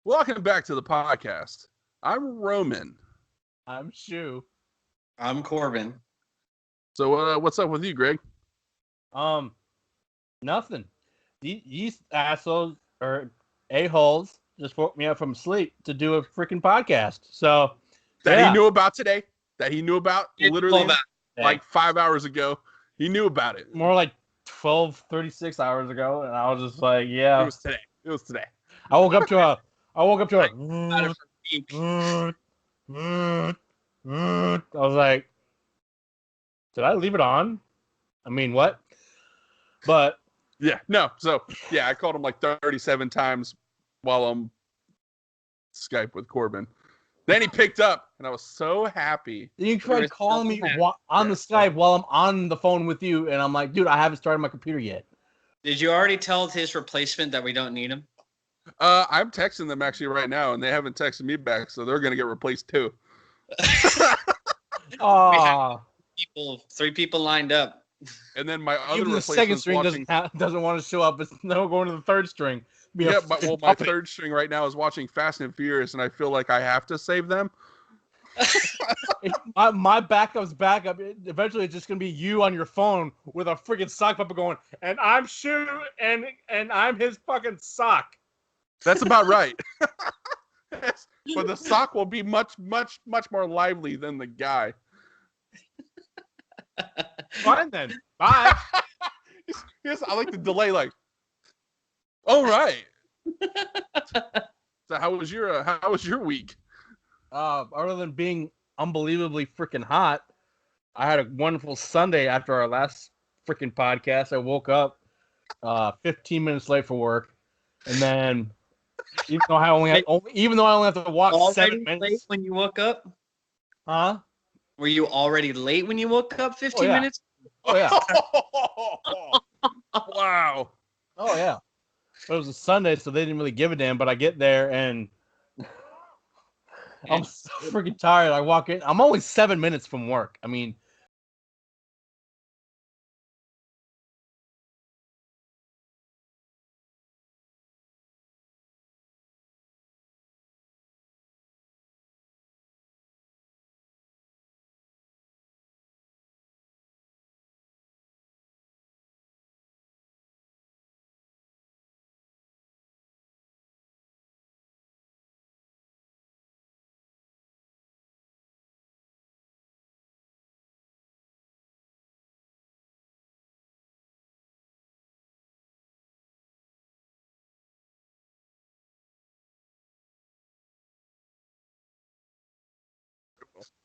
Welcome back to the podcast. I'm Roman. I'm Shu. I'm Corbin. So, what's up with you, Greg? Nothing. These assholes or a-holes just woke me up from sleep to do a freaking podcast. So That he knew about today. That he knew about literally like 5 hours ago. He knew about it. More like 12:36 hours ago, and I was just like, yeah. It was today. I woke up to a. I was like, did I leave it on? I mean, what? But yeah, no. So yeah, I called him like 37 times while I'm Skype with Corbin. Then he picked up, and I was so happy. You tried calling me on the Skype while I'm on the phone with you, and I'm like, dude, I haven't started my computer yet. Did you already tell his replacement that we don't need him? I'm texting them actually right now, and they haven't texted me back, so they're gonna get replaced too. Oh, three people lined up. And then my other even the second string doesn't want to show up. It's now going to the third string. Yeah, my third string right now is watching Fast and Furious, and I feel like I have to save them. My backup's backup. Eventually, it's just gonna be you on your phone with a freaking sock puppet going, and I'm Shu, and I'm his fucking sock. That's about right. But the sock will be much, much, much more lively than the guy. Fine then. Bye. Yes, I like the delay. Like, all right. So how was your week? Other than being unbelievably freaking hot, I had a wonderful Sunday after our last freaking podcast. I woke up 15 minutes late for work, and then even though I only have to walk 7 minutes. Late when you woke up? Huh? Were you already late when you woke up 15 minutes? Oh yeah. Wow. Oh yeah. It was a Sunday, so they didn't really give a damn. But I get there and I'm so freaking tired. I walk in. I'm only 7 minutes from work. I mean,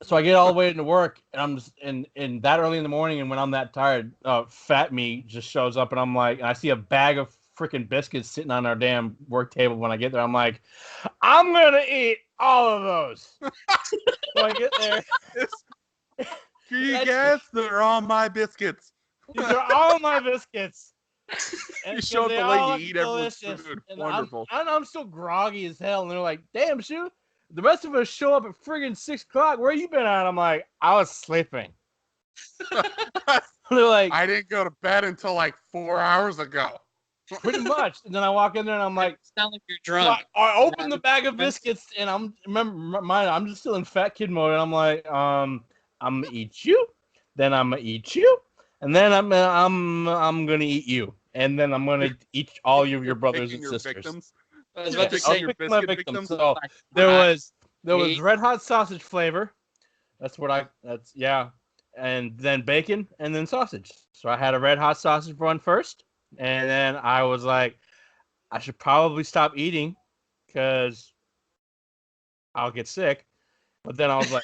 so I get all the way into work, and I'm just in that early in the morning, and when I'm that tired, fat me just shows up, and I'm like, and I see a bag of freaking biscuits sitting on our damn work table. When I get there, I'm like, I'm gonna eat all of those. So I get there. Can you guess? They're all my biscuits. These are all my biscuits. You showed the lady you eat everyone's food. And Wonderful. I'm still groggy as hell, and they're like, "Damn, Shu, the rest of us show up at friggin' 6 o'clock. Where you been at?" I'm like, "I was sleeping." They're like, I didn't go to bed until like 4 hours ago. pretty much. And then I walk in there and I'm like, sound like you're drunk. I open the bag of biscuits and I'm just still in fat kid mode, and I'm like, I'm gonna eat you, then I'm gonna eat you, and then I'm gonna eat you, and then I'm gonna eat all of your brothers and sisters. Victims? I was about to say your my biscuit victims. victims? So there was red hot sausage flavor. And then bacon, and then sausage. So I had a red hot sausage run first, and then I was like, I should probably stop eating because I'll get sick. But then I was like,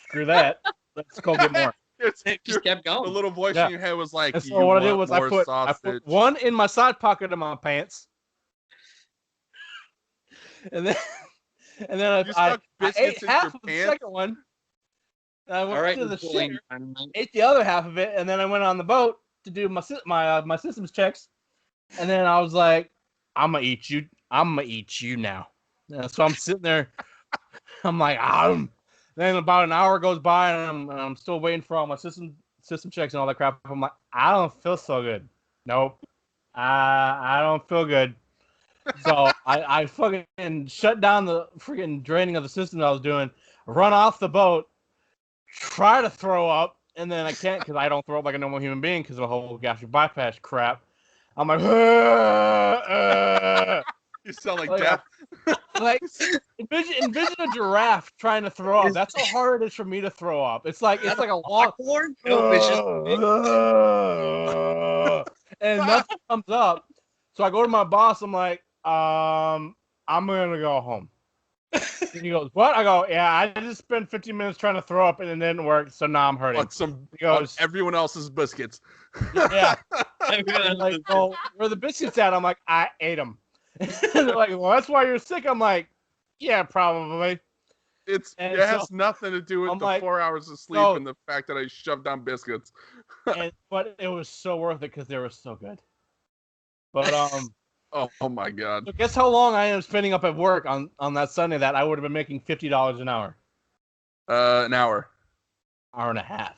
screw that. Let's go get more. just kept going. The little voice in your head was like, so what I did was I put one in my side pocket of my pants. And then I ate half of the second one. I went to the shitter, ate the other half of it, and then I went on the boat to do my systems checks. And then I was like, I'm gonna eat you. I'm gonna eat you now. So I'm sitting there. I'm like, Then about an hour goes by, and I'm still waiting for all my system checks and all that crap. I'm like, I don't feel so good. Nope. I don't feel good. So I fucking shut down the freaking draining of the system I was doing, run off the boat, try to throw up, and then I can't because I don't throw up like a normal human being because of the whole gastric bypass crap. I'm like, You sound like death. Like envision a giraffe trying to throw up. That's how hard it is for me to throw up. It's like a long. And nothing comes up. So I go to my boss. I'm like, I'm gonna go home. And he goes, what? I go, yeah, I just spent 15 minutes trying to throw up and it didn't work, so now I'm hurting. He goes, everyone else's biscuits. Yeah. Like, well, where the biscuits at? I'm like, I ate them. They're like, well, that's why you're sick. I'm like, yeah, probably. It has nothing to do with the 4 hours of sleep and the fact that I shoved down biscuits. But it was so worth it because they were so good. But oh my God! So guess how long I am spending up at work on that Sunday that I would have been making $50 an hour. An hour. Hour and a half.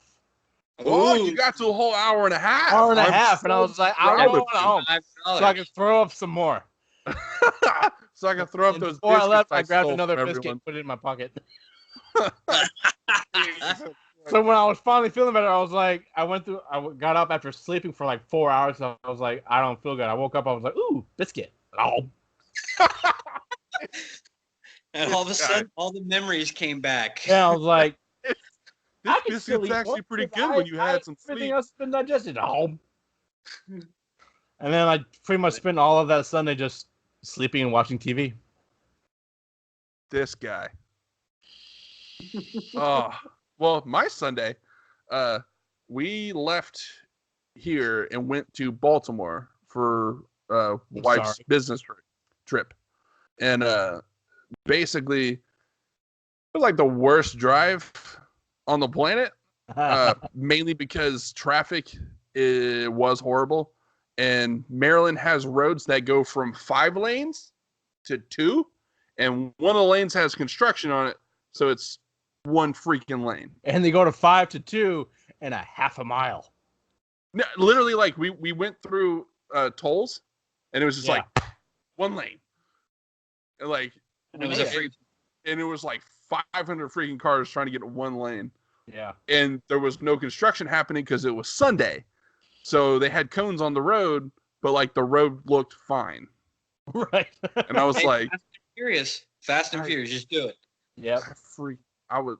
Oh, you got to a whole hour and a half. Hour and a half, and I was like, I'm going home so I can throw up some more. So I can throw up those before biscuits. I left, I grabbed another biscuit and put it in my pocket. So when I was finally feeling better, I was like, I got up after sleeping for like 4 hours. So I was like, I don't feel good. I woke up, I was like, ooh, biscuit. Oh. And all of a sudden, all the memories came back. Yeah, I was like, this biscuit's actually pretty good when you had some sleep. Everything else has been digested. Oh. And then I pretty much spent all of that Sunday just sleeping and watching TV. This guy. Oh. Well, my Sunday, we left here and went to Baltimore for wife's business trip. And basically, it was like the worst drive on the planet, mainly because traffic was horrible. And Maryland has roads that go from 5 lanes to 2, and one of the lanes has construction on it, so it's one freaking lane. And they go to 5 to 2 and a half a mile. No, literally, like we went through tolls, and it was just like one lane. And like it was and it was like 500 freaking cars trying to get in one lane. Yeah. And there was no construction happening because it was Sunday. So they had cones on the road, but like the road looked fine. Right. And I was like, Fast and Furious, just do it. Yeah. I was,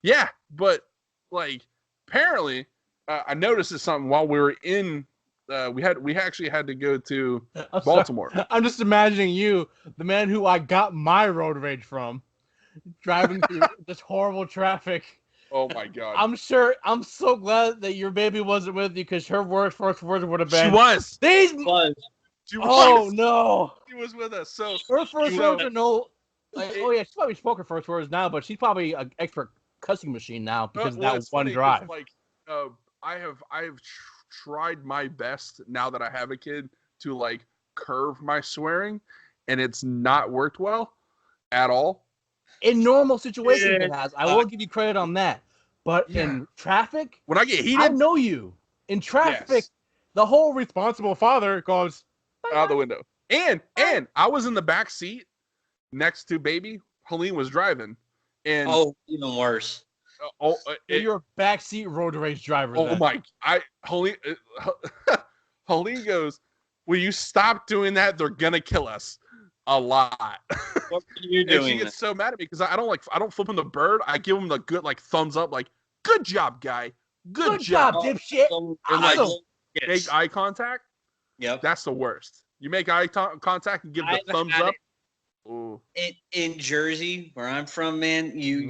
yeah, but like apparently, I noticed something while we were in. We actually had to go to Baltimore. I'm just imagining you, the man who I got my road rage from, driving through this horrible traffic. Oh my God! I'm so glad that your baby wasn't with you because her first words would have been. She was. Oh no! She was with us. So her first words are no. Like, oh yeah, she probably spoke her first words now, but she's probably an expert cussing machine now because of that one drive. Like, I have tried my best now that I have a kid to like curve my swearing, and it's not worked well at all. In normal situations, it has. I will give you credit on that. But in traffic, when I get heated, I know you. In traffic, the whole responsible father goes out the window. And I was in the back seat next to baby. Helene was driving, and even worse. You're a backseat road rage driver. Oh my! Helene goes, "Will you stop doing that? They're gonna kill us a lot." What are you doing? And she gets so mad at me because I don't flip him the bird. I give him the good like thumbs up, like good job, guy. Good job, dipshit. And like make eye contact. Yep. That's the worst. You make eye contact and give the thumbs up. Ooh. In Jersey, where I'm from, man, you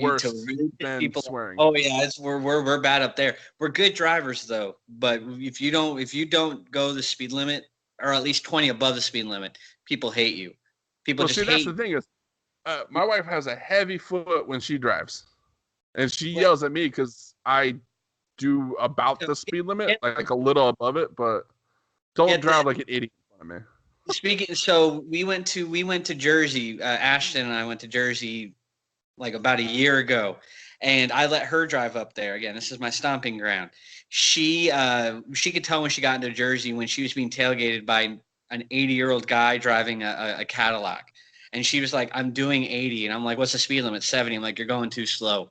people swearing. Oh yeah, we're bad up there. We're good drivers though, but if you don't go the speed limit, or at least 20 above the speed limit, people hate you. People just hate. That's the thing is, my wife has a heavy foot when she drives, and she yells at me because I do about the speed limit, like a little above it, but don't drive like an idiot in front of me. So we went to Jersey. Ashton and I went to Jersey like about a year ago, and I let her drive up there. Again, this is my stomping ground. She could tell when she got into Jersey when she was being tailgated by an 80-year-old guy driving a Cadillac. And she was like, I'm doing 80. And I'm like, what's the speed limit? 70. I'm like, you're going too slow.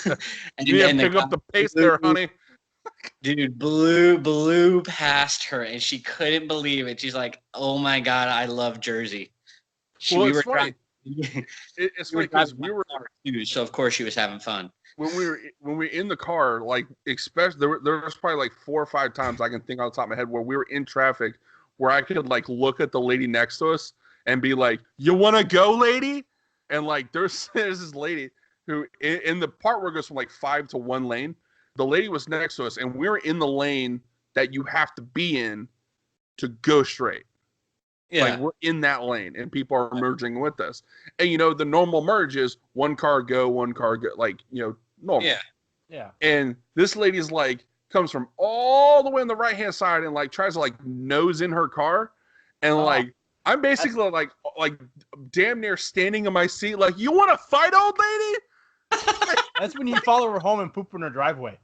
And you didn't pick up the pace there, honey. Dude, blew past her, and she couldn't believe it. She's like, oh my God, I love Jersey. It's funny. It's funny because we were too, so of course she was having fun. When we were in the car, like especially there was probably like 4 or 5 times I can think on the top of my head where we were in traffic where I could like look at the lady next to us and be like, "You want to go, lady?" And like there's this lady who in the part where it goes from like 5 to 1 lane, the lady was next to us and we were in the lane that you have to be in to go straight. Yeah. Like we're in that lane and people are merging with us. And the normal merge is one car go, like, normal. Yeah. Yeah. And this lady's like comes from all the way on the right-hand side and like tries to like nose in her car. And like I'm basically like damn near standing in my seat like, you want to fight, old lady? That's when you follow her home and poop in her driveway.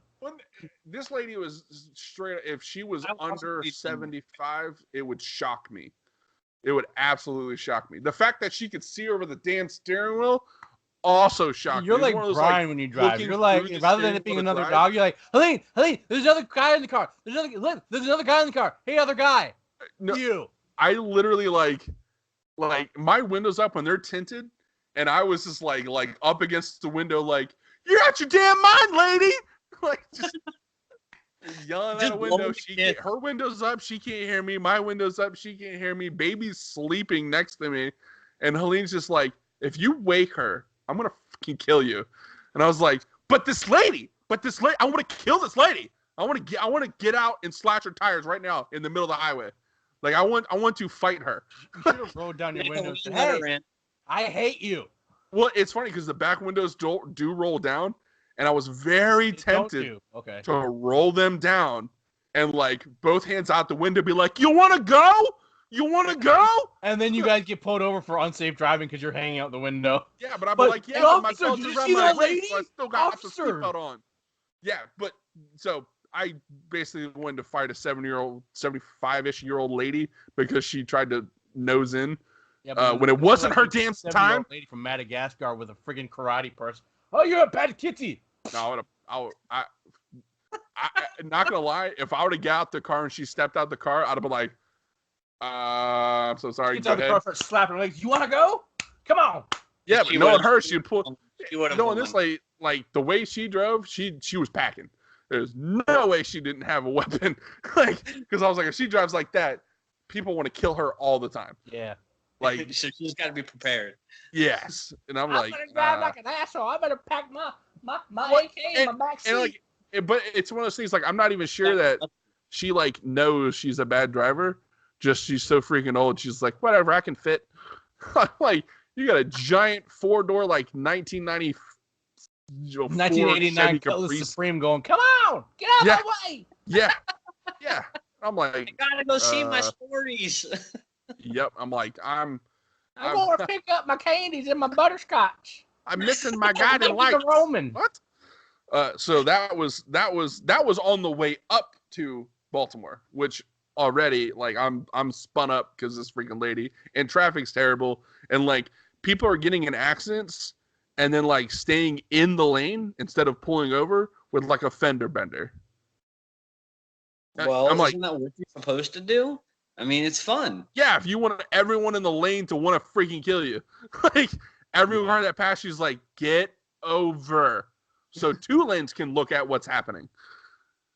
This lady was straight. If she was under 75, it would shock me. It would absolutely shock me. The fact that she could see over the damn steering wheel also shocked me. You're like Brian when you drive. You're like, rather than it being another dog, you're like, Helene, there's another guy in the car. There's another guy in the car. Hey, other guy. No, you. I literally like my windows up when they're tinted, and I was just like up against the window, like, you're out your damn mind, lady. Like just yelling at a window. Her window's up, she can't hear me. My window's up, she can't hear me. Baby's sleeping next to me, and Helene's just like, if you wake her, I'm gonna fucking kill you. And I was like, but this lady, I want to kill this lady. I want to get out and slash her tires right now in the middle of the highway. Like I want to fight her. You should have rolled down your window and said, hey, I hate you. Well, it's funny because the back windows do roll down. And I was very tempted to roll them down and like both hands out the window, be like, "You want to go? You want to go?" And then you guys get pulled over for unsafe driving because you're hanging out the window. Yeah, but I'd be like, "Yeah, but my belt's around my waist, so I still got the seatbelt on." Yeah, but so I basically wanted to fight a 75-ish-year-old lady because she tried to nose in when it wasn't her damn time. Lady from Madagascar with a friggin' karate person. Oh, you're a bad kitty. No, I'm not gonna lie. If I would have got out the car and she stepped out the car, I'd have been like, I'm so sorry. Go ahead. The car, start slapping her legs. You want to go? Come on. Yeah, but knowing her, she'd pull. Knowing this lady, like the way she drove, she was packing. There's no way she didn't have a weapon. Like, because I was like, if she drives like that, people want to kill her all all the time. Yeah. Like, so she's got to be prepared. Yes, and I'm like, gonna drive like an asshole. I better pack my AK in my back seat. But it's one of those things. Like, I'm not even sure that she like knows she's a bad driver. Just she's so freaking old. She's like, whatever, I can fit. Like, you got a giant 4-door like 1989 Cutlass Supreme going. Come on, get out of my way. Yeah. I'm like, I gotta go see my stories. Yep, I'm like, I'm going to pick up my candies and my butterscotch. I'm missing my guiding lights. Roman. What? So that was on the way up to Baltimore, which already like I'm spun up because this freaking lady, and traffic's terrible, and like people are getting in accidents and then like staying in the lane instead of pulling over with like a fender bender. Well, isn't that what you're supposed to do? I mean, it's fun. Yeah, if you want everyone in the lane to want to freaking kill you. Like, every car that passes you is like, get over. So 2 lanes can look at what's happening.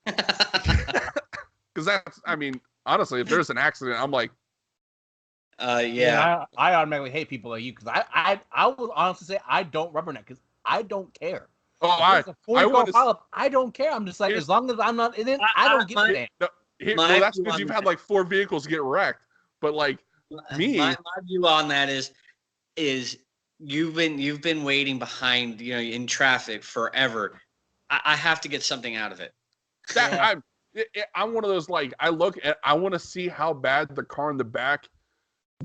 Because that's, I mean, honestly, if there's an accident, I'm like, yeah. I automatically hate people like you because I will honestly say I don't rubberneck because I don't care. Oh, I don't care. I'm just like, as long as I'm not in it, I don't give a damn. Well, that's because you've had like 4 vehicles get wrecked. But like me, my view on that is you've been waiting behind, in traffic forever. I have to get something out of it. I'm one of those, like, I want to see how bad the car in the back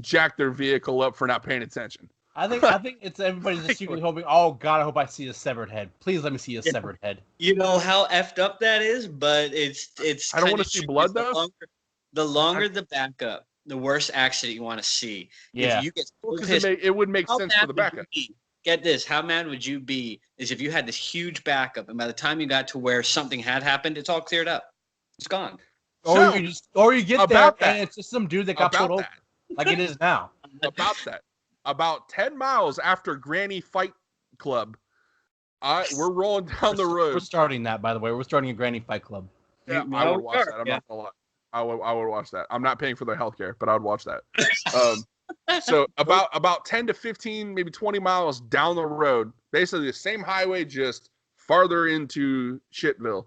jacked their vehicle up for not paying attention. I think it's everybody's just secretly hoping, oh God, I hope I see a severed head. Please let me see a severed head. You know how effed up that is, but it's I don't want to see blood though. The longer the backup, the worst accident you want to see. Yeah. If you get because it would make sense for the backup. Get this, how mad would you be is if you had this huge backup and by the time you got to where something had happened, it's all cleared up. It's gone. Or you get there and it's just some dude that got pulled over like it is now. About that. About 10 miles after Granny Fight Club, we're rolling down the road. We're starting that, by the way. We're starting a Granny Fight Club. Yeah, I would watch that. I'm not gonna lie. I would watch that. I'm not paying for their healthcare, but I would watch that. So about 10 to 15, maybe 20 miles down the road, basically the same highway, just farther into Shitville.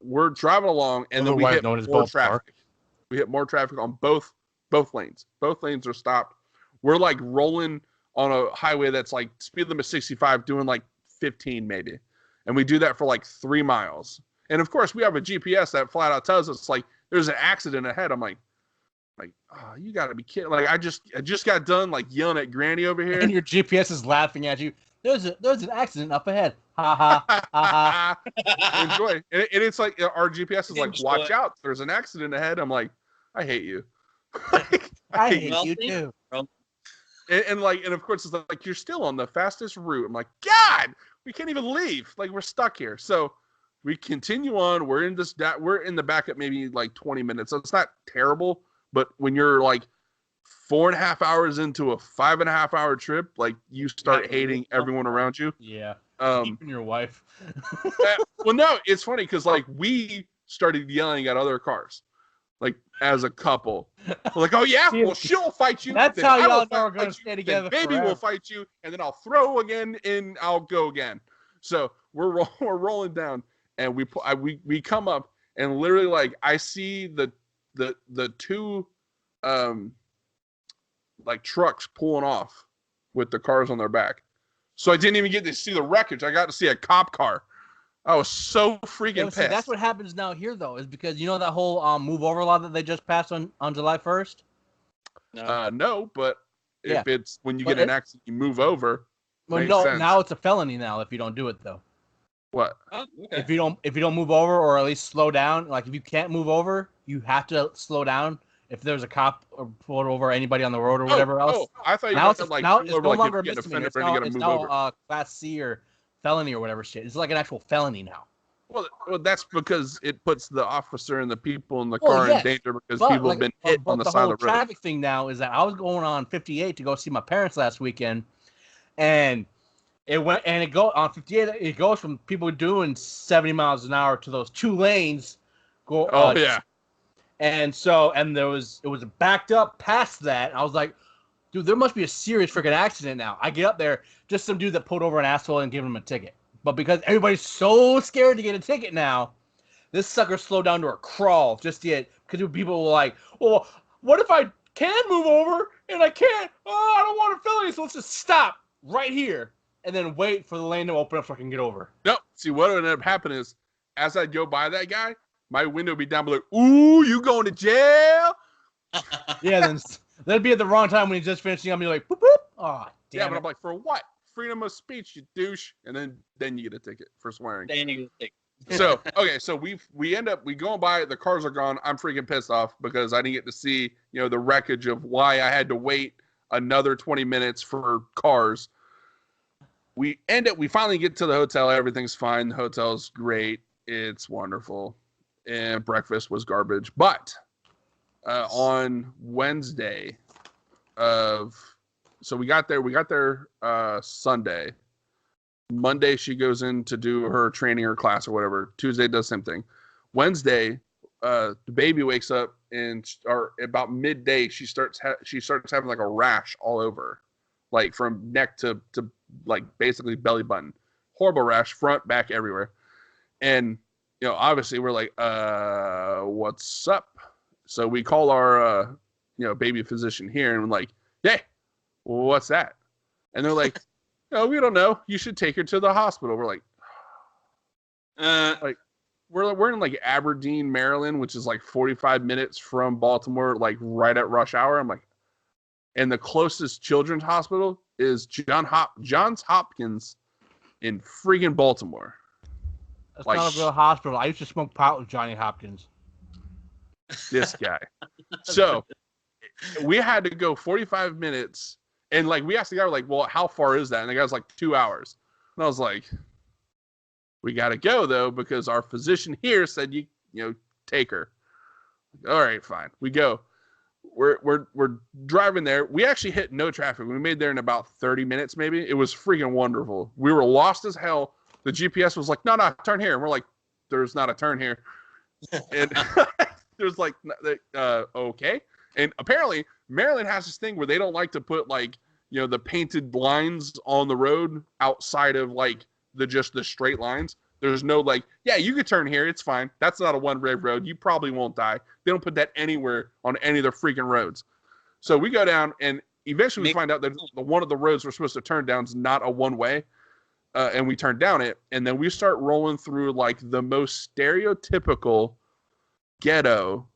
We're driving along, and then we hit more traffic. We hit more traffic on both lanes. Both lanes are stopped. We're like rolling on a highway that's like speed limit 65, doing like 15 maybe, and we do that for like 3 miles. And of course, we have a GPS that flat out tells us like there's an accident ahead. I'm like, oh, you gotta be kidding! Like I just got done like yelling at Granny over here, and your GPS is laughing at you. There's an accident up ahead. Ha ha ha ha. Enjoy. And it's like our GPS is like, watch out! There's an accident ahead. I'm like, I hate you. I hate you too. And of course it's like you're still on the fastest route. I'm like, God, we can't even leave. Like we're stuck here. So we continue on. We're in the backup maybe like 20 minutes. So it's not terrible. But when you're like 4.5 hours into a 5.5 hour trip, like you start hating everyone around you. Yeah. Even your wife. Well, no, it's funny because like we started yelling at other cars, like as a couple. We're like, oh yeah, well she'll fight you. That's how y'all are going to stay together. Baby will fight you, and then I'll throw again, and I'll go again. So we're rolling down, and we come up, and literally like I see the two like trucks pulling off with the cars on their back. So I didn't even get to see the wreckage. I got to see a cop car. I was so freaking pissed. That's what happens now here though, is because you know that whole move over law that they just passed on July 1st? No, but if it's when you get an accident you move over. Well, no, sense. Now it's a felony now if you don't do it though. What? Oh, okay. If you don't move over or at least slow down, like if you can't move over, you have to slow down. If there's a cop or pull over anybody on the road or whatever else. Oh, I thought you meant like now it's no longer a misdemeanor. It's now Class C or felony or whatever shit. It's like an actual felony now. Well, that's because it puts the officer and the people in the car in danger because people have been hit on the side of the road. The whole traffic thing now is that I was going on 58 to go see my parents last weekend, and it goes on 58. It goes from people doing 70 miles an hour to those 2 lanes. And it was backed up past that. I was like, dude, there must be a serious freaking accident now. I get up there, just some dude that pulled over an asshole and gave him a ticket. But because everybody's so scared to get a ticket now, this sucker slowed down to a crawl just yet. Because people were like, well, what if I can move over and I can't? Oh, I don't want a felony, so let's just stop right here and then wait for the lane to open up so I can get over. No, see, what ended up happening is as I go by that guy, my window would be down below. Ooh, you going to jail? Yeah, then that'd be at the wrong time when he's just finishing. I'll be like, boop, boop. Oh, damn. Yeah, but I'm like, for what? Freedom of speech, you douche. And then you get a ticket for swearing. Then you get a ticket. So, okay, so we going by, the cars are gone. I'm freaking pissed off because I didn't get to see, the wreckage of why I had to wait another 20 minutes for cars. We finally get to the hotel. Everything's fine. The hotel's great. It's wonderful. And breakfast was garbage. But on Wednesday so we got there Sunday. Monday she goes in to do her training or class or whatever. Tuesday does the same thing. Wednesday, the baby wakes up and about midday she starts having like a rash all over, like from neck to like basically belly button. Horrible rash, front, back, everywhere. And obviously we're like, what's up? So we call our, baby physician here and we're like, hey, what's that? And they're like, no, we don't know. You should take her to the hospital. We're like, we're in like Aberdeen, Maryland, which is like 45 minutes from Baltimore, like right at rush hour. I'm like, and the closest children's hospital is Johns Hopkins in freaking Baltimore. That's not a real hospital. I used to smoke pot with Johnny Hopkins. This guy. So we had to go 45 minutes. And like, we asked the guy, like, well, how far is that? And the guy was like 2 hours. And I was like, we got to go though, because our physician here said, you know, take her. All right, fine. We go. We're driving there. We actually hit no traffic. We made there in about 30 minutes, maybe. It was freaking wonderful. We were lost as hell. The GPS was like, no, turn here. And we're like, there's not a turn here. And there's like, okay. And apparently Maryland has this thing where they don't like to put like, you know, the painted lines on the road outside of like just the straight lines. There's no like, yeah, you could turn here. It's fine. That's not a one-way road. You probably won't die. They don't put that anywhere on any of the freaking roads. So we go down, and eventually we find out that one of the roads we're supposed to turn down is not a one-way, and we turn down it. And then we start rolling through like the most stereotypical ghetto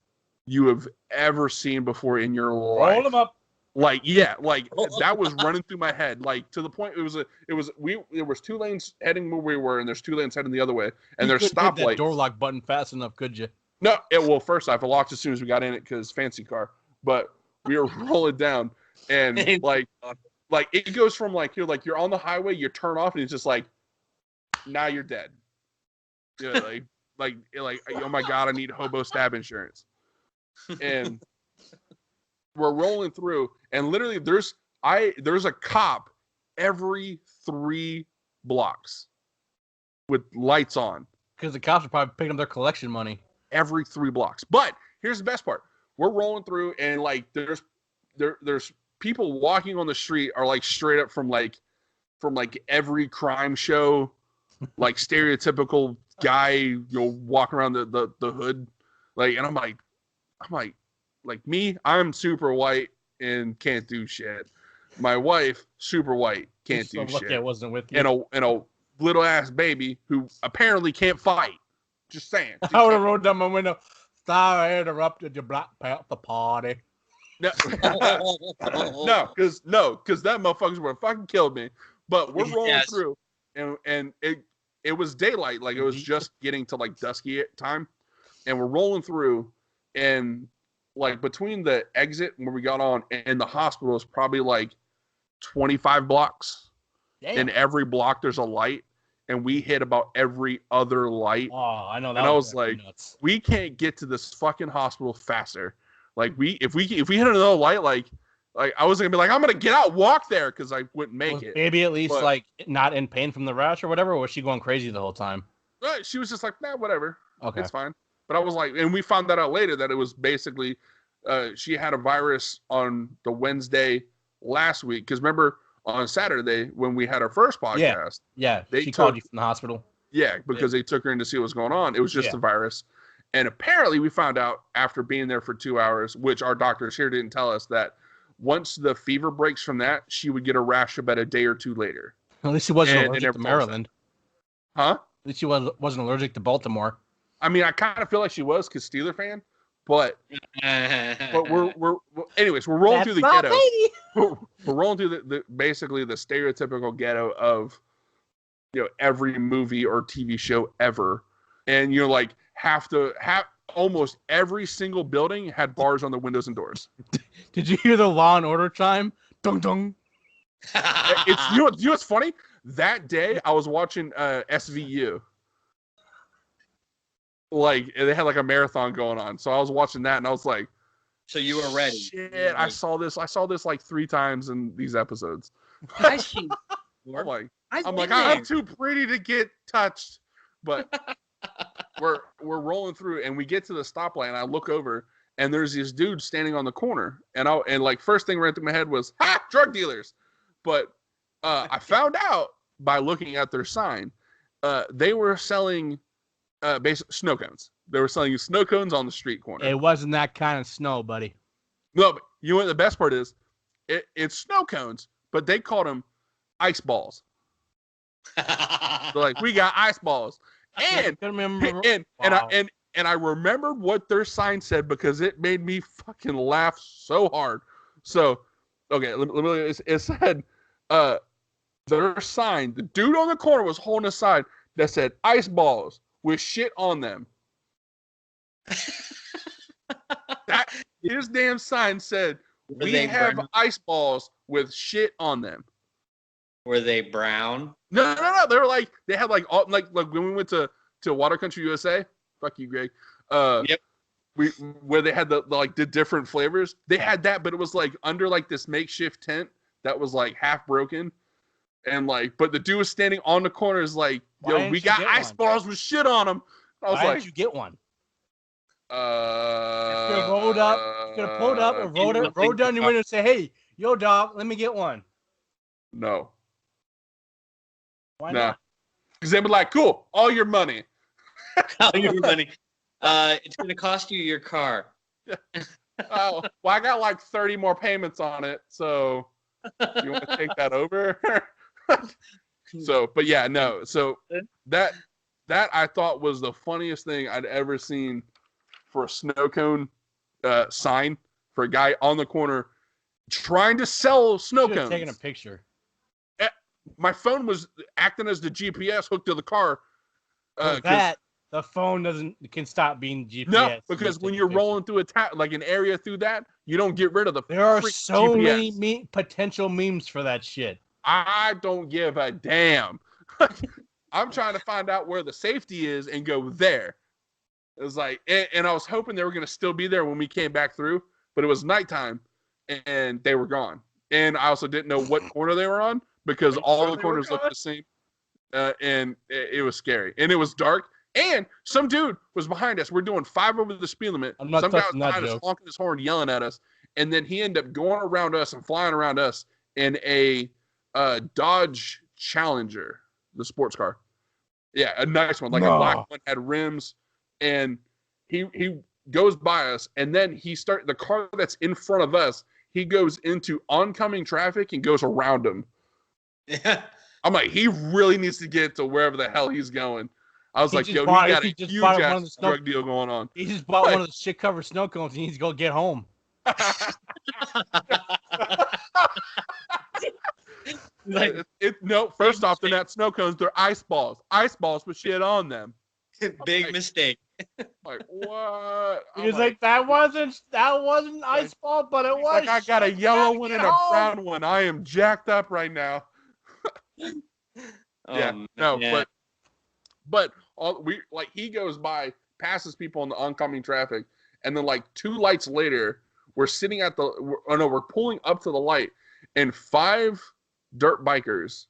you have ever seen before in your life. Roll them up. Like, yeah, like that was running through my head, like to the point there was 2 lanes heading where we were, and there's 2 lanes heading the other way, and there's stoplights. Hit that door lock button fast enough, could you? No, well, first off, it locked as soon as we got in it because fancy car, but we were rolling down, and like it goes from like you're on the highway, you turn off, and it's just like, now you're dead. Yeah, like oh my god, I need hobo stab insurance, and we're rolling through, and literally there's a cop every 3 blocks with lights on. Because the cops are probably picking up their collection money. Every 3 blocks. But here's the best part. We're rolling through, and like there's people walking on the street are like straight up from every crime show, like stereotypical guy, you know, walking around the hood. Like, and I'm like me, I'm super white and can't do shit. My wife, super white, can't do shit. I wasn't with you. And a little ass baby who apparently can't fight. Just saying. I would have rolled down my window. Sorry, I interrupted your Black Panther party. No, because that motherfuckers would have fucking killed me. But we're rolling through, and it was daylight, like it was just getting to like dusky time, and we're rolling through, and like between the exit where we got on and the hospital is probably like 25 blocks. Damn. And every block there's a light, and we hit about every other light. Oh, I know that. And I was like, nuts. We can't get to this fucking hospital faster. Like if we hit another light, like I was gonna be like, I'm gonna get out, walk there, because I wouldn't make it. Maybe at least like not in pain from the rash or whatever, or was she going crazy the whole time? She was just like, nah, whatever. Okay, it's fine. But I was like, and we found that out later that it was basically she had a virus on the Wednesday last week. Because remember on Saturday when we had our first podcast, she called you from the hospital. Yeah, because they took her in to see what was going on. It was just a virus. And apparently we found out after being there for 2 hours, which our doctors here didn't tell us, that once the fever breaks from that, she would get a rash about a day or 2 later. At least she wasn't allergic to Maryland. Huh? At least she wasn't allergic to Baltimore. I mean, I kind of feel like she was because Steeler fan, but we're anyways, we're rolling through the ghetto. We're rolling through the basically the stereotypical ghetto of, you know, every movie or TV show ever, and you're like almost every single building had bars on the windows and doors. Did you hear the Law and Order chime? Dong dong. You know what's funny? That day I was watching SVU. Like they had like a marathon going on, so I was watching that, and I was like, "So you were ready?" Shit, I saw this like 3 times in these episodes. I see. I'm too pretty to get touched, but we're rolling through, and we get to the stoplight, and I look over, and there's this dude standing on the corner, and like first thing right through my head was, "Ha, drug dealers!" But I found out by looking at their sign, they were selling. Basic snow cones. They were selling you snow cones on the street corner. It wasn't that kind of snow, buddy. No, but you know what the best part is? It's snow cones, but they called them ice balls. They're like, we got ice balls, and I remembered what their sign said because it made me fucking laugh so hard. So, okay, it said, their sign. The dude on the corner was holding a sign that said ice balls with shit on them. His damn sign said, We have ice balls with shit on them. Were they brown? No. They were like they had like all like when we went to Water Country USA. Fuck you, Greg. Yep. Where they had the different flavors. They had that, but it was like under like this makeshift tent that was like half broken, and like, but the dude was standing on the corner is like, yo, we got ice balls with shit on them. I was Why didn't you get one? It's gonna roll up. It's gonna pull it up and roll down your window and say, "Hey, yo, dog, let me get one." No. Why not? Because they were like, cool, all your money. All your money. It's going to cost you your car. Oh, well, I got like 30 more payments on it, so you want to take that over? So, but yeah, no. So that I thought was the funniest thing I'd ever seen for a snow cone sign for a guy on the corner trying to sell snow cones. Taking a picture. My phone was acting as the GPS hooked to the car. The phone can stop being GPS. No, because when you're rolling through like an area through that, you don't get rid of the. There are so GPS. Many potential memes for that shit. I don't give a damn. I'm trying to find out where the safety is and go there. It was like, and I was hoping they were going to still be there when we came back through, but it was nighttime and they were gone. And I also didn't know what corner they were on because all the corners looked the same. And it was scary. And it was dark. And some dude was behind us. We're doing 5 over the speed limit. Some guy was behind us, honking his horn, yelling at us. And then he ended up going around us and flying around us in a Dodge Challenger, the sports car. Yeah, a nice one, like a black one, had rims. And he goes by us, and then the car that's in front of us, he goes into oncoming traffic and goes around him. Yeah. I'm like, he really needs to get to wherever the hell he's going. I was like, yo, he got a huge ass drug deal going on. He just bought one of the shit-covered snow cones and he needs to go get home. First off, they're not snow cones, they're ice balls. Ice balls with shit on them. Big mistake. Like, what? He was like, that wasn't an ice ball, but it was. Like, I got a yellow one and a brown one. I am jacked up right now. But he goes by, passes people in the oncoming traffic, and then like 2 lights later, we're pulling up to the light, and 5 dirt bikers,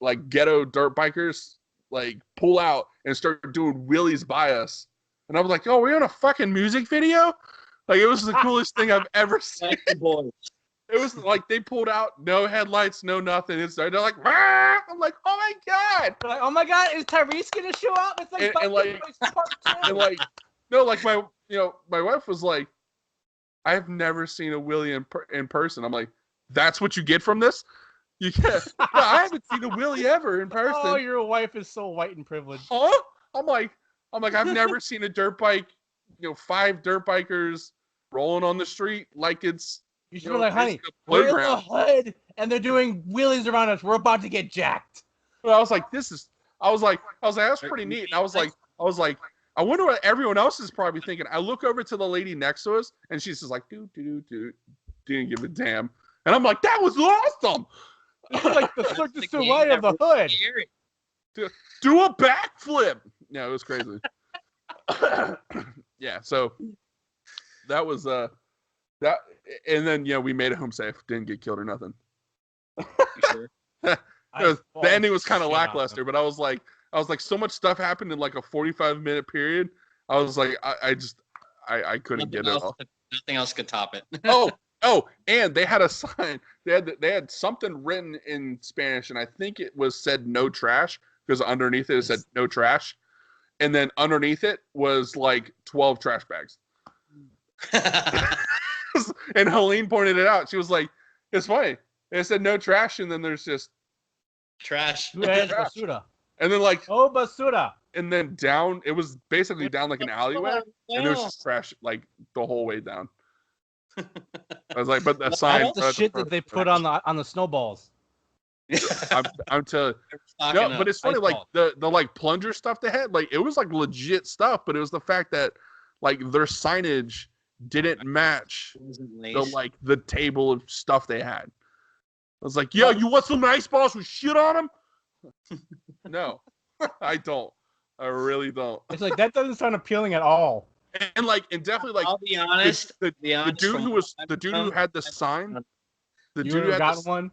like ghetto dirt bikers, like pull out and start doing wheelies by us. And I was like, oh, we're in a fucking music video? Like, it was the coolest thing I've ever seen. It was like they pulled out, no headlights, no nothing. They're like, Rah! I'm like, oh my god! They're like, oh my god, is Tyrese gonna show up? It's like, my wife was like, I've never seen a wheelie in person. I'm like, that's what you get from this? You can't. No, I haven't seen a wheelie ever in person. Oh, your wife is so white and privileged. Huh? I'm like, I've never seen a dirt bike. 5 dirt bikers rolling on the street like it's. You should be like, honey, we're in the hood, and they're doing wheelies around us. We're about to get jacked. Well, I was like, that's pretty neat. And I was like, I wonder what everyone else is probably thinking. I look over to the lady next to us, and she's just like, didn't give a damn. And I'm like, that was awesome. It's like the Cirque du Soleil of the hood. Do a backflip. Yeah, it was crazy. Yeah, so that was that, and then we made it home safe. Didn't get killed or nothing. Sure. The ending was kind of lackluster, but I was like, so much stuff happened in like a 45-minute period. I was like, I couldn't get it all. Nothing else could top it. Oh, and they had a sign. They had something written in Spanish, and I think it said "no trash" because underneath it said "no trash," and then underneath it was like 12 trash bags. And Helene pointed it out. She was like, "It's funny." It said "no trash," and then there's just trash. Basura. And then like basura. And then down, it was basically down like an alleyway, and there was just trash like the whole way down. I was like, but the sign. That's the shit that they put on the snowballs. I'm telling you. No, but it's funny, like the like plunger stuff they had, like it was like legit stuff, but it was the fact that like their signage didn't match the table of stuff they had. I was like, yo, you want some ice balls with shit on them? No, I don't. I really don't. It's like that doesn't sound appealing at all. And definitely like I'll be honest. The dude who had the sign. The you dude who had gotten one.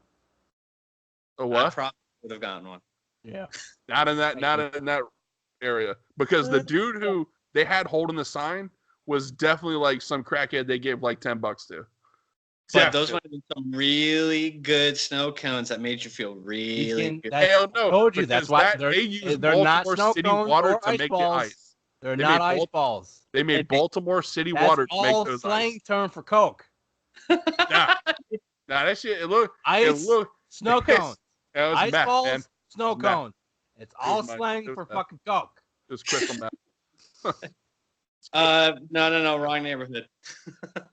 A what? I probably would have gotten one. Yeah. Not in that area, because the dude who they had holding the sign was definitely like some crackhead they gave like $10 to. But those might have been some really good snow cones that made you feel really good. Hell no. I told you that's why they use they're not Baltimore City water to make balls. the ice. They're not ice balls. They made Baltimore City water to make those all slang ice. term for Coke. Nah, that shit. Snow cones. It was ice meth, balls, man. snow cones. It's all slang for fucking Coke. It was crystal meth. No, wrong neighborhood.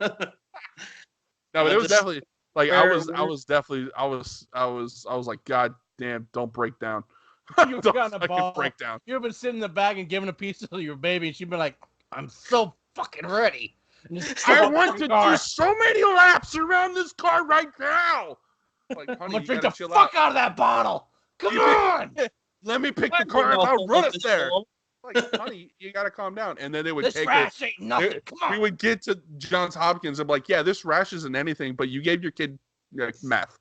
No, but it was definitely like I was like, God damn, don't break down. You've got a ball. Break down. You've been sitting in the back and giving a piece to your baby, and she'd been like, I'm so fucking ready. I want to do so many laps around this car right now. Like, honey, I'm gonna drink the fuck out of that bottle. Come on. Let me pick the car up. I'll run us there. Like, honey, you gotta calm down. And then they would take rash ain't nothing. Come on. We would get to Johns Hopkins and be like, yeah, this rash isn't anything, but you gave your kid meth.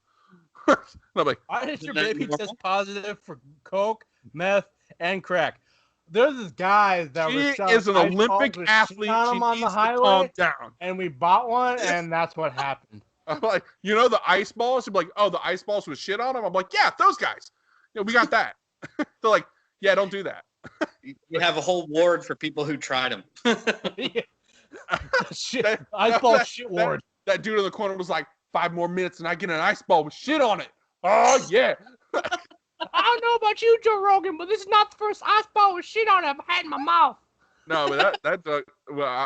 I'm like, why did your baby test positive for Coke, meth, and crack? There's this guy that is an Olympic athlete. She on the highway, calm down. And we bought one, and that's what happened. I'm like, the ice balls? You'd be like, oh, the ice balls with shit on them? I'm like, yeah, those guys. We got that. They're like, yeah, don't do that. You have a whole ward for people who tried them. Shit, ice ball shit ward. That dude in the corner was like, 5 more minutes and I get an ice ball with shit on it. Oh, yeah. I don't know about you, Joe Rogan, but this is not the first ice ball with shit on it I've had in my mouth. No, but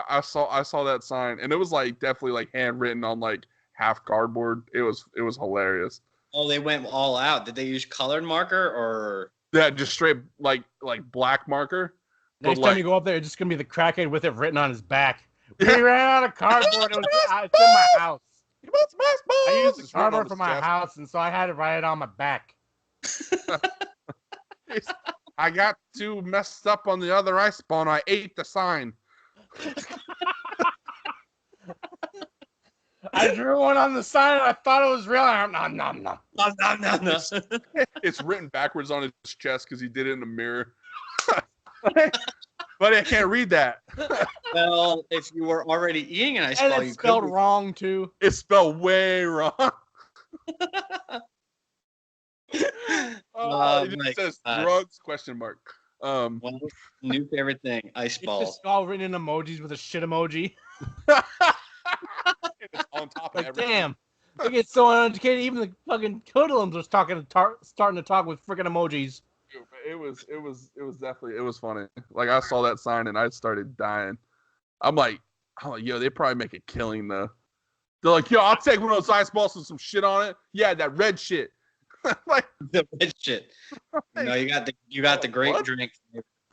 I saw that sign, and it was like definitely like handwritten on like half cardboard. It was hilarious. Oh, they went all out. Did they use colored marker or? Yeah, just straight like black marker. Next time you go up there, it's just gonna be the crackhead with it written on his back. We ran out of cardboard. It's in my house. I used the cardboard for my house, and so I had to write it on my back. I got too messed up on the other ice ball, and I ate the sign. I drew one on the sign, and I thought it was real. No. It's written backwards on his chest because he did it in the mirror. But I can't read that. Well, if you were already eating an ice ball, it's spelled wrong too. It's spelled way wrong. It just says drugs ? One new favorite thing: ice balls. It's just all written in emojis with a shit emoji. It's on top of everything. Damn, I get so uneducated. Even the fucking hoodlums was starting to talk with freaking emojis. It was definitely, it was funny. Like, I saw that sign and I started dying. I'm like, yo, they probably make a killing though. They're like, yo, I'll take one of those ice balls with some shit on it. Yeah, that red shit. Like the red shit. No, you got the grape drink.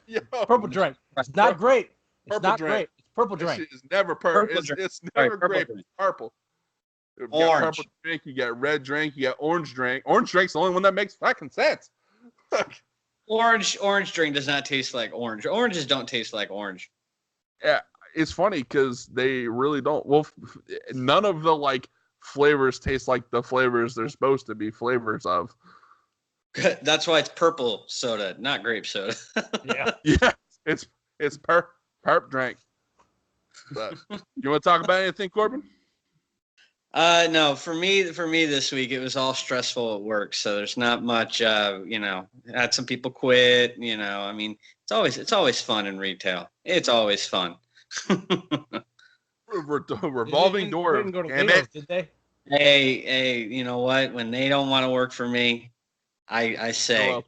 Yo, purple drink. It's not great. It's not great. It's purple drink. It's never purple. It's never grape. It's purple. You got purple drink. You got red drink. You got orange drink. Orange drink's the only one that makes fucking sense. Orange drink does not taste like orange. Oranges don't taste like orange. Yeah, it's funny because they really don't. Well, none of the like flavors taste like the flavors they're supposed to be flavors of. That's why it's purple soda, not grape soda. Yeah, it's perp drink. But you want to talk about anything, Corbin? No, for me this week it was all stressful at work, so there's not much. Had some people quit. I mean, it's always fun in retail. It's always fun. Revolving door. Damn it. Did they? Hey, you know what? When they don't want to work for me, I say,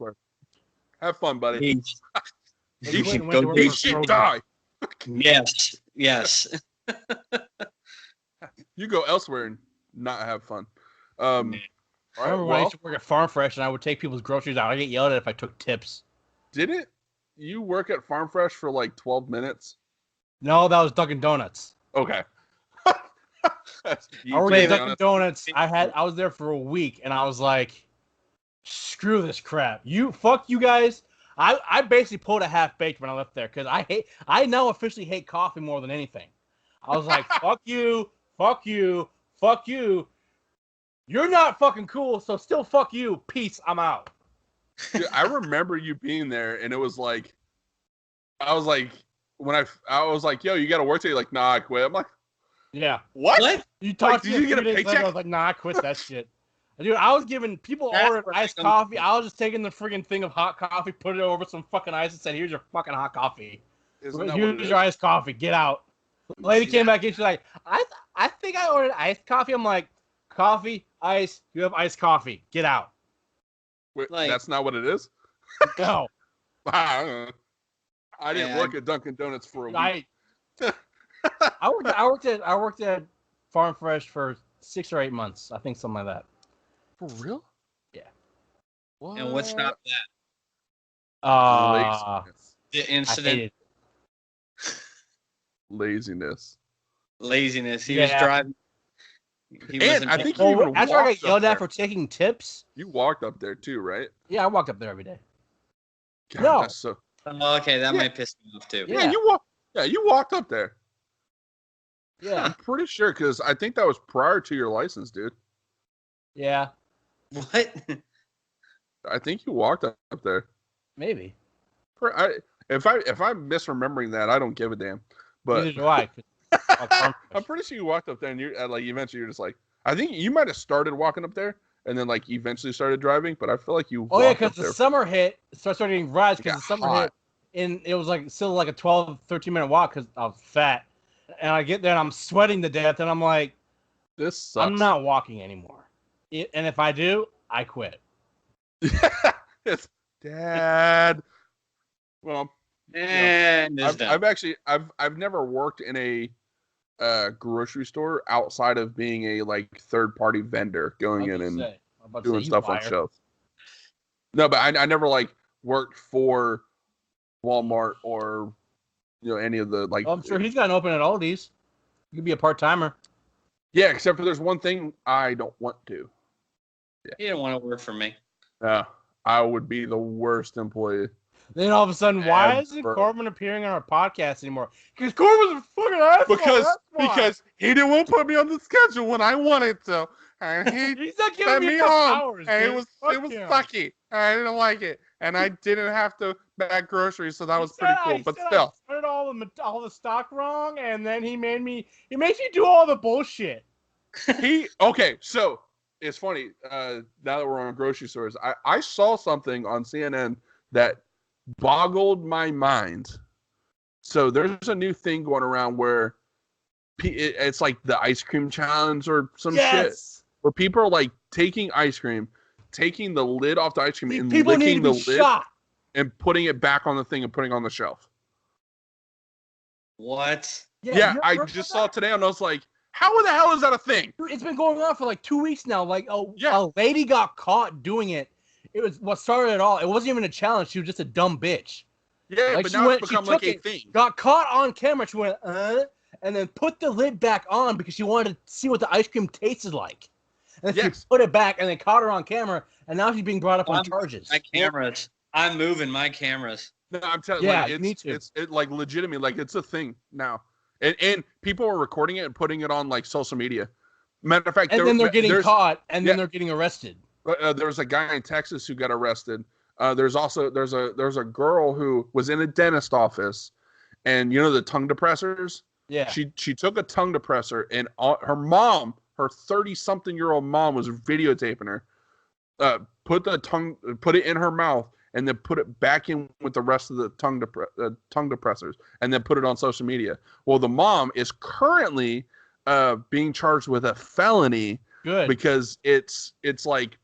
have fun, buddy. Eat shit, die. Yes. You go elsewhere and not have fun. I remember when I used to work at Farm Fresh and I would take people's groceries out. I get yelled at if I took tips. Didn't you work at Farm Fresh for like 12 minutes? No, that was Dunkin' Donuts. Okay. I worked at Dunkin' Donuts. I was there for a week, and I was like, screw this crap. Fuck you guys. I basically pulled a half baked when I left there because I now officially hate coffee more than anything. I was like, fuck you, fuck you, fuck you. You're not fucking cool, so still fuck you. Peace. I'm out. Dude, I remember you being there, and it was like, I was like, when I was like, yo, you got to work today? Like, nah, I quit. I'm like, yeah. What? You talked like, did you get a paycheck? Later, I was like, nah, I quit that shit. Dude, I was giving people ordered iced coffee. I was just taking the friggin' thing of hot coffee, put it over some fucking ice, and said, "Here's your fucking hot coffee. Here's your iced coffee. Get out." The lady came back in. She's like, "I think I ordered iced coffee." I'm like, "Coffee, ice. You have iced coffee. Get out." Wait, that's not what it is. No. I didn't work at Dunkin' Donuts for a week. I worked at Farm Fresh for 6 or 8 months. I think something like that. For real? Yeah. What? And what stopped that? Laziness. The incident. Laziness. He was driving. I think you even after I got yelled at for taking tips. You walked up there too, right? Yeah, I walked up there every day. God, no. That's so... Oh, okay, that might piss me off too. Yeah, you walked up there. Yeah. I'm pretty sure because I think that was prior to your license, dude. Yeah. What? I think you walked up there. Maybe. If I'm misremembering that, I don't give a damn. But neither do I. I'm pretty sure you walked up there and you like eventually you're just like, I think you might have started walking up there and then like eventually started driving, but I feel like you. Oh yeah, because the summer hit, so I started getting rides because the summer hit, and it was like still like a 12-13 minute walk because I was fat, and I get there and I'm sweating to death, and I'm like, this sucks. I'm not walking anymore. And if I do, I quit. It's Dad. Well, and I've never worked in a grocery store outside of being a like third party vendor going in and doing stuff on shelves. No, but I never like worked for Walmart or any of the like. Oh, I'm sure he's got an open at Aldi's. You could be a part timer. Yeah, except for there's one thing I don't want to. Yeah. He didn't want to work for me. Yeah, I would be the worst employee. Then all of a sudden, why isn't Corbin appearing on our podcast anymore? Because Corbin's a fucking asshole. Because he didn't want to put me on the schedule when I wanted to. And he's not giving me hours. And it was sucky. And I didn't like it. And I didn't have to bag groceries, so that was pretty cool. But still, I started all the stock wrong, and then he makes you do all the bullshit. Okay, so it's funny. Now that we're on grocery stores, I saw something on CNN that boggled my mind. So there's a new thing going around where it's like the ice cream challenge or some shit, where people are like taking ice cream, taking the lid off the ice cream and licking the lid and putting it back on the thing and putting it on the shelf. What? Yeah, I just saw it today and I was like, how the hell is that a thing? Dude, it's been going on for like 2 weeks now. Like a lady got caught doing it. It was what started it all. It wasn't even a challenge. She was just a dumb bitch. Yeah, like but now it's become like a thing. Got caught on camera. She went, and then put the lid back on because she wanted to see what the ice cream tasted like. And then she put it back and then caught her on camera. And now she's being brought up on charges. My cameras. I'm moving my cameras. No, I'm telling you, it's like legitimately, like it's a thing now. And people are recording it and putting it on like social media. Matter of fact, then they're getting caught and then they're getting arrested. There was a guy in Texas who got arrested. There's a girl who was in a dentist office, and the tongue depressors. Yeah. She took a tongue depressor, and her mom, her 30-something-year-old mom, was videotaping her. Put it in her mouth, and then put it back in with the rest of the tongue depressors, and then put it on social media. Well, the mom is currently being charged with a felony. Good. Because it's like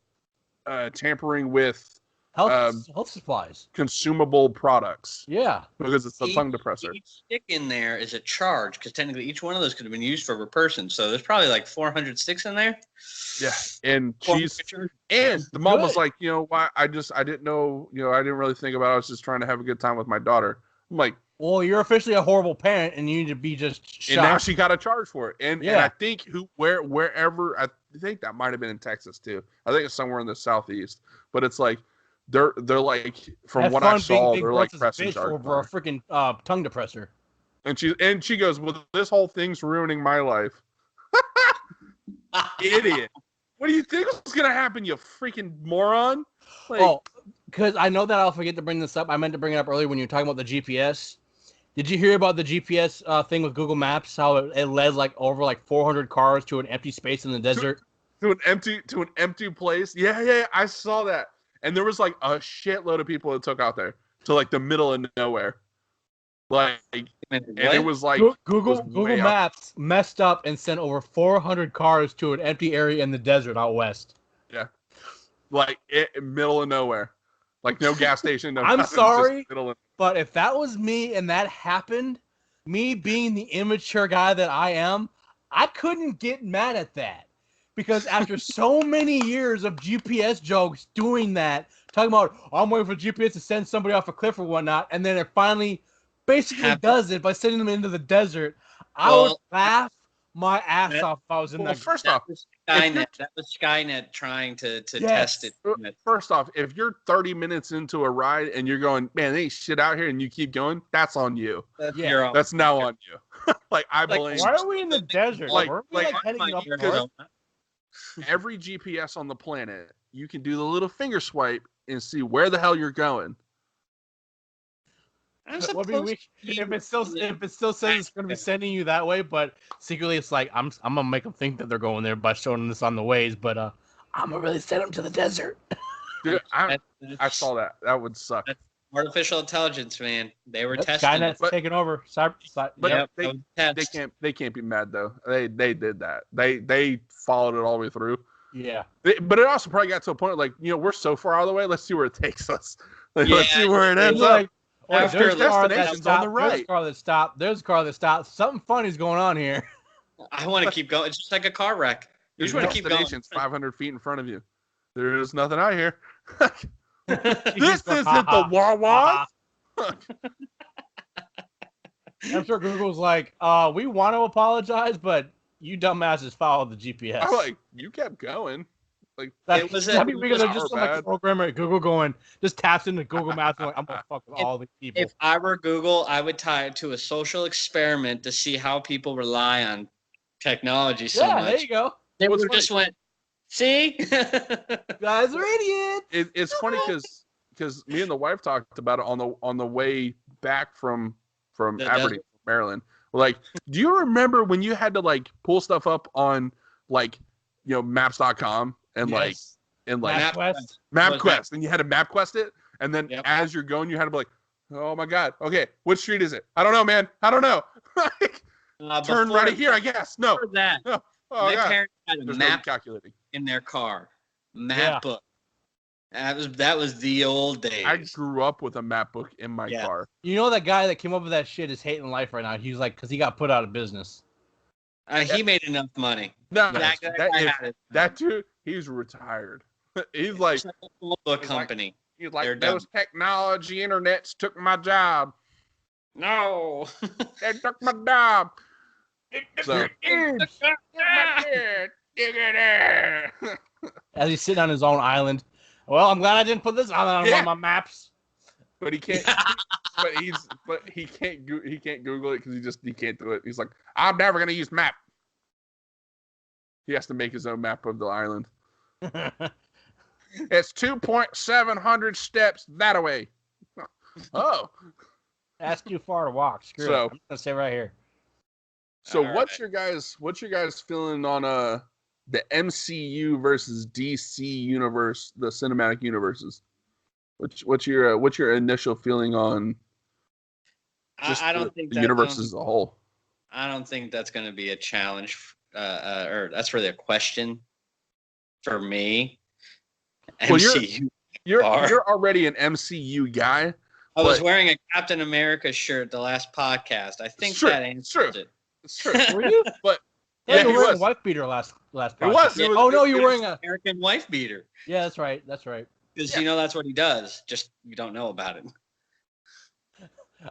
tampering with health supplies, consumable products. Yeah, because it's a tongue depressor. Each stick in there is a charge because technically each one of those could have been used for a person. So there's probably like 400 sticks in there. Yeah, and the mom was like, why? I didn't know. I didn't really think about it. I was just trying to have a good time with my daughter. I'm like, Well, you're officially a horrible parent, and you need to be just shot. And now she got a charge for it. And I think wherever I think that might have been in Texas too. I think it's somewhere in the southeast. But it's like they're like from what I saw, they're like pressing charges for a freaking tongue depressor. And she goes, well, this whole thing's ruining my life. Idiot. What do you think was gonna happen, you freaking moron? Like, because I know that I'll forget to bring this up. I meant to bring it up earlier when you were talking about the GPS. Did you hear about the GPS thing with Google Maps? How it led like over like 400 cars to an empty space in the desert. To an empty place. Yeah. I saw that. And there was like a shitload of people that took out there to like the middle of nowhere. Like, and it was like Google Maps messed up and sent over 400 cars to an empty area in the desert out west. Yeah, like middle of nowhere, like no gas station. No I'm sorry, but if that was me and that happened, me being the immature guy that I am, I couldn't get mad at that because after so many years of GPS jokes doing that, talking about I'm waiting for GPS to send somebody off a cliff or whatnot, and then it finally basically does it by sending them into the desert. I would laugh my ass off if I was in that. First off, Skynet. That was Skynet trying to test it. First off, if you're 30 minutes into a ride and you're going, man, there ain't shit out here, and you keep going, that's on you. That's now on you. Like I blame. Why are we in the desert? Every GPS on the planet, you can do the little finger swipe and see where the hell you're going. If it still says it's going to be sending you that way, but secretly it's like I'm gonna make them think that they're going there by showing them this on the ways, but I'm gonna really send them to the desert. Dude, I saw that. That would suck. That's artificial intelligence, man. They were testing. Skynet's taking over. They can't be mad though. They did that. They followed it all the way through. Yeah. But it also probably got to a point like we're so far out of the way. Let's see where it takes us. Let's see where it ends up. There's destinations on the right. There's a car that stopped. There's a car that stopped. Something funny's going on here. I want to keep going. It's just like a car wreck. You just want to keep going. 500 feet in front of you. There is nothing out here. This isn't the Wawa. I'm sure Google's like, we want to apologize, but you dumbasses followed the GPS. I'm like, you kept going. Like it was just like a programmer at Google going, just taps into Google Maps and like, I'm gonna fuck with all these people. If I were Google, I would tie it to a social experiment to see how people rely on technology so much. There you go. They would just went, see, guys are idiots. It's funny because me and the wife talked about it on the way back from Aberdeen, Maryland. Like, do you remember when you had to like pull stuff up on like maps.com? And MapQuest, and you had to MapQuest it, and then as you're going, you had to be like, "Oh my god, okay, what street is it? I don't know, man. I don't know. Turn right here, I guess. No, that. No. Oh, my parents had a map calculating in their car, map book. That was the old days. I grew up with a map book in my car. You know that guy that came up with that shit is hating life right now. He's like, because he got put out of business. He made enough money. No, that dude, he's retired. He's like a book company. He's like those technology internets took my job. No, they took my job. As he's sitting on his own island. Well, I'm glad I didn't put this on my maps. But he can't. he can't Google it because he can't do it. He's like, I'm never gonna use map. He has to make his own map of the island. It's 2,700 steps that way. Oh, that's too far to walk. Screw it. I'm gonna stay right here. So what's your guys' feeling on the MCU versus DC universe, the cinematic universes? What's your initial feeling on just the universe as a whole? I don't think that's going to be a challenge, or that's really a question for me. Well, MCU. You're already an MCU guy. I was wearing a Captain America shirt the last podcast. I think that answers it. It's true. Were you? But you were wearing a wife beater last podcast. It was. Oh no, you're wearing a American wife beater. Yeah, that's right. Because that's what he does. Just you don't know about it.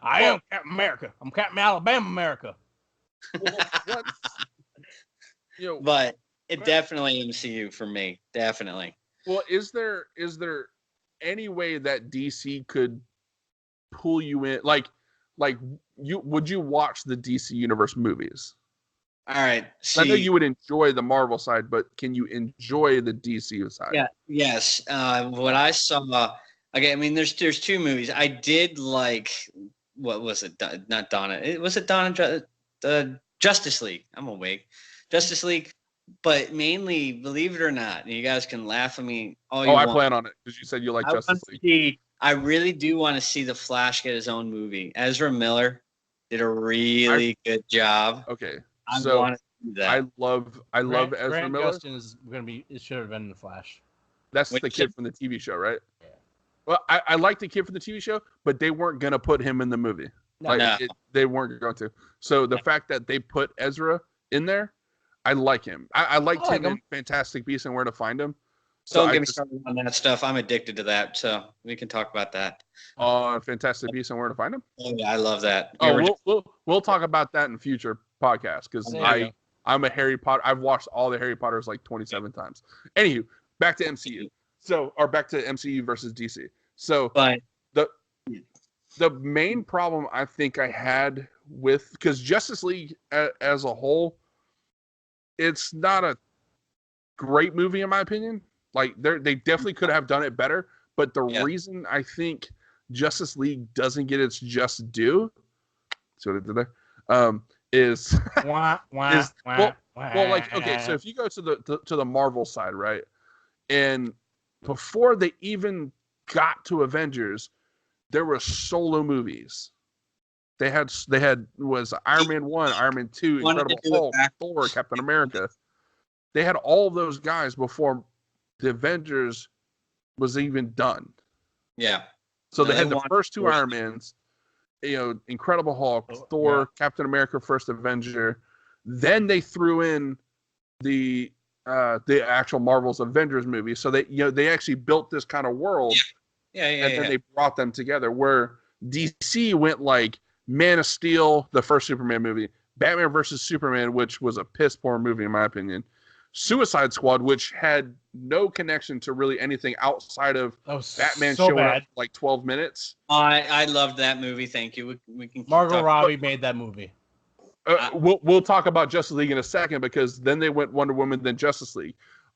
I am Captain America. I'm Captain Alabama America. Well, but it definitely MCU for me. Definitely. Well, is there any way that DC could pull you in? Like would you watch the DC Universe movies? All right. I know you would enjoy the Marvel side, but can you enjoy the DCU side? Yeah. Yes. What I saw. Okay. I mean, there's two movies. I did like. What was it? Not Donna. Was it Donna? Justice League. I'm awake. Justice League. But mainly, believe it or not, you guys can laugh at me all you want. I plan on it because you said you like Justice League. I really do want to see the Flash get his own movie. Ezra Miller did a really good job. Okay. I want to do that. I love Ezra Grant Miller. Gustin is going to be. It should have been the Flash. That's the kid from the TV show, right? Yeah. Well, I like the kid from the TV show, but they weren't going to put him in the movie. They weren't going to. So the fact that they put Ezra in there, I like him. I liked him in Fantastic Beasts and Where to Find Him. So don't get me started on that stuff. I'm addicted to that, so we can talk about that. Fantastic Beasts and Where to Find Him? Oh, yeah, I love that. We'll talk about that in future podcasts because I'm a Harry Potter. I've watched all the Harry Potters like 27 times. Anywho, back to MCU. Back to MCU versus DC. So the main problem I think I had with, because Justice League as a whole, it's not a great movie in my opinion. Like they definitely could have done it better, but the reason I think Justice League doesn't get its just due, see what I did there, is like, okay, so if you go to the Marvel side, right, and before they even got to Avengers, there were solo movies. They had was Iron Man 1, Iron Man 2, Incredible Hulk, Thor, Captain America. They had all of those guys before the Avengers was even done. Yeah. So they had the first two Iron Mans, Incredible Hulk, Thor, Captain America, First Avenger. Then they threw in the actual Marvel's Avengers movie. So they actually built this kind of world. And then they brought them together. Where DC went like Man of Steel, the first Superman movie, Batman versus Superman, which was a piss poor movie in my opinion, Suicide Squad, which had no connection to really anything outside of Batman showing up for like 12 minutes. I loved that movie. Thank you. We can. Margot Robbie made that movie. We'll talk about Justice League in a second because then they went Wonder Woman, then Justice League.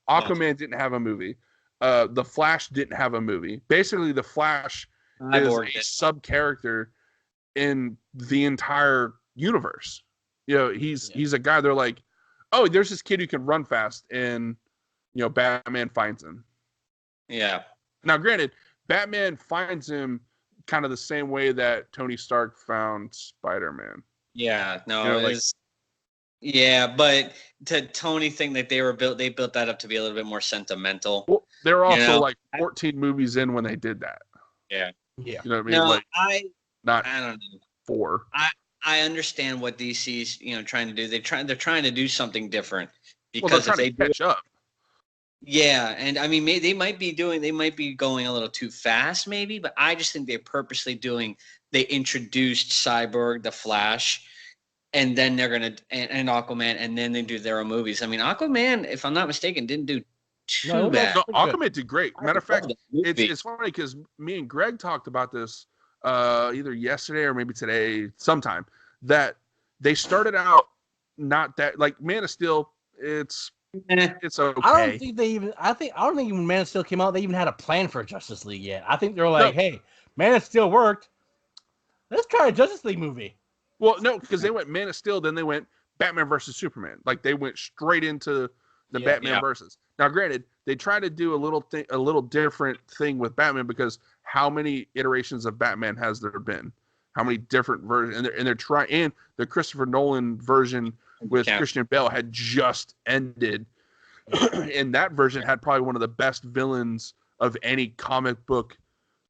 Aquaman didn't have a movie. The Flash didn't have a movie. Basically, the Flash is a sub-character in the entire universe. He's a guy. They're like, oh, there's this kid who can run fast, and Batman finds him. Yeah. Now, granted, Batman finds him kind of the same way that Tony Stark found Spider-Man. Yeah. No. But to Tony think that they built that up to be a little bit more sentimental. Well, they were also like 14 movies in when they did that. Yeah. Yeah. You know what I mean? No, I don't know. 4. I understand what DC's trying to do. They're trying to do something different because they're trying to catch up. Yeah, and I mean they might be going a little too fast maybe, but I just think they're purposely they introduced Cyborg, the Flash, and then they're gonna and Aquaman, and then they do their own movies. I mean, Aquaman, if I'm not mistaken, didn't do too bad. No, Aquaman did great. Matter of fact, it's funny because me and Greg talked about this either yesterday or maybe today, sometime, that they started out not that like Man of Steel. It's okay. I don't think even Man of Steel came out. They even had a plan for Justice League yet. I think they were like, hey, Man of Steel worked. Let's try a Justice League movie. Well, no, because they went Man of Steel, then they went Batman versus Superman. Like they went straight into the Batman versus. Now, granted, they tried to do a little different thing with Batman because how many iterations of Batman has there been? How many different versions? And they're trying. And the Christopher Nolan version with Christian Bale had just ended, and that version had probably one of the best villains of any comic book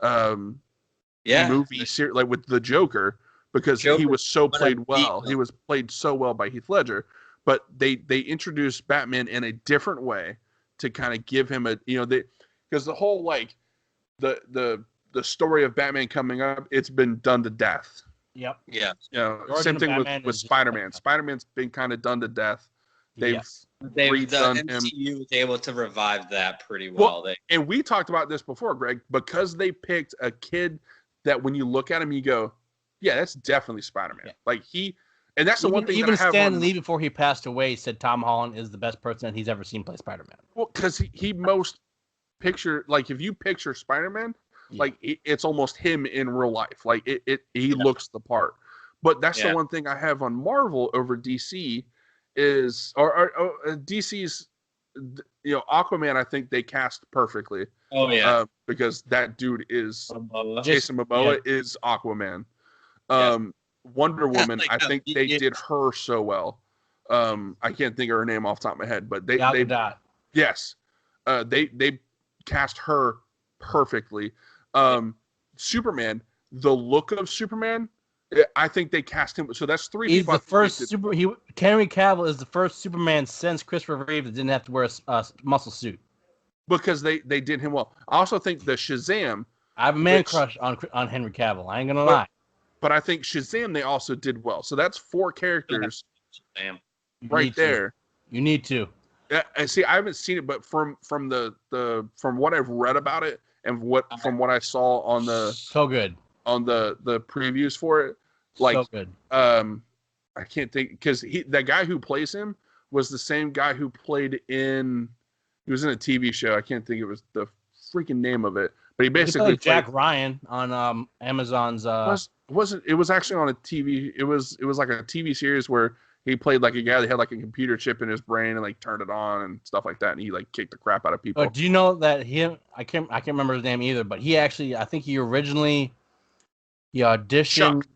movie series, like with the Joker. Because he was so played well. He was played so well by Heath Ledger. But they introduced Batman in a different way to kind of give him because the whole like the story of Batman coming up, it's been done to death. Yep. Yeah. Same thing with Spider-Man. Spider-Man's been kind of done to death. They've redone him. The MCU was able to revive that pretty well. And we talked about this before, Greg, because they picked a kid that when you look at him, you go, yeah, that's definitely Spider-Man. Yeah. Like and that's the one thing. Even Stan Lee, before he passed away, said Tom Holland is the best person that he's ever seen play Spider-Man. Well, because he most picture, like if you picture Spider-Man, like it's almost him in real life. Like he looks the part. But that's the one thing I have on Marvel over DC is, or DC's, Aquaman. I think they cast perfectly. Oh yeah, because that dude is Jason Momoa is Aquaman. Wonder Woman. I think they did her so well. I can't think of her name off the top of my head, but they cast her perfectly. Superman, the look of Superman, I think they cast him. So that's three. He's the first Henry Cavill is the first Superman since Christopher Reeve that didn't have to wear a muscle suit. Because they did him well. I also think the Shazam. I have a man crush on Henry Cavill. I ain't gonna lie. But I think Shazam they also did well. So that's 4 characters. Shazam. Right there. You need to. Yeah, and see, I haven't seen it, but from what I've read about it and from what I saw on the the previews for it, like so good. I can't think because the guy who plays him was the same guy who played in. He was in a TV show. I can't think it was the freaking name of it, but he basically played Jack Ryan on Amazon's. It was actually on a TV. It was like a TV series where he played like a guy that had like a computer chip in his brain and like turned it on and stuff like that, and he like kicked the crap out of people. But do you know that I can't remember his name either, but he actually, I think he auditioned. Chuck.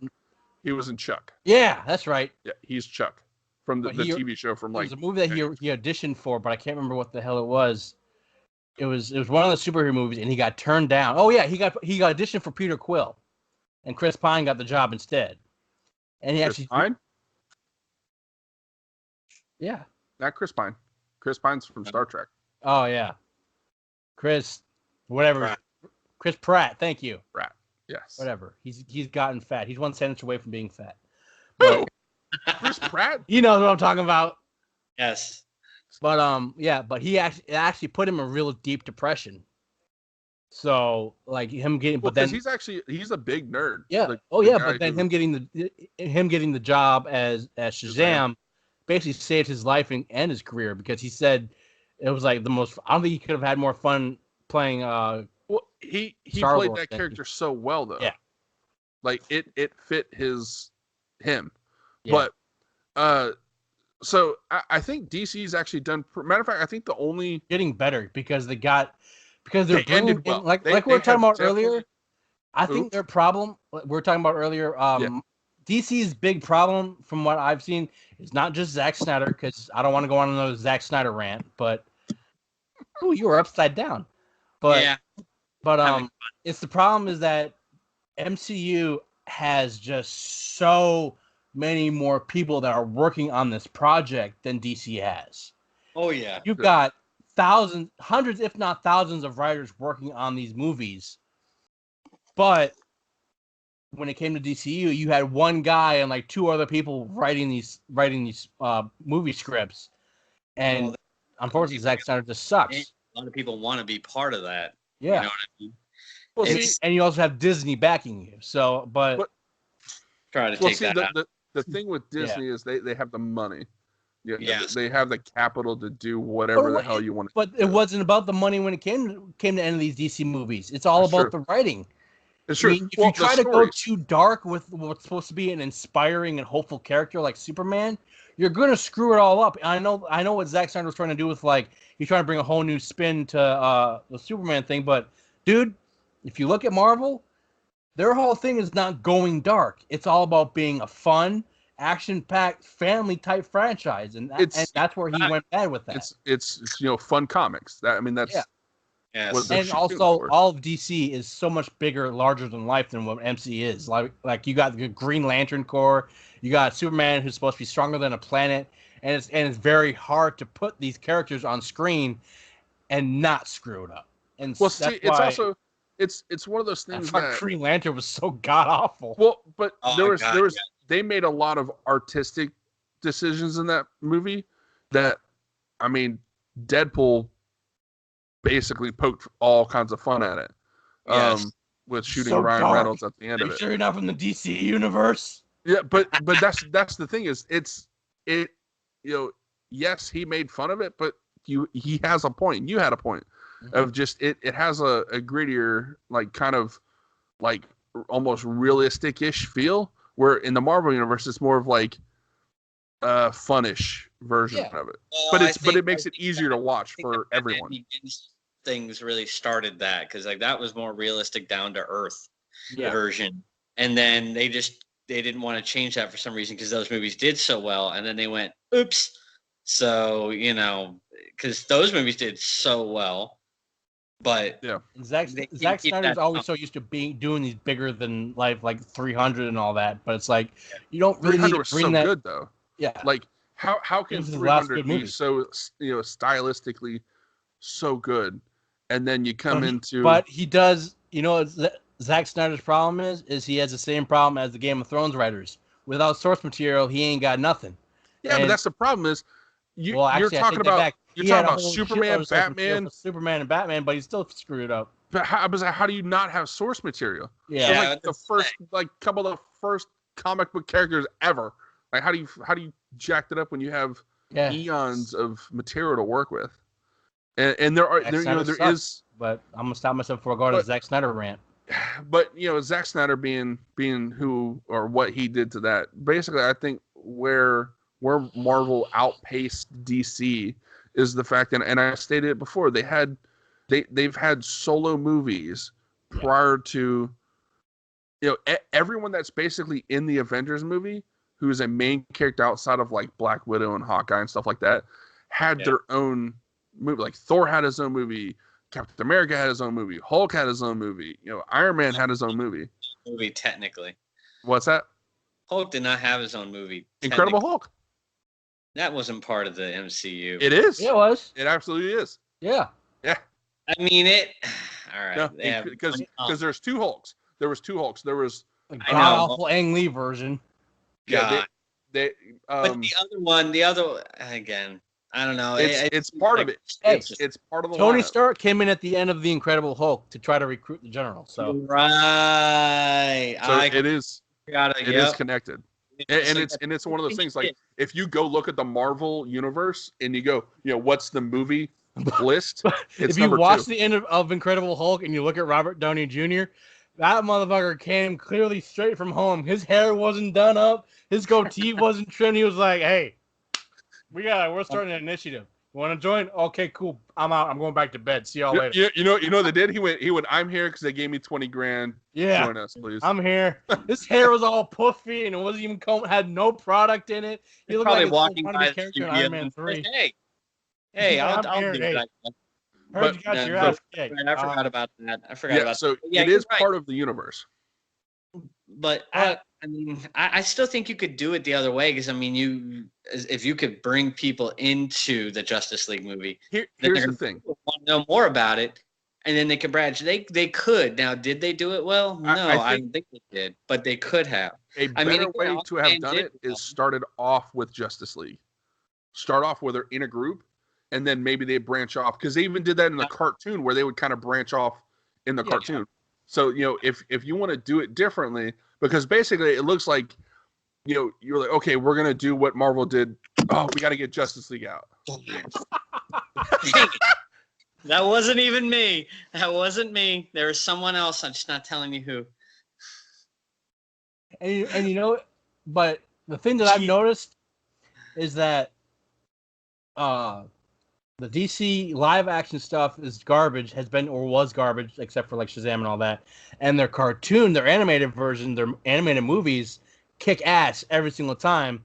He was in Chuck. Yeah, that's right. Yeah, he's Chuck from the TV show from like. It was a movie that he auditioned for, but I can't remember what the hell it was. It was one of the superhero movies, and he got turned down. Oh yeah, he got auditioned for Peter Quill, and Chris Pine got the job instead. And he Chris Pine? Yeah. Not Chris Pine. Chris Pine's from Star Trek. Oh yeah. Chris, whatever. Pratt. Chris Pratt. Thank you. Pratt. Yes. Whatever. He's gotten fat. He's 1 sandwich away from being fat. Who? Chris Pratt? You know what I'm talking about. Yes. But but he actually put him in a real deep depression. So like him getting, but then he's a big nerd. Yeah. But then him getting the job as Shazam basically saved his life and his career because he said it was like the most. I don't think he could have had more fun playing. He played that character so well though. Yeah. Like it fit him. Yeah. But so I think DC's actually done. Matter of fact, I think the only getting better because they're ended well. Like we were talking about earlier. I think their problem we were talking about earlier. DC's big problem, from what I've seen, is not just Zack Snyder, because I don't want to go on another Zack Snyder rant. But you were upside down. But it's the problem is that MCU has just so many more people that are working on this project than DC has. Oh yeah, you've got hundreds, if not thousands, of writers working on these movies. But when it came to DCU, you had one guy and like 2 other people writing these movie scripts, and unfortunately, Zack Snyder just sucks. A lot of people want to be part of that. Yeah, you know what I mean. Well, and you also have Disney backing you. So, but try to take that out. The thing with Disney is they have the money. Yeah, they have the capital to do whatever the hell you want to do. But it wasn't about the money when it came to the end of these DC movies. It's all about the writing. It's true. I mean, if you try to go too dark with what's supposed to be an inspiring and hopeful character like Superman, you're gonna screw it all up. I know what Zack Snyder was trying to do with he's trying to bring a whole new spin to the Superman thing. But dude, if you look at Marvel, their whole thing is not going dark. It's all about being a fun, action-packed, family-type franchise, and that's where he went bad with that. It's fun comics. That's. Yeah. Yes. And also, all of DC is so much bigger, larger than life than what MC is. Like you got the Green Lantern Corps, you got Superman who's supposed to be stronger than a planet, and it's very hard to put these characters on screen and not screw it up. And it's also it's one of those things that Green Lantern was so god awful. Well, but they made a lot of artistic decisions in that movie that, I mean, Deadpool basically poked all kinds of fun at it. Yes. With shooting Ryan Reynolds at the end of it. Sure you're not from the DC universe? Yeah, but that's the thing is yes, he made fun of it, but he has a point. You had a point of just it has a grittier, like kind of like almost realistic-ish feel, where in the Marvel universe it's more of like a funnish version of it. Well, but it makes it easier to watch for everyone. Things really started that because like that was more realistic, down to earth version, and then they didn't want to change that for some reason because those movies did so well, and then they went oops. So because those movies did so well, but Zack Snyder's always so used to doing these bigger than life, like 300 and all that, but it's like you don't really need to bring that. Good though. Yeah, like how can 300 be so stylistically so good? And then you come into... But he does... Zack Snyder's problem is he has the same problem as the Game of Thrones writers. Without source material, he ain't got nothing. Yeah, but that's the problem is... You're talking about Superman, Batman, but he still screwed it up. But how do you not have source material? Yeah. So couple of the first comic book characters ever. Like, how do you jack it up when you have eons of material to work with? And there is, but I'm gonna stop myself before I go to the Zack Snyder rant. But Zack Snyder being who or what he did to that, basically, I think where Marvel outpaced DC is the fact, and I stated it before, they've had solo movies prior to everyone that's basically in the Avengers movie who is a main character outside of like Black Widow and Hawkeye and stuff like that had their own movie. Like Thor had his own movie, Captain America had his own movie, Hulk had his own movie, Iron Man had his own movie. Technically. What's that? Hulk did not have his own movie. Incredible Hulk. That wasn't part of the MCU. It is. It was. It absolutely is. Yeah. Yeah. I mean it. All right. Because there's two Hulks. There was two Hulks. There was the awful Ang Lee version. Yeah. But the other again. I don't know. It's part of it. It's part of the Tony lineup. Stark came in at the end of the Incredible Hulk to try to recruit the general. So right. So it is connected. And it's one of those things like if you go look at the Marvel universe and you go, what's the movie list? If you watch the end of Incredible Hulk and you look at Robert Downey Jr., that motherfucker came clearly straight from home. His hair wasn't done up. His goatee wasn't trimmed. He was like, hey, we're starting an initiative. You want to join? Okay, cool. I'm out. I'm going back to bed. See y'all later. You know they did? He went, I'm here because they gave me $20,000. Yeah. Join us, please. I'm here. His hair was all puffy and it wasn't even had no product in it. He looked probably like walking by character in Iron Man 3. Hey, I'll do that. Heard you got your ass kicked. I forgot about that. It is part of the universe. But I mean, I still think you could do it the other way because I mean, if you could bring people into the Justice League movie, here's the thing: want to know more about it, and then they could branch. They could. Now, did they do it well? No, I don't think they did, but they could have. A better way to have done it is started off with Justice League. Start off where they're in a group, and then maybe they branch off because they even did that in the cartoon where they would kind of branch off in the cartoon. So, if you want to do it differently, because basically it looks like, you're like, okay, we're going to do what Marvel did. Oh, we got to get Justice League out. That wasn't even me. That wasn't me. There was someone else. I'm just not telling you who. And but the thing that I've noticed is that the DC live action stuff is garbage, was garbage, except for like Shazam and all that. And their animated version, their animated movies kick ass every single time.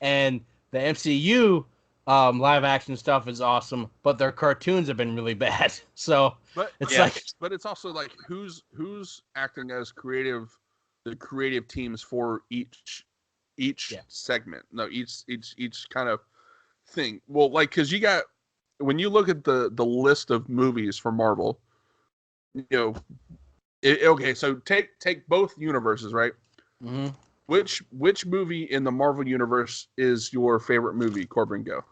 And the MCU live action stuff is awesome, but their cartoons have been really bad. So but it's also like who's acting as the creative teams for each segment. No, each kind of thing. Well, like, because you got, when you look at the list of movies for Marvel, Okay, so take both universes, right? Mm-hmm. Which movie in the Marvel universe is your favorite movie, Corbin? Go.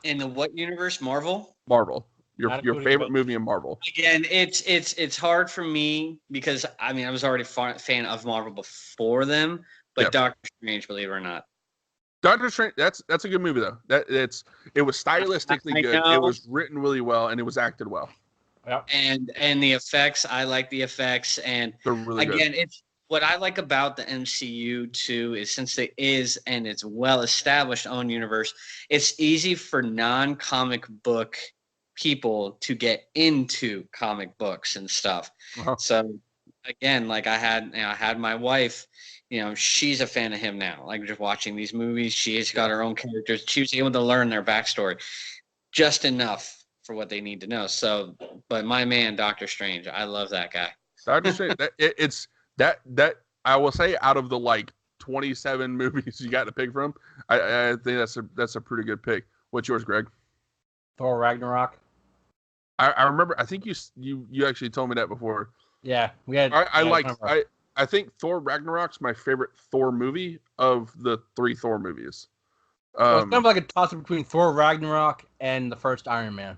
In the what universe? Marvel? Marvel. Your favorite movie in Marvel. Again, it's hard for me because I mean I was already a fan of Marvel before them, but Doctor Strange, believe it or not. Doctor Strange, that's a good movie though. It was stylistically good. It was written really well, and it was acted well. Yeah. And the effects, I like the effects, and they're really again, good. it's what I like about the MCU too is since it is and it's well established own universe, it's easy for non-comic book people to get into comic books and stuff. Uh-huh. So again, like I had my wife, she's a fan of him now. Like just watching these movies, she's got her own characters. She was able to learn their backstory just enough for what they need to know. So, but my man, Doctor Strange, I love that guy. Doctor Strange, that I will say out of the like 27 movies you got to pick from, I think that's a pretty good pick. What's yours, Greg? Thor Ragnarok. I remember. I think you actually told me that before. Yeah, we had. I think Thor Ragnarok's my favorite Thor movie of the 3 Thor movies. It's kind of like a toss up between Thor Ragnarok and the first Iron Man.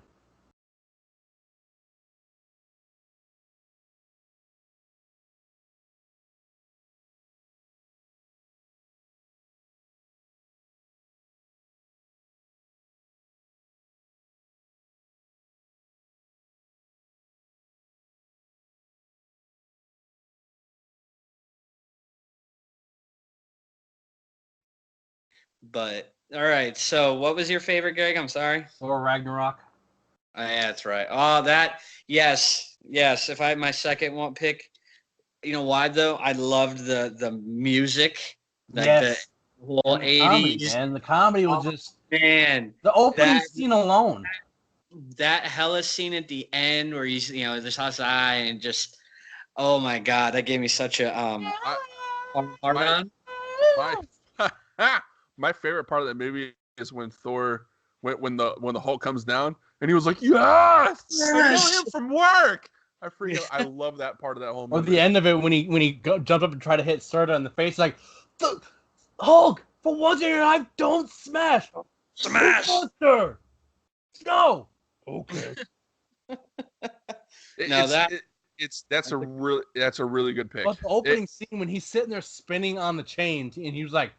But all right, so what was your favorite, Greg? I'm sorry. Thor Ragnarok. Yeah, that's right. Oh, yes. If I had my second one pick, you know why though? I loved the music, the whole 80s. And the comedy was just the opening scene alone. That hella scene at the end where he's this outside and just, oh my god, that gave me such a my favorite part of that movie is when Thor when the Hulk comes down and he was like, yes! I know him from work. I love that part of that whole movie. Or the end of it when he jumped up and tried to hit Serta in the face, like, the Hulk, for once in your life, don't smash. Smash. Monster. No. Okay. That's a really good pick. But the opening scene when he's sitting there spinning on the chain and he was like,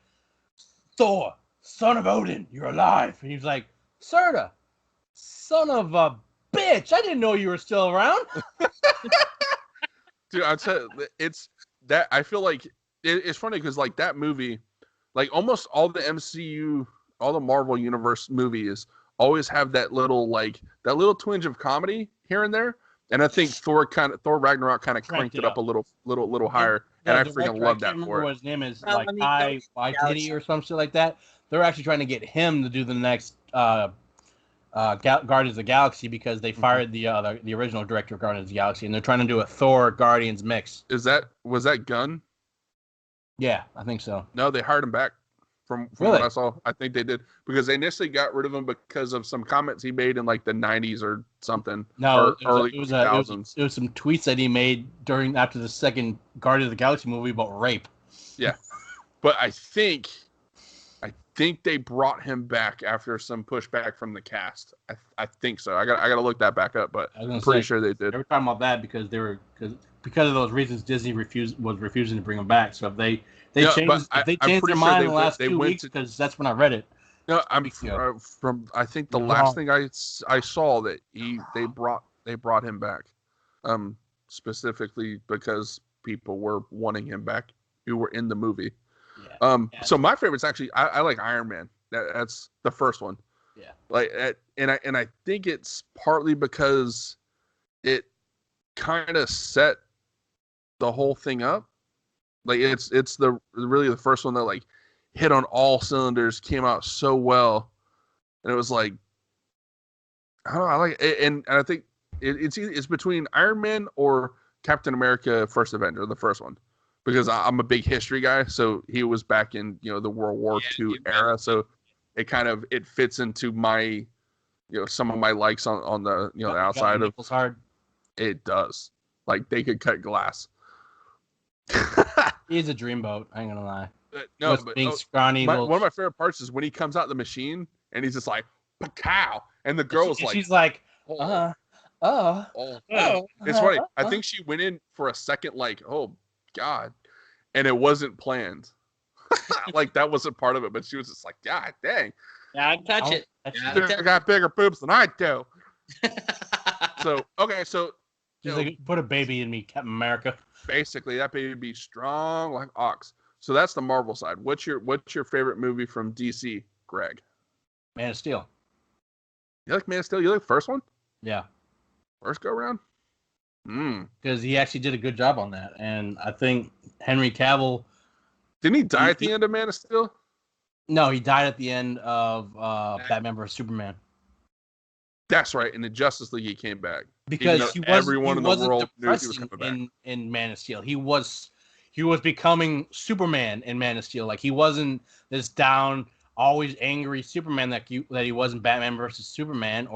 Thor, son of Odin, you're alive. And he was like, Serta, son of a bitch, I didn't know you were still around. Dude, I'll tell you, it's that I feel like it's funny because like that movie, like almost all the MCU, all the Marvel Universe movies always have that little twinge of comedy here and there. And I think Thor Ragnarok kind of cranked it up a little higher. And I freaking love that for it. What his name is, like Ty Waititi or some shit like that. They're actually trying to get him to do the next Guardians of the Galaxy because they fired the original director of Guardians of the Galaxy, and they're trying to do a Thor Guardians mix. Was that Gunn? Yeah, I think so. No, they hired him back. From really? What I saw, I think they did because they initially got rid of him because of some comments he made in like the 90s or something. No, it was some tweets that he made after the second Guardians of the Galaxy movie about rape. Yeah, but I think they brought him back after some pushback from the cast. I think so. I got to look that back up, but I'm pretty sure they did. They were talking about that because because of those reasons Disney was refusing to bring him back. So if they changed their mind in the last 2 weeks, because that's when I read it. No, I'm from. I think the last thing I saw that they brought him back, specifically because people were wanting him back who were in the movie. Yeah. So my favorite's actually I like Iron Man. That's the first one. Yeah. And I think it's partly because it kind of set the whole thing up. Like it's really the first one that like hit on all cylinders, came out so well, and it was like I don't know, I like it, and I think it's between Iron Man or Captain America: First Avenger, the first one, because I'm a big history guy, so he was back in the World War II era, so it fits into my some of my likes on the the outside of hard. It does. like they could cut glass. He's a dreamboat. I ain't gonna lie. No, but being scrawny. One of my favorite parts is when he comes out the machine and he's just like, "Pacow," and the girl's like, she's like, It's funny. I think she went in for a second, like, "Oh God," and it wasn't planned. Like that wasn't part of it, but she was just like, "God dang." Yeah, I'd touch it. I got bigger boobs than I do. So she's like, put a baby in me, Captain America. Basically, that baby be strong like ox. So that's the Marvel side. What's your favorite movie from DC, Greg? Man of Steel. You like Man of Steel? You like the first one? Yeah. First go around? Because he actually did a good job on that. And I think Henry Cavill... Didn't he die at the end of Man of Steel? No, he died at the end of Batman vs. Superman. That's right. In the Justice League, he came back. Because everyone in the world knew he was coming back. In Man of Steel. He was becoming Superman in Man of Steel. Like, he wasn't this down, always angry Superman that he was in Batman vs. Superman,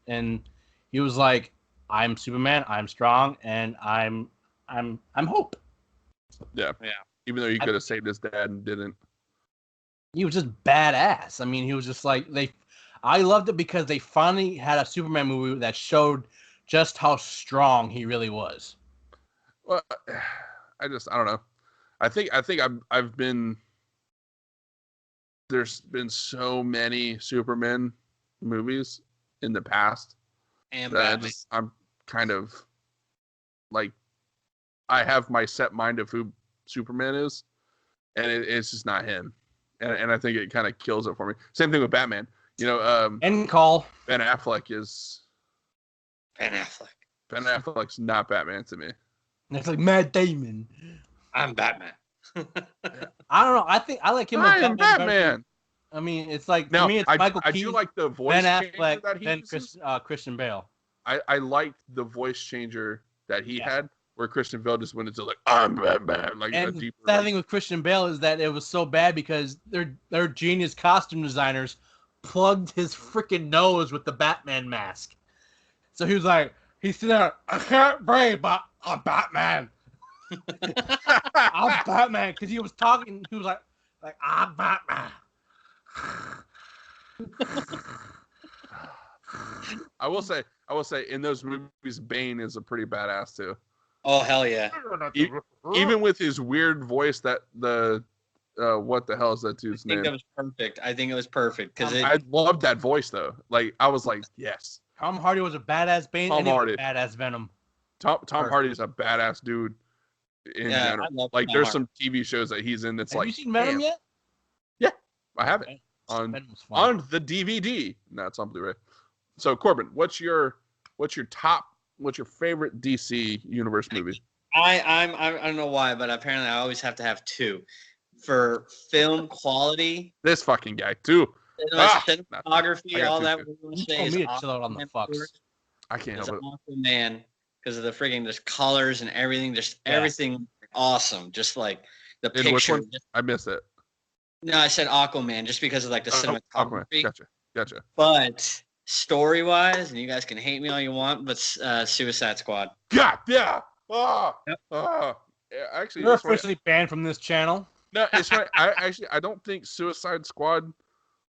and he was like, I'm Superman, I'm strong, and I'm Hope. Yeah. Even though he could have saved his dad and didn't. He was just badass. I mean, he was just like I loved it because they finally had a Superman movie that showed just how strong he really was. Well, I don't know. I think I've been. There's been so many Superman movies in the past, and I'm kind of like, I have my set mind of who Superman is, and it's just not him, and I think it kind of kills it for me. Same thing with Batman. End call. Ben Affleck is. Ben Affleck. Ben Affleck's not Batman to me. It's like Matt Damon. I'm Batman. I don't know. I think I like him as Batman. I mean, it's like now, for me, it's Michael Keaton. I do like the voice Ben changer Affleck, that he then uses. Christian Bale. I liked the voice changer that he had, where Christian Bale just went into like, I'm Batman. Like, and the sad thing with Christian Bale is that it was so bad because their genius costume designers plugged his freaking nose with the Batman mask. So he was like, he's sitting there, I can't breathe, but I'm Batman. I'm Batman, because he was talking. He was like I'm Batman. I will say, in those movies, Bane is a pretty badass too. Oh hell yeah! Even with his weird voice, that what the hell is that dude's name? I think it was perfect because I loved that voice though. Like I was like, yes. Tom Hardy was a badass Bane, and he was a badass Venom. Tom Hardy is a badass dude in general. Like there's some TV shows that he's in that's Have like. Have you seen Venom yet? Yeah, I have it on the DVD. No, it's on Blu-ray. So Corbin, what's your favorite DC Universe movie? I don't know why, but apparently I always have to have two for film quality. This fucking guy too. Cinematography, all that. Chill out on the fucks. I can't help it. Man, because of the friggin' just colors and everything, everything awesome. Just like the picture. I missed it. No, I said Aquaman just because of like the cinematography. Gotcha. But story-wise, and you guys can hate me all you want, but Suicide Squad. God, yeah. Actually, you're officially banned from this channel. No, it's right. I don't think Suicide Squad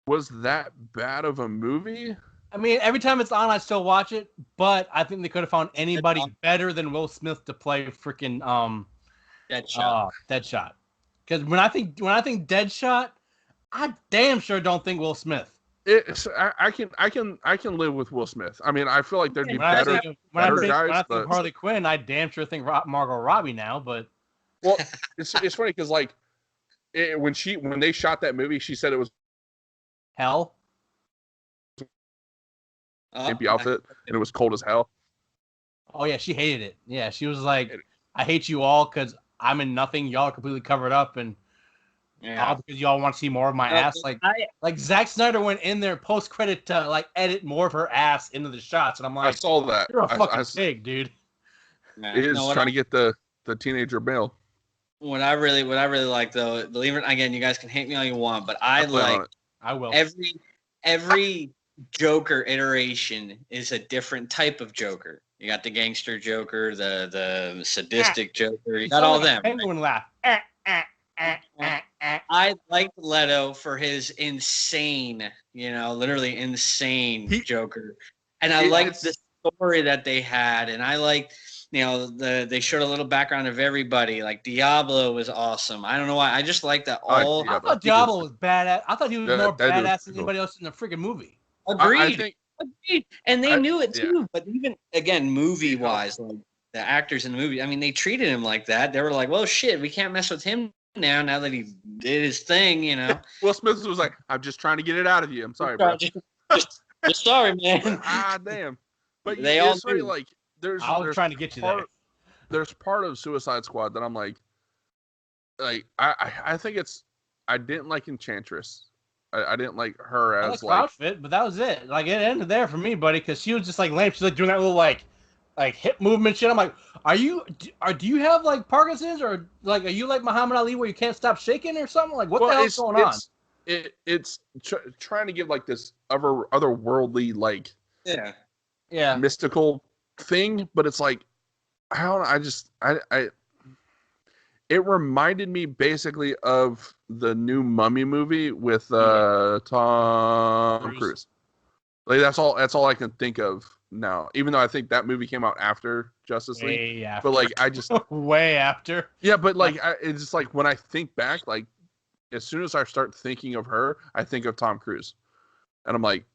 was that bad of a movie. I mean, every time it's on, I still watch it, but I think they could have found anybody better than Will Smith to play freaking Deadshot. Because when I think Deadshot, I damn sure don't think Will Smith. I can live with Will Smith. I mean, I feel like there'd be better guys. When I think Harley Quinn, I damn sure think Margot Robbie now. But it's funny because like when they shot that movie, she said it was hell. Campy outfit, and it was cold as hell. Oh yeah, she hated it. Yeah, she was like, "I hate you all because I'm in nothing. Y'all are completely covered up, and all because y'all want to see more of my ass." Like Zack Snyder went in there post credit to like edit more of her ass into the shots, and I'm like, I saw that. You're a fucking pig, dude. It is trying to get the teenager male. What I really like though, believe it again, you guys can hate me all you want, but I will. I will. Every Joker iteration is a different type of Joker. You got the gangster Joker, the sadistic Joker. You got all them. Penguin laugh. I liked Leto for his insane, literally insane Joker, and I liked the story that they had, and I liked, they showed a little background of everybody. Like Diablo was awesome. I don't know why. I just like that all. I thought Diablo was badass. I thought he was more badass than anybody else in the freaking movie. Agreed. Agreed. And they knew it too. But even again, movie wise, like the actors in the movie, I mean, they treated him like that. They were like, "Well, shit, we can't mess with him now that he did his thing," Will Smith was like, "I'm just trying to get it out of you. I'm sorry, bro. Just sorry, man." Damn. But they all say, like, I was trying to get you there. There's part of Suicide Squad that I'm like I think I didn't like Enchantress. I didn't like her as like outfit, but that was it. Like it ended there for me, buddy, because she was just like lame. She's like doing that little like hip movement shit. I'm like, do you have like Parkinson's, or like are you like Muhammad Ali where you can't stop shaking or something? Like what the hell's going on? It's trying to give like this otherworldly like mystical thing, but it's like I don't know. It reminded me basically of the new Mummy movie with Tom Cruise. Like that's all I can think of now. Even though I think that movie came out after Justice League, but like I just way after. Yeah, but like it's just like when I think back, like as soon as I start thinking of her, I think of Tom Cruise, and I'm like,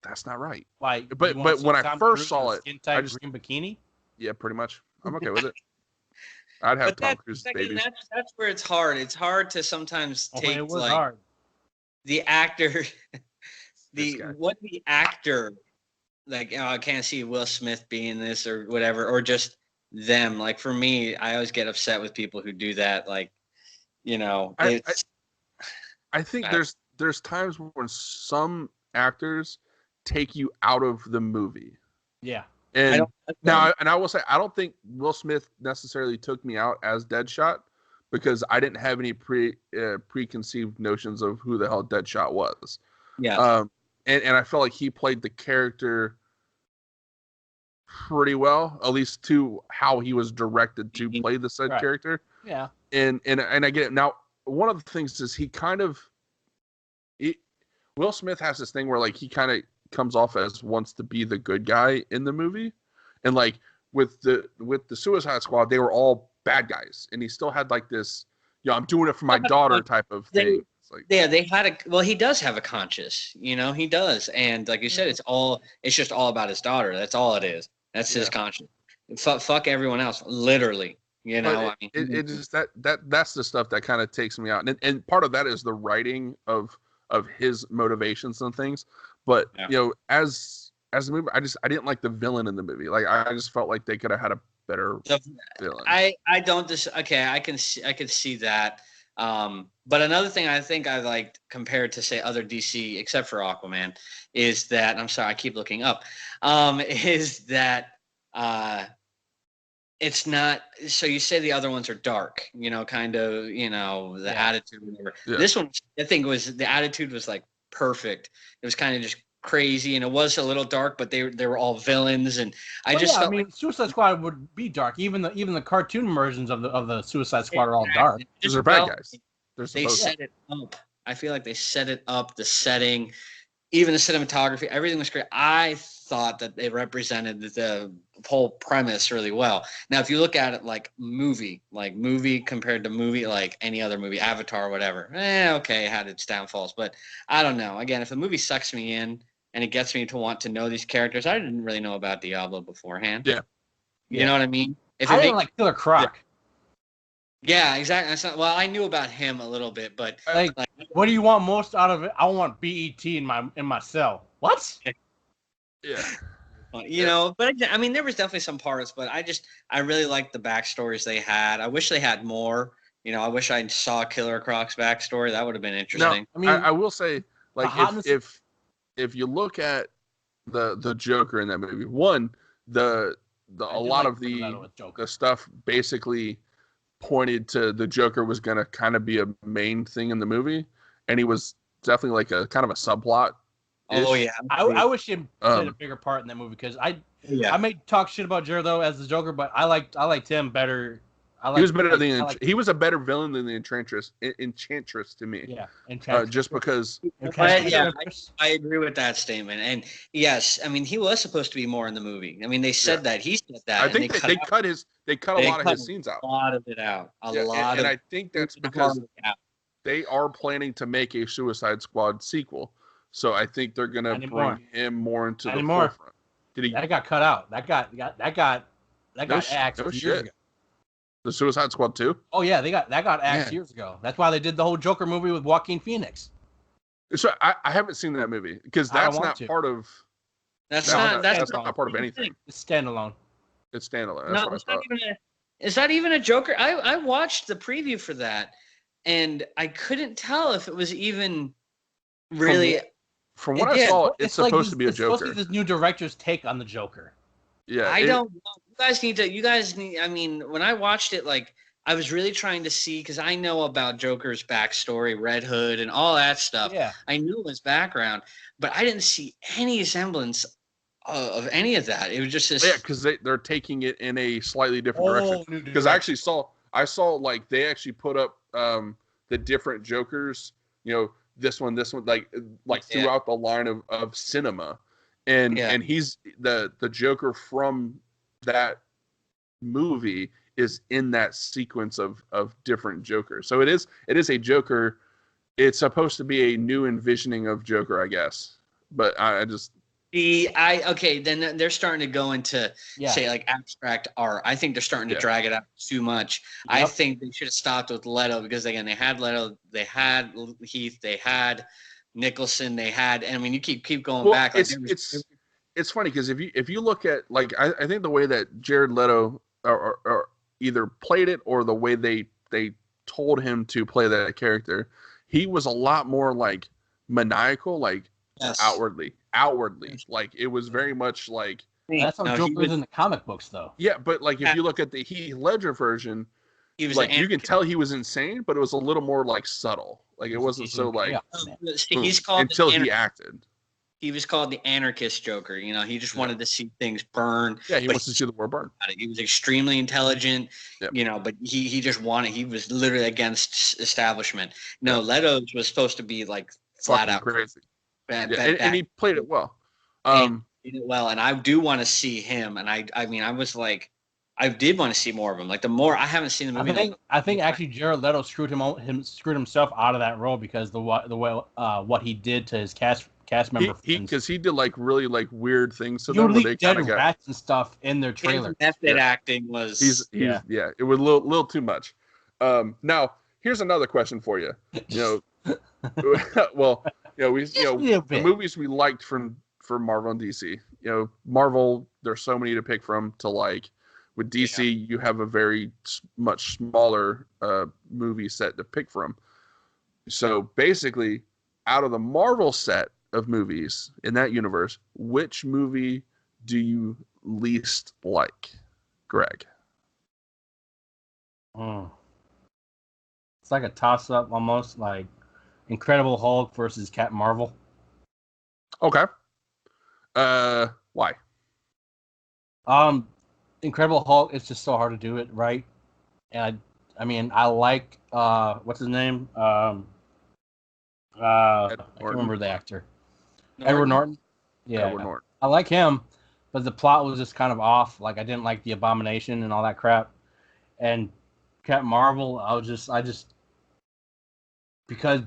that's not right. Like, but when I first saw it, I just green bikini. Yeah, pretty much. I'm okay with it. I'd have Tom Cruise baby. That's where it's hard. It's hard to sometimes take hard. The actor, what the actor, like I can't see Will Smith being this or whatever, or just them. Like for me, I always get upset with people who do that. Like, I think there's times when some actors take you out of the movie. Yeah. And I will say I don't think Will Smith necessarily took me out as Deadshot because I didn't have any preconceived notions of who the hell Deadshot was. Yeah. And I felt like he played the character pretty well, at least to how he was directed to play the said character. Yeah. And I get it. Now, one of the things is Will Smith has this thing where like he kind of comes off as wants to be the good guy in the movie, and like with the Suicide Squad, they were all bad guys, and he still had like this, I'm doing it for my daughter type of thing. They had he does have a conscience, he does, and like you said, it's just all about his daughter. That's all it is. That's his conscience. Fuck everyone else, literally. It just that's the stuff that kind of takes me out, and part of that is the writing of his motivations and things. But as the movie, I didn't like the villain in the movie. Like I just felt like they could have had a better villain. I can see that. But another thing I think I liked compared to say other DC, except for Aquaman, is that I'm sorry, I keep looking up. Is that it's not. So you say the other ones are dark, kind of, the attitude, whatever. Yeah. This one, I think, the attitude was like perfect. It was kind of just crazy, and it was a little dark, but they were all villains, and Suicide Squad would be dark. Even the cartoon versions of the Suicide Squad are all dark. Those are bad guys. They set it up. I feel like they set it up, the setting, even the cinematography, everything was great. I thought that they represented the whole premise really well. Now, if you look at it like movie compared to movie, like any other movie, Avatar or whatever, okay, it had its downfalls. But I don't know. Again, if the movie sucks me in and it gets me to want to know these characters, I didn't really know about Diablo beforehand. Yeah. You know what I mean? I didn't like Killer Croc. Yeah, exactly. Well, I knew about him a little bit, but like what do you want most out of it? I want BET in my cell. What? Yeah. But I mean, there was definitely some parts, but I really liked the backstories they had. I wish they had more. I wish I saw Killer Croc's backstory. That would have been interesting. No, I will say, like, if you look at the Joker in that movie, a lot of the stuff basically pointed to the Joker was going to kind of be a main thing in the movie, and he was definitely like a kind of a subplot Oh yeah, I wish him played a bigger part in that movie because I may talk shit about Jared Leto as the Joker, but I liked him better. He was better than he was a better villain than the Enchantress to me. Yeah, Enchantress. Just because. I agree with that statement. And yes, I mean he was supposed to be more in the movie. I mean they said that he said that. I think they cut a lot of his scenes out. A lot of it out. And I think that's because they are planning to make a Suicide Squad sequel. So I think they're gonna bring him more into the forefront. That got cut out. That got axed years ago. The Suicide Squad 2? Oh yeah, that got axed years ago. That's why they did the whole Joker movie with Joaquin Phoenix. So I haven't seen that movie because that's not part of. That's not part of anything. It's standalone. It's standalone. That's what I thought. Is that even a Joker? I watched the preview for that, and I couldn't tell if it was even really. From what I saw, it's supposed to be a Joker. It's supposed to be this new director's take on the Joker. Yeah, I don't know. You guys need. I mean, when I watched it, like I was really trying to see because I know about Joker's backstory, Red Hood, and all that stuff. Yeah, I knew his background, but I didn't see any semblance of any of that. It was just this. Yeah, because they're taking it in a slightly different direction. Because I saw like they actually put up the different Jokers. You know, this one, like throughout the line of cinema, and he's the Joker from that movie is in that sequence of different Jokers. So it is a Joker. It's supposed to be a new envisioning of Joker, I guess. But I just then they're starting to go into say like abstract art. I think they're starting to drag it out too much. Yep. I think they should have stopped with Leto because again they had Leto, they had Heath, they had Nicholson, they had. And I mean you keep going back. Like, it's funny because if you look at like I think the way that Jared Leto or either played it or the way they told him to play that character, he was a lot more like maniacal, like outwardly, like it was very much like that's how Joker was in the comic books, though. Yeah, but like if you look at the Heath Ledger version, he was like you can tell he was insane, but it was a little more like subtle. Like it wasn't so like he's called until he acted. He was called the anarchist Joker. You know, he just wanted to see things burn. Yeah, he wants to see the world burn. He was extremely intelligent, you know, but he just wanted. He was literally against establishment. No, Leto was supposed to be like flat out crazy. And he played it well. And I do want to see him. And I mean, I was like, I did want to see more of him. Like the more I haven't seen the movie. I think actually Jared Leto screwed himself out of that role because the way what he did to his cast member. Because he did like really like weird things to them. They dead rats and stuff in their trailer. His method acting was. It was a little too much. Now here's another question for you. You know, well. The movies we liked from Marvel and DC. You know, Marvel, there's so many to pick from to like. With DC, you have a very much smaller movie set to pick from. So basically, out of the Marvel set of movies in that universe, which movie do you least like, Greg? It's like a toss-up almost, like Incredible Hulk versus Captain Marvel. Okay. Why? Incredible Hulk, it's just so hard to do it right. And I mean, I like what's his name? I can't remember the actor. Edward Norton. Yeah, Edward Norton. I like him, but the plot was just kind of off. Like I didn't like the Abomination and all that crap. And Captain Marvel, I just because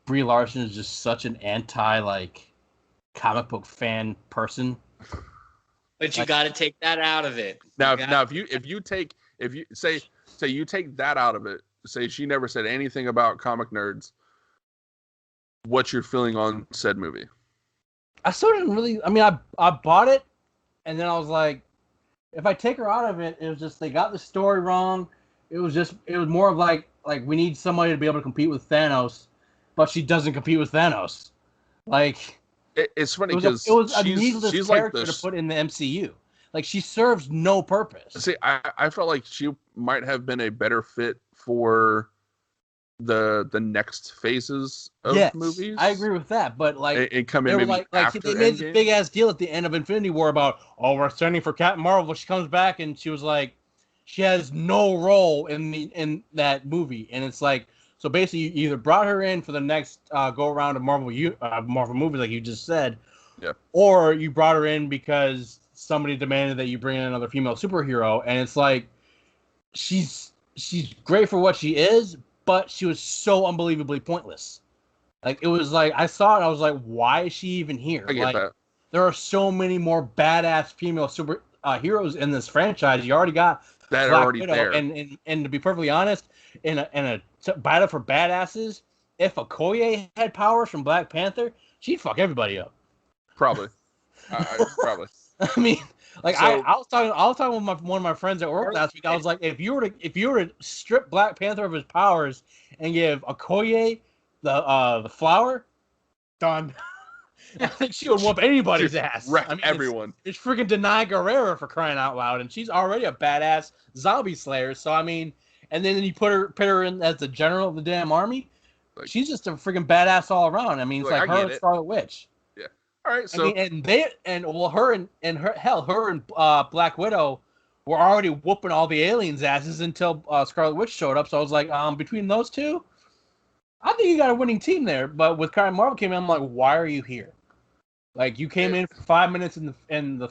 Brie Larson is just such an anti like comic book fan person. But you got to take that out of it. Now, if you take that out of it, say she never said anything about comic nerds. What's your feeling on said movie? I still didn't really. I mean, I bought it, and then I was like, if I take her out of it, it was just they got the story wrong. It was more of like we need somebody to be able to compete with Thanos, but she doesn't compete with Thanos. Like. It's funny because it was a needless character to put in the MCU. Like she serves no purpose. See, I felt like she might have been a better fit for the next phases of movies. I agree with that, but like it come in maybe like after they made this big ass deal at the end of Infinity War about we're sending for Captain Marvel. She comes back and she was like, she has no role in that movie, and it's like, so basically you either brought her in for the next go around of Marvel movies like you just said, or you brought her in because somebody demanded that you bring in another female superhero, and it's like she's great for what she is, but she was so unbelievably pointless. Like, it was like, I saw it, I was like, why is she even here? I get that. There are so many more badass female super heroes in this franchise. You already got that Black already Widow, there. And to be perfectly honest, in a battle for badasses, if Okoye had powers from Black Panther, she'd fuck everybody up. Probably. Probably. I mean, like, so, I was talking with one of my friends at work last week. I was like, if you were to strip Black Panther of his powers and give Okoye the flower, done. I think she would whoop anybody's ass. Wreck everyone. It's freaking Denai Guerrero, for crying out loud, and she's already a badass zombie slayer. So I mean, and then you put her in as the general of the damn army. Like, she's just a freaking badass all around. I mean, it's like her and Scarlet Witch. Yeah. All right. So I mean, her and Black Widow were already whooping all the aliens' asses until Scarlet Witch showed up. So I was like, between those two, I think you got a winning team there. But with Captain Marvel came in, I'm like, why are you here? Like, you came in for 5 minutes in the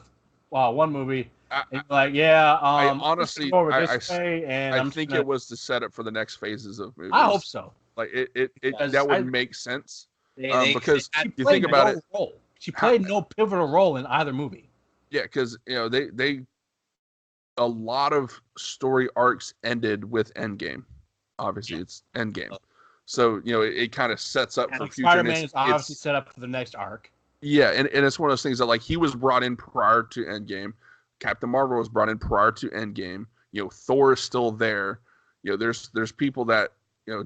one movie, and you're like, I honestly, I think it was the setup for the next phases of movies. I hope so. Like, that would make sense, because you think about it. She played no pivotal role in either movie. Yeah, because they a lot of story arcs ended with Endgame. Obviously, it's Endgame, so it kind of sets up for future. Spider-Man is obviously set up for the next arc. Yeah, and it's one of those things that, like, he was brought in prior to Endgame. Captain Marvel was brought in prior to Endgame. Thor is still there. There's people that,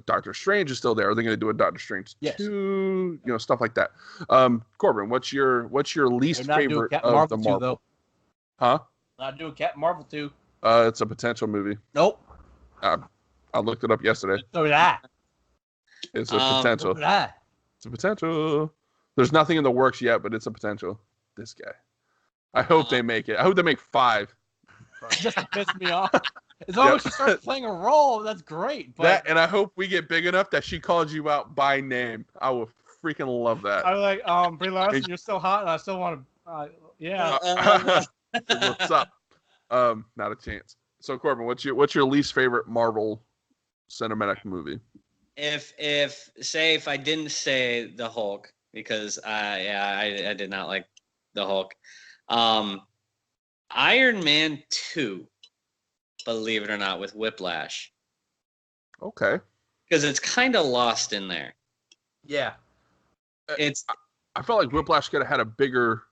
Doctor Strange is still there. Are they going to do a Doctor Strange 2? Stuff like that. Corbin, what's your least favorite of the Marvel? Though. Huh? Not doing Captain Marvel 2. It's a potential movie. Nope. I looked it up yesterday. So did I. It's a potential. So did I. It's a potential. There's nothing in the works yet, but it's a potential. This guy. I hope they make it. I hope they make 5. Just to piss me off. As long as she starts playing a role, that's great. But and I hope we get big enough that she calls you out by name. I will freaking love that. I'm like, Brie Larson, you're still hot, and I still want to. Yeah. What's up? Not a chance. So, Corbin, what's your least favorite Marvel cinematic movie? If I didn't say the Hulk, because I did not like the Hulk. Iron Man 2, believe it or not, with Whiplash. Okay. Because it's kind of lost in there. Yeah. I felt like Whiplash could have had a bigger.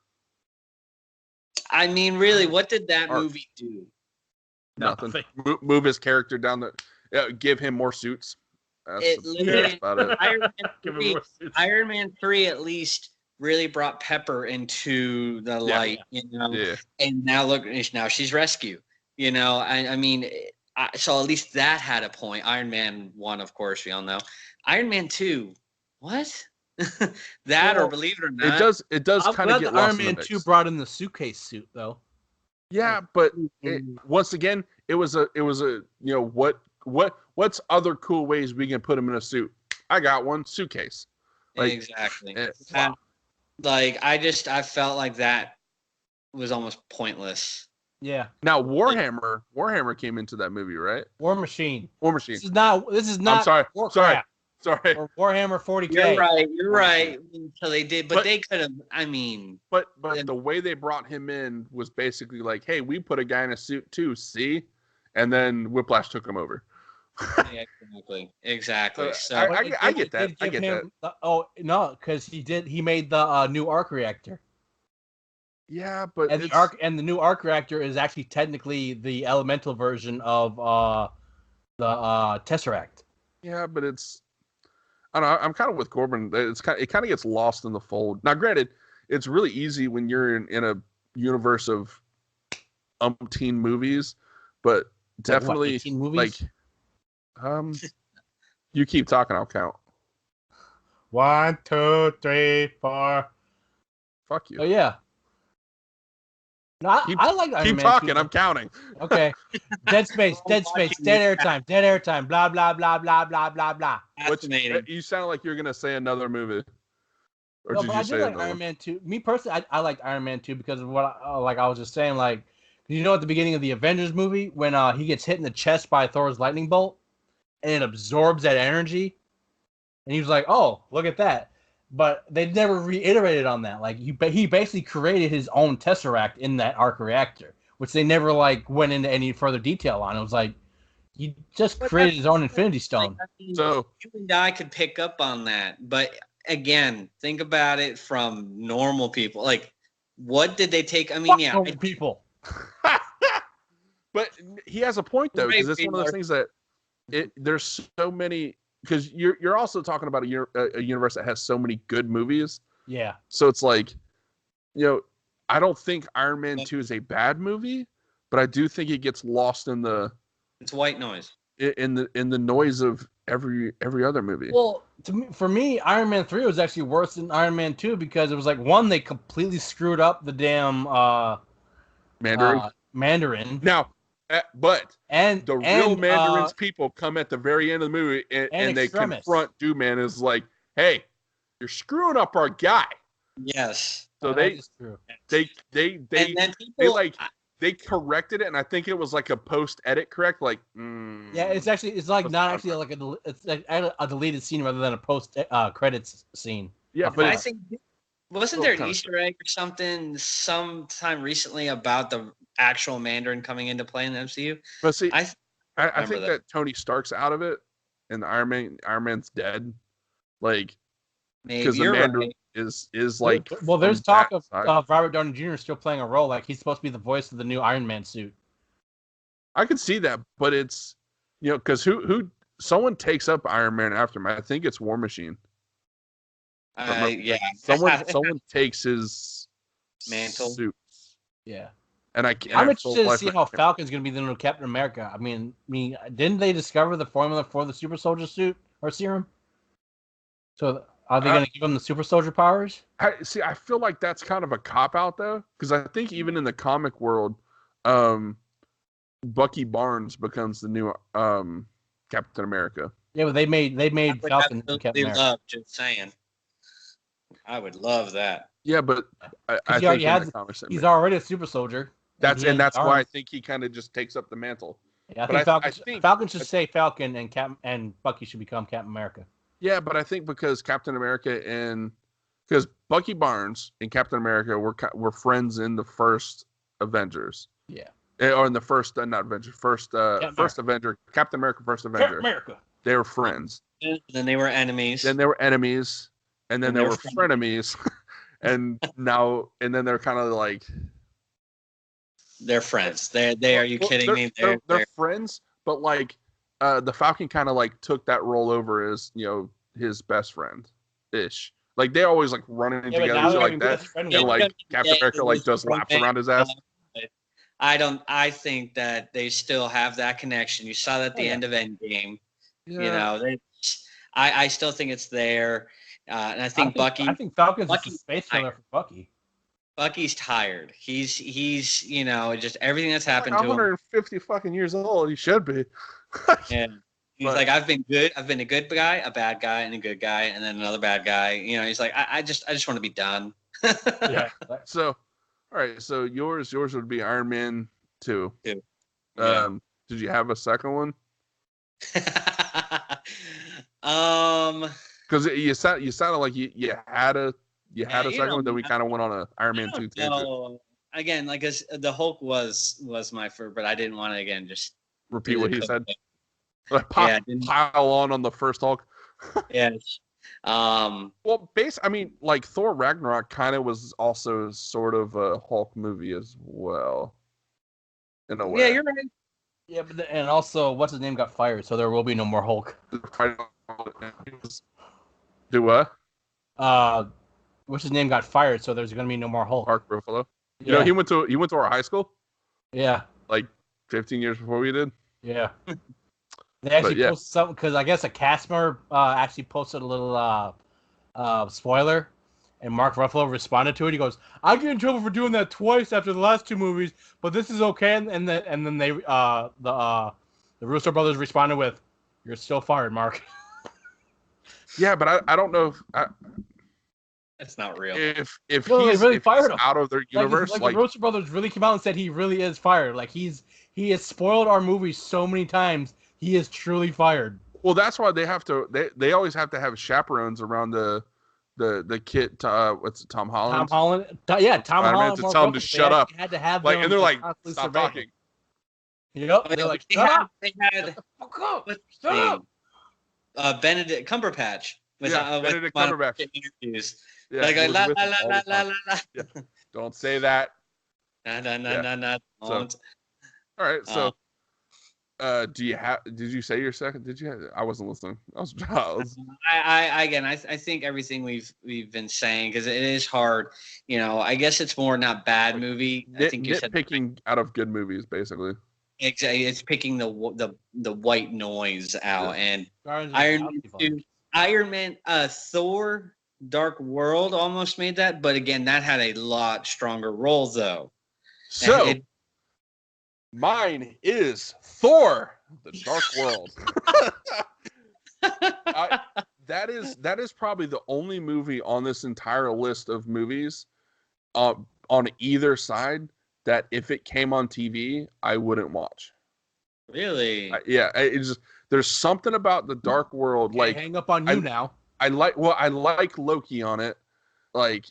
I mean, really, what did that movie do? Nothing. Move his character down give him more suits. That's about it. Iron Man 3 at least really brought Pepper into the light, and now she's rescue, I mean, so at least that had a point. Iron Man 1, of course, we all know. Iron Man 2, what? Or believe it or not, it does kind of get lost. Iron Man 2 brought in the suitcase suit, though. Yeah, but once again, it was a what's other cool ways we can put him in a suit? I got one, suitcase. Like, exactly. I felt like that was almost pointless. Yeah. Now Warhammer came into that movie, right? War Machine. This is not. I'm sorry. Sorry. Or Warhammer 40K. You're right. Until they did, but they could have. I mean, but the way they brought him in was basically like, hey, we put a guy in a suit too, see, and then Whiplash took him over. Yeah, exactly. So I get that. I get that. Because he made the new arc reactor. Yeah, but the new arc reactor is actually technically the elemental version of the Tesseract. Yeah, but I don't know. I'm kind of with Corbin. It kind of gets lost in the fold. Now, granted, it's really easy when you're in a universe of umpteen movies, but definitely 18 movies? You keep talking, I'll count. 1, 2, 3, 4. Fuck you. Oh yeah. No, I like Iron Man. Keep talking. I'm counting. Okay. Dead space. Dead airtime. Dead airtime. Blah blah blah blah blah blah blah. Fascinating. You sound like you're gonna say another movie. Or no, but I did like Iron Man 2. Me personally, I liked Iron Man 2 because of what I was just saying. Like, you know, at the beginning of the Avengers movie, when he gets hit in the chest by Thor's lightning bolt, and it absorbs that energy, and he was like, "Oh, look at that." But they never reiterated on that. Like, he basically created his own Tesseract in that arc reactor, which they never went into any further detail on. It was like he just created his own Infinity Stone. So you and I could pick up on that, but again, think about it from normal people. Like, what did they take? I mean, normal people. But he has a point though, because it's one of those things that there's so many. Because you're also talking about a universe that has so many good movies. Yeah. So it's like, I don't think Iron Man 2 is a bad movie, but I do think it gets lost in the. It's white noise. In the noise of every other movie. Well, for me, Iron Man 3 was actually worse than Iron Man 2 because it was like, one, they completely screwed up the damn Mandarin. Now, but the real Mandarin's people come at the very end of the movie and they confront Doom-Man as like, hey, you're screwing up our guy. Yes. So they corrected it, and I think it was like a post-edit correct. Like, yeah, it's like not actually like it's like a deleted scene rather than a post-credits scene. Yeah, but I think wasn't there an Easter egg or something sometime recently about the actual Mandarin coming into play in the MCU? But see, I think that Tony Stark's out of it, and Iron Man's dead. Like, because the Mandarin is like. Well, there's talk of Robert Downey Jr. still playing a role. Like, he's supposed to be the voice of the new Iron Man suit. I could see that, but it's because who someone takes up Iron Man after him. I think it's War Machine. Yeah. Someone takes his mantle suit. Yeah. And I'm interested to see how Falcon's going to be the new Captain America. I mean, didn't they discover the formula for the super soldier suit or serum? So are they going to give him the super soldier powers? I feel like that's kind of a cop out though, because I think even in the comic world, Bucky Barnes becomes the new Captain America. Yeah, but they made Falcon the Captain America. Just saying. I would love that. Yeah, but I think he's already a super soldier. That's why I think he kind of just takes up the mantle. Yeah, I think Falcon should stay Falcon, and Bucky should become Captain America. Yeah, but I think because Captain America because Bucky Barnes and Captain America were friends in the first Avengers. Yeah. Or in the first, not Avengers, first Avenger, Captain America, first Avenger. Captain America. They were friends. Then they were enemies. And then they were frenemies. And then they're kind of like. They're friends. Are you kidding me? They're friends, but like the Falcon kind of like took that role over as, his best friend ish. Like they always like running together like that. And like Captain America like does laps around his ass. I think that they still have that connection. You saw that at the end of Endgame. Yeah. I still think it's there. And I think Falcon's just a space filler for Bucky. Bucky's tired. He's just everything that's happened to him. 150 fucking years old. He should be. Yeah. He's like, I've been good. I've been a good guy, a bad guy, and a good guy, and then another bad guy. He's like, I just want to be done. Yeah. So, all right. So yours would be Iron Man 2. Yeah. Did you have a second one? Because you sounded like you had a second one, then we kind of went on a Iron Man 2 tangent. Again, like the Hulk was my favorite, but I didn't want to again just repeat what he said. Pile on the first Hulk. Yes. Well, like Thor Ragnarok kind of was also sort of a Hulk movie as well, in a way. Yeah, you're right. Yeah, and also, what's his name got fired, so there will be no more Hulk. Do what? What's his name got fired, so there's going to be no more Hulk. Mark Ruffalo. Yeah. He went to our high school. Yeah. Like 15 years before we did. Yeah. They actually posted something because I guess a cast member actually posted a little spoiler, and Mark Ruffalo responded to it. He goes, "I get in trouble for doing that twice after the last 2 movies, but this is okay." And then they the Russo brothers responded with, "You're still fired, Mark." Yeah, but I don't know if that's not real. If he's out of their universe, like the Russo brothers really came out and said he really is fired. Like he has spoiled our movies so many times. He is truly fired. Well, that's why they have to. They always have to have chaperones around the kid. What's it, Tom Holland? Tom Holland. Yeah, Tom Holland. To tell him to shut up. Had to have like, and they're like, stop talking. Yep. They're like, shut up. They had shut up. Benedict Cumberbatch. Benedict Cumberbatch. Interviews. Yeah, like la la la la la. Yeah. Don't say that. Nah. All right, so. Did you say your second? Did you? I wasn't listening. I was. I think everything we've been saying, because it is hard. I guess it's more not bad movie. I think you said picking out of good movies, basically. Exactly, it's picking the white noise out. And Iron Man, Thor, Dark World almost made that, but again, that had a lot stronger role though. So. Mine is Thor: The Dark World. That is probably the only movie on this entire list of movies, on either side, that if it came on TV, I wouldn't watch. Really? Yeah. It's just, there's something about The Dark World. Like, hang up on you now. I like Loki on it. Like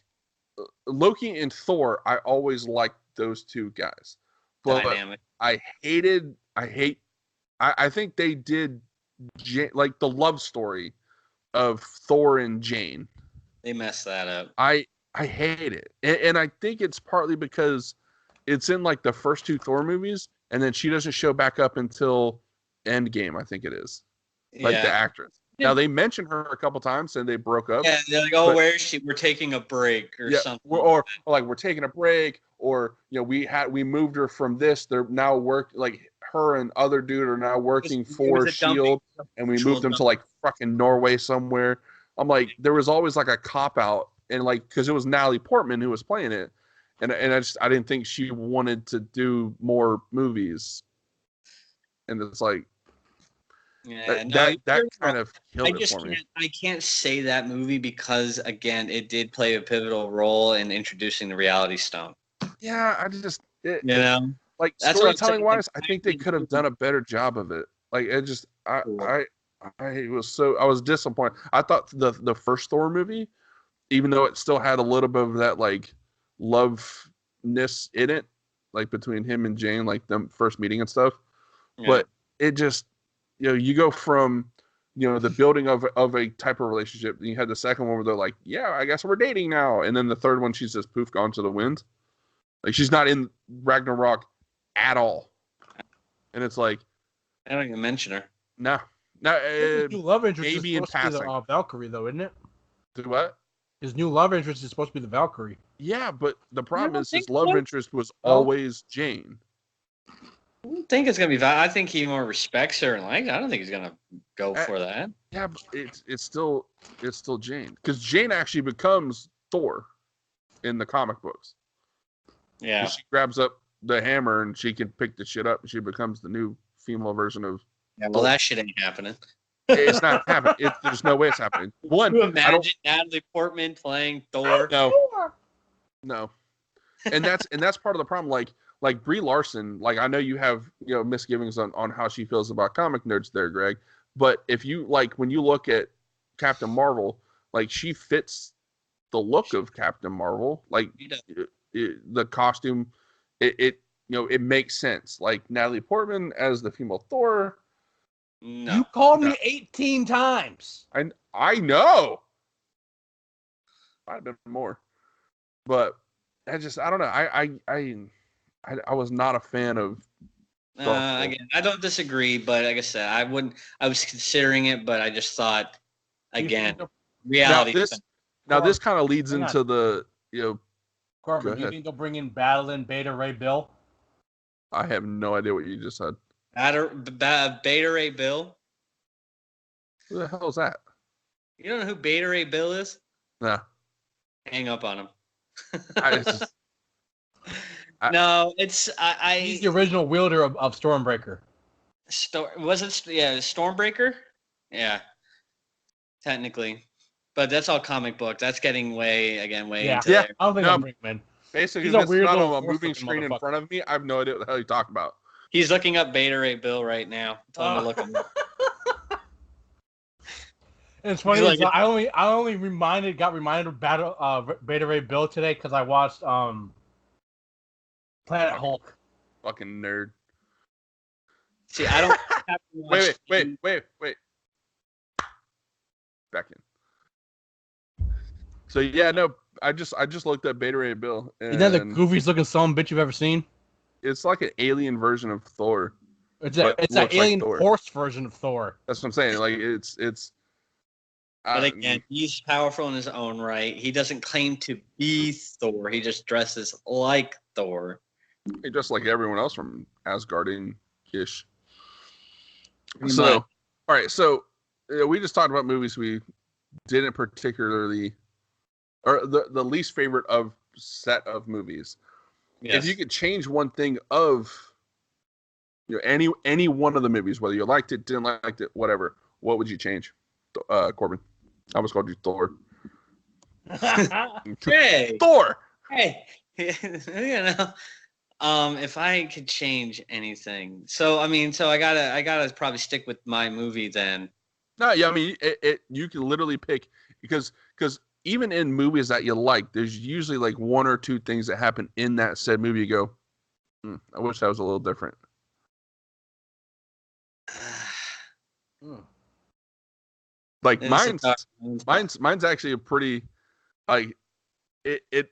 Loki and Thor, I always liked those two guys. But dynamic. I think they did like the love story of Thor and Jane. They messed that up. I hate it. And I think it's partly because it's in like the first 2 Thor movies, and then she doesn't show back up until Endgame, I think it is. Like the actress. Now they mentioned her a couple times and they broke up. Yeah, they're like, where is she? We're taking a break or something. Or like we're taking a break, or we moved her from this. They're now like her and other dude are now working for Shield, and we moved them to like fucking Norway somewhere. I'm like, there was always like a cop out, and like because it was Natalie Portman who was playing it, and I didn't think she wanted to do more movies, and it's like. Yeah, that kind of killed it for me. I can't say that movie because, again, it did play a pivotal role in introducing the Reality Stone. Yeah, I just like storytelling wise, I think they could have done a better job of it. Like it just, I was disappointed. I thought the first Thor movie, even though it still had a little bit of that like loveness in it, like between him and Jane, like them first meeting and stuff, but it just. You go from, the building of a type of relationship. And you had the second one where they're like, yeah, I guess we're dating now. And then the third one, she's just poof, gone to the wind. Like she's not in Ragnarok at all. And it's like, I don't even mention her. No. His new love interest maybe is supposed to be the Valkyrie, though, isn't it? Do what? His new love interest is supposed to be the Valkyrie. Yeah, but the problem is his love interest was always Jane. I don't think it's gonna be. I think he more respects her and I don't think he's gonna go for that. Yeah, but it's still Jane, because Jane actually becomes Thor in the comic books. Yeah, she grabs up the hammer and she can pick the shit up, and she becomes the new female version of. Yeah, well, that shit ain't happening. It's not happening. There's no way it's happening. One, can you imagine Natalie Portman playing Thor? No, and that's part of the problem. Like Brie Larson, like I know you have misgivings on how she feels about comic nerds there, Greg. But if you when you look at Captain Marvel, like she fits the look of Captain Marvel. Like the costume, it makes sense. Like Natalie Portman as the female Thor. No, you called me 18 times. I know. Might have been more, but I don't know. I was not a fan of. Again, I don't disagree, but like I said, I was considering it, but I just thought, again, reality. Now this kind of leads into the Corbin, do you think they'll bring in Battling Beta Ray Bill? I have no idea what you just said. Beta Ray Bill. Who the hell is that? You don't know who Beta Ray Bill is? No. Hang up on him. No, it's he's the original wielder of Stormbreaker. Was it? Yeah, Stormbreaker. Yeah, technically, but that's all comic book. That's getting way into there. I don't think I'm Brinkman. Basically, if it's not on a moving screen in front of me, I have no idea what the hell you're talking about. He's looking up Beta Ray Bill right now. Tell him to look him up. And it's funny. Like, I only got reminded of Beta Ray Bill today because I watched Planet Hulk. Fucking nerd. See, I don't. Have to wait. Back in. So yeah, no, I just looked at Beta Ray Bill. And isn't that the goofiest looking son of a bitch you've ever seen? It's like an alien version of Thor. It's an alien horse version of Thor. That's what I'm saying. Like it's. But again, he's powerful in his own right. He doesn't claim to be Thor. He just dresses like Thor. He dressed like everyone else from Asgardian-ish. So, all right. So we just talked about movies we didn't particularly, or the least favorite of set of movies. Yes. If you could change one thing of, any one of the movies, whether you liked it, didn't like it, whatever, what would you change, Corbin? I almost called you Thor. Hey, Thor. Hey, if I could change anything, so I gotta probably stick with my movie then. No, yeah, I mean, you can literally pick because even in movies that you like, there's usually like one or two things that happen in that said movie. You go, I wish that was a little different. Like mine's actually a pretty, like, it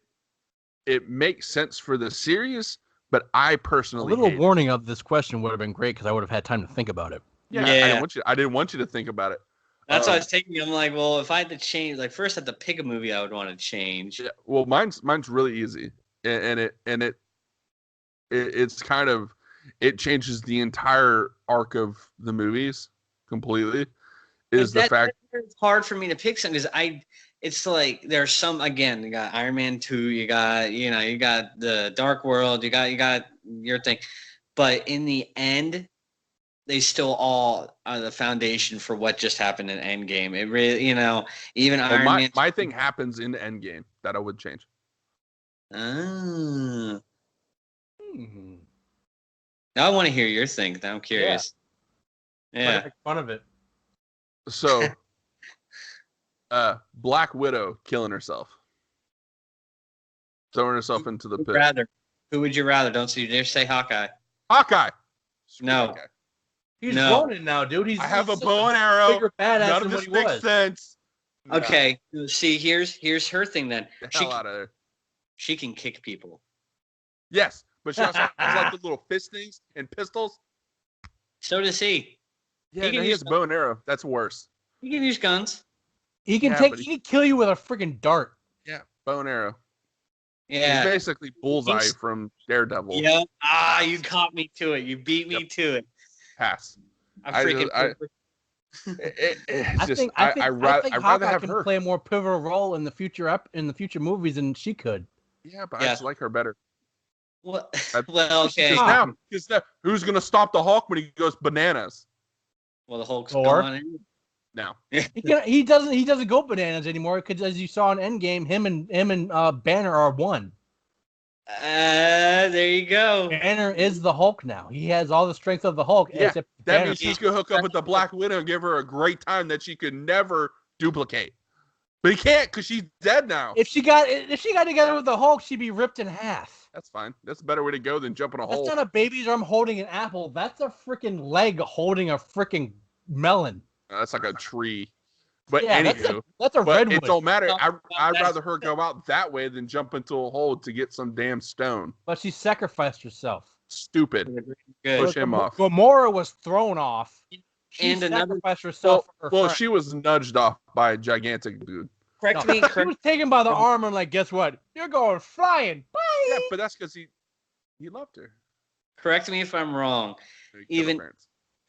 makes sense for the series, but I personally a little warning of this question would have been great because I would have had time to think about it. Yeah. I didn't want you to think about it. That's why I was taking. I'm like, well, if I had to change, like first I had to pick a movie I would want to change. Yeah, well, mine's really easy, and it's kind of, it changes the entire arc of the movies completely. Is the fact it's hard for me to pick something because it's like there's some, again, you got Iron Man 2, you got the Dark World, you got your thing, but in the end, they still all are the foundation for what just happened in Endgame. It really, even Iron Man. My thing happens in Endgame that I would change. Now I want to hear your thing. I'm curious. Yeah. Make fun of it. So, Black Widow killing herself, throwing herself into the pit. Who would you rather? Don't you dare say Hawkeye. Hawkeye. No. Hawkeye. He's running now, dude. I have a bow and arrow. None of this makes sense. Okay. See, here's her thing then. Get the hell out of there. She can kick people. Yes, but she also has like the little fist things and pistols. So does he. Yeah, he has bow and arrow. That's worse. He can use guns. He can he can kill you with a freaking dart. Yeah, bow and arrow. Yeah. He's basically Bullseye from Daredevil. Yeah. You caught me to it. You beat me to it. Pass. I think I'd rather have her play a more pivotal role in the future movies than she could. Yeah, but I just like her better. Well, okay. Because now, who's gonna stop the Hulk when he goes bananas? Well, the Hulk's gone. No, he doesn't go bananas anymore because, as you saw in Endgame, him and Banner are one. There you go. Banner is the Hulk now. He has all the strength of the Hulk. Yeah, that means he's gonna hook up with the Black Widow and give her a great time that she could never duplicate. But he can't because she's dead now. If she got together with the Hulk, she'd be ripped in half. That's fine. That's a better way to go than jumping a hole. That's not a baby's arm holding an apple. That's a freaking leg holding a freaking melon. That's like a tree. But anywho, that's a redwood. It don't matter. I'd rather her go out that way than jump into a hole to get some damn stone. But she sacrificed herself. Stupid. Good. Push him off. Gamora was thrown off. She sacrificed herself. Well, she was nudged off by a gigantic dude. Correct me. She was taken by the arm and like, guess what? You're going flying. Bye. Yeah, but that's because he loved her. Correct me if I'm wrong. Even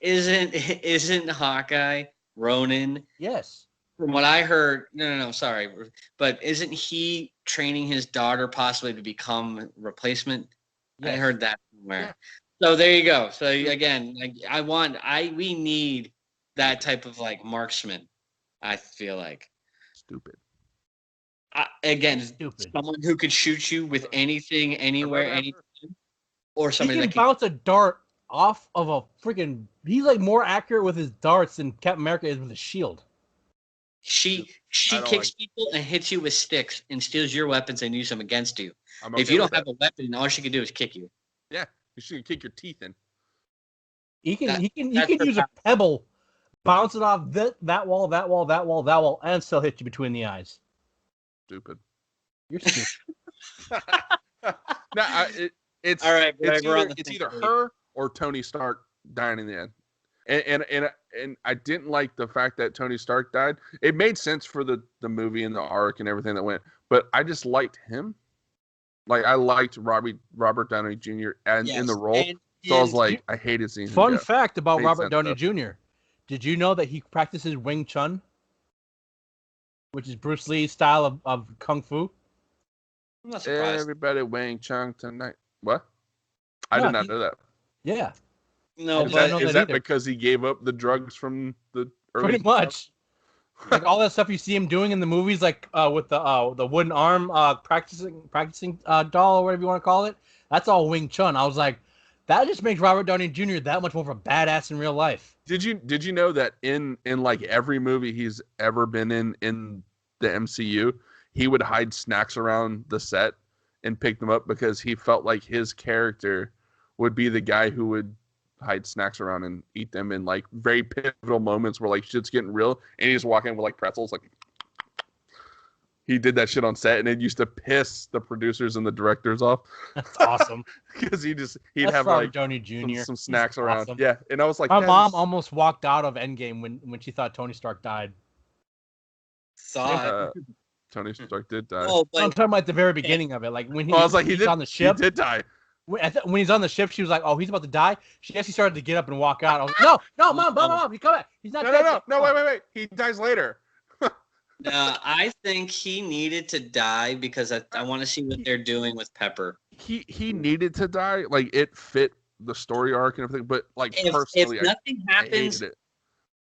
isn't Hawkeye Ronin. Yes. From what I heard, no, sorry, but isn't he training his daughter possibly to become replacement? Yes. I heard that somewhere. Yeah. So there you go. So again, we need that type of like marksman. I feel like stupid. Stupid. Someone who could shoot you with anything, anywhere, anything, or somebody that can bounce a dart off of a freaking. He's like more accurate with his darts than Captain America is with his shield. She kicks people and hits you with sticks and steals your weapons and use them against you. Okay, if you don't have a weapon, all she can do is kick you. Yeah, she can kick your teeth in. He can use a pebble, bounce it off that wall, and still hit you between the eyes. Stupid. You're stupid. It's all right. It's either her or Tony Stark dying in the end. And I didn't like the fact that Tony Stark died. It made sense for the movie and the arc and everything that went, but I just liked him. Like I liked Robert Downey Jr. in the role. So I was like, I hated seeing him. Fun fact about Robert Downey Jr. Did you know that he practices Wing Chun, which is Bruce Lee's style of kung fu? I'm not surprised. Everybody Wing Chun tonight. What? I did not know that. Yeah. No, is that because he gave up the drugs from the early pretty much like all that stuff you see him doing in the movies, like with the wooden arm practicing doll or whatever you want to call it. That's all Wing Chun. I was like, that just makes Robert Downey Jr. that much more of a badass in real life. Did you know that in like every movie he's ever been in the MCU, he would hide snacks around the set and pick them up because he felt like his character would be the guy who would hide snacks around and eat them in like very pivotal moments where like shit's getting real, and he's walking with like pretzels. Like he did that shit on set, and it used to piss the producers and the directors off. That's awesome. Because he'd have Robert like Downey Jr. Some snacks around. Awesome. Yeah, and I was like, my mom almost walked out of Endgame when she thought Tony Stark died. Tony Stark did die. Oh, I'm talking about the very beginning of it, like when I was like, he's on the ship. He did die. When he's on the ship, she was like, "Oh, he's about to die." She actually started to get up and walk out. I was like, "No, mom, he's coming. He's not dead." No, wait. He dies later. I think he needed to die because I want to see what they're doing with Pepper. He needed to die. Like it fit the story arc and everything, but like personally, I hated it.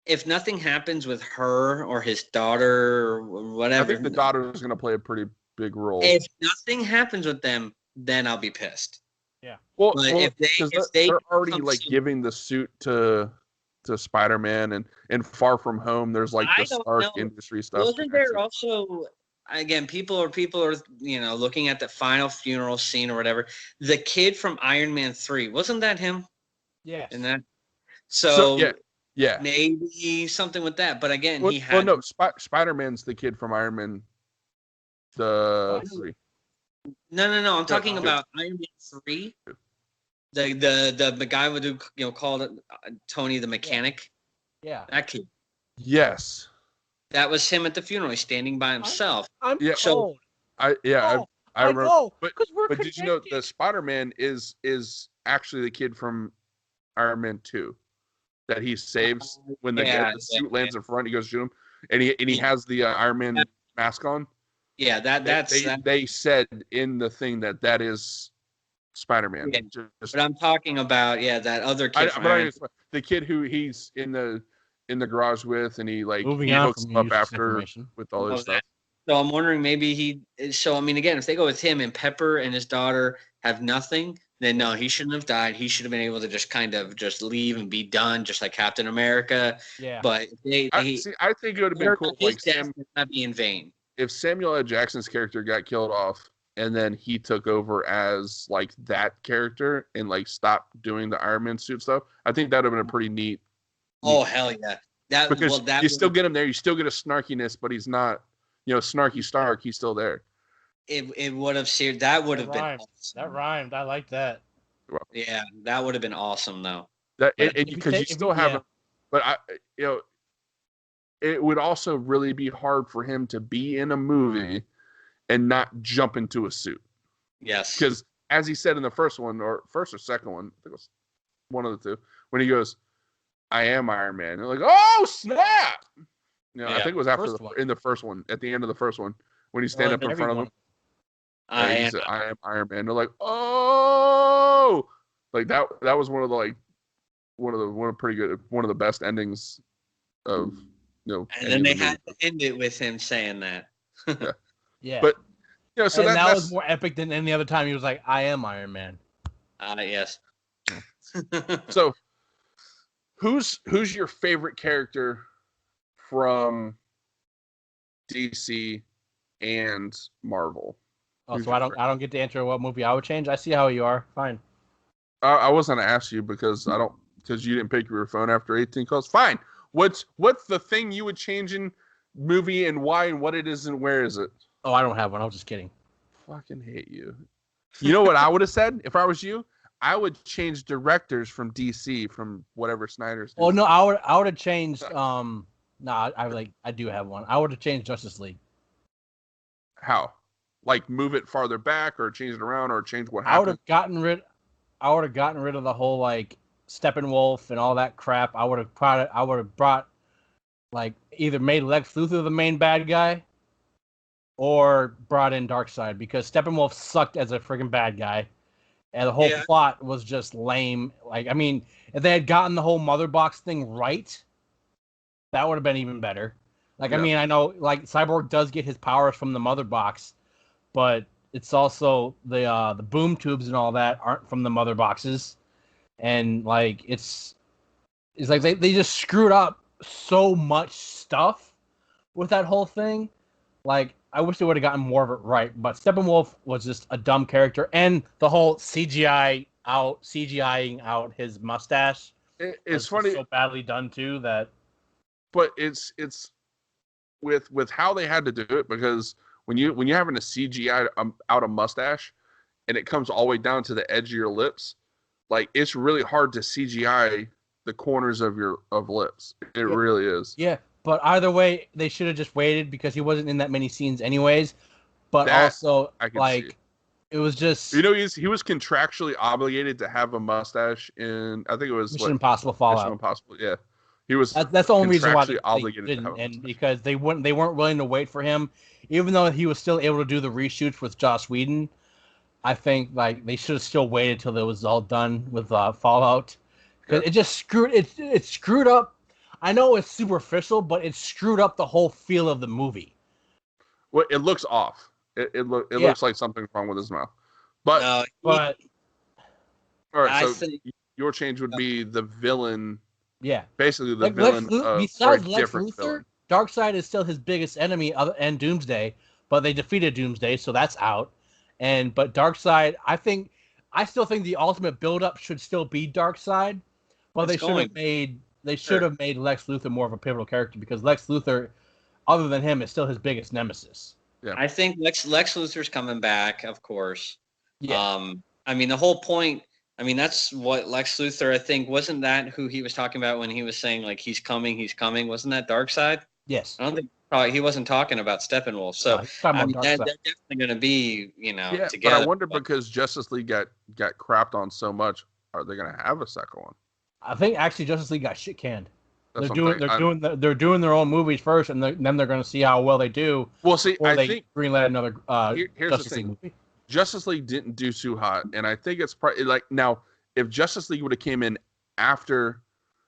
If nothing happens with her or his daughter or whatever, I think the daughter is going to play a pretty big role. If nothing happens with them, then I'll be pissed. Yeah. Well, if they're already like giving the suit to Spider-Man and Far From Home, there's like the Stark Industry stuff. Wasn't there also, again, people are looking at the final funeral scene or whatever. The kid from Iron Man 3, wasn't that him? Yeah. And that so yeah. Maybe something with that. But again, Spider-Man's the kid from Iron Man 3. No. I'm talking about Iron Man 3. The guy who called it Tony the mechanic. Yeah. That kid. Yes. That was him at the funeral. He's standing by himself. I'm old. I remember. But did you know the Spider-Man is actually the kid from Iron Man 2 that he saves when the suit lands in front? He goes to shoot him, and he has the Iron Man mask on. Yeah, they said in the thing that is Spider-Man. Yeah, but I'm talking about that other kid. The kid who he's in the garage with, and he moving hooks him up after with all this stuff. So I'm wondering maybe again, if they go with him and Pepper and his daughter have nothing, then no, he shouldn't have died. He should have been able to just kind of just leave and be done, just like Captain America. Yeah. But I think it would have been cool. His death would not be in vain. If Samuel L. Jackson's character got killed off and then he took over as like that character and like stopped doing the Iron Man suit stuff, I think that would have been a pretty neat. Oh hell yeah! Because you still get him there, you still get a snarkiness, but he's not, snarky Stark. He's still there. It would have seared. That would have been. Awesome. That rhymed. I like that. Well, yeah, that would have been awesome though. Because you still have, but it would also really be hard for him to be in a movie and not jump into a suit. Yes. Because as he said in the first or second one, I think it was one of the two, when he goes, I am Iron Man. They're like, oh snap! I think it was after in the first one, at the end of the first one, when you stand up in front of them. I am Iron Man. They're like, oh, like that was one of the best endings of And then they had to end it with him saying that. Yeah. But so that was more epic than any other time he was like, I am Iron Man. Yes. So who's your favorite character from DC and Marvel? Oh, so I don't get to answer what movie I would change. I see how you are. Fine. I wasn't gonna ask you because you didn't pick your phone after 18 calls. Fine. What's the thing you would change in movie and why and what it is and where is it? Oh, I don't have one. I was just kidding. Fucking hate you. You know what I would have said if I was you? I would change directors from DC from whatever Snyder's. Oh no, I would have changed. I do have one. I would have changed Justice League. How? Like move it farther back or change it around or change what happened? I would have gotten rid of the whole like Steppenwolf and all that crap. I would have brought like either made Lex Luthor the main bad guy or brought in Darkseid because Steppenwolf sucked as a freaking bad guy. And the whole plot was just lame. Like, I mean, if they had gotten the whole Mother Box thing right, that would have been even better. Like, I mean, I know, like, Cyborg does get his powers from the Mother Box, but it's also the boom tubes and all that aren't from the Mother Boxes. And, like, it's like they just screwed up so much stuff with that whole thing. Like, I wish they would have gotten more of it right, but Steppenwolf was just a dumb character, and the whole CGIing out his mustache. It's funny, so badly done too that. But it's with how they had to do it because when you're having a CGI out a mustache, and it comes all the way down to the edge of your lips, like it's really hard to CGI the corners of your lips. It really is. Yeah. But either way, they should have just waited because he wasn't in that many scenes anyways. But also, like, it was just... he was contractually obligated to have a mustache in, I think it was... Mission Impossible Fallout. Mission Impossible, yeah. He was that's the only reason why they obligated didn't, to have and because they weren't willing to wait for him. Even though he was still able to do the reshoots with Joss Whedon, I think, like, they should have still waited till it was all done with Fallout. Because it just screwed up. I know it's superficial, but it screwed up the whole feel of the movie. Well, it looks off. It looks like something's wrong with his mouth. But all right, so your change would be the villain. Yeah, basically the villain. Besides Lex Luthor, Darkseid is still his biggest enemy, and Doomsday. But they defeated Doomsday, so that's out. But Darkseid, I still think the ultimate build-up should still be Darkseid. But they should have made Lex Luthor more of a pivotal character because Lex Luthor, other than him, is still his biggest nemesis. Yeah. I think Lex Luthor's coming back, of course. Yeah. I mean, the whole point, I mean, that's what Lex Luthor, I think, wasn't that who he was talking about when he was saying, like, he's coming? Wasn't that Darkseid? Yes. I don't think he wasn't talking about Steppenwolf. So, they're definitely going to be, together. But I wonder because Justice League got crapped on so much, are they going to have a second one? I think actually Justice League got shit canned. They're doing their own movies first, and then they're going to see how well they do. Well, see, I think greenlight another here's Justice the thing. League movie. Justice League didn't do too hot, and I think it's probably like now if Justice League would have came in after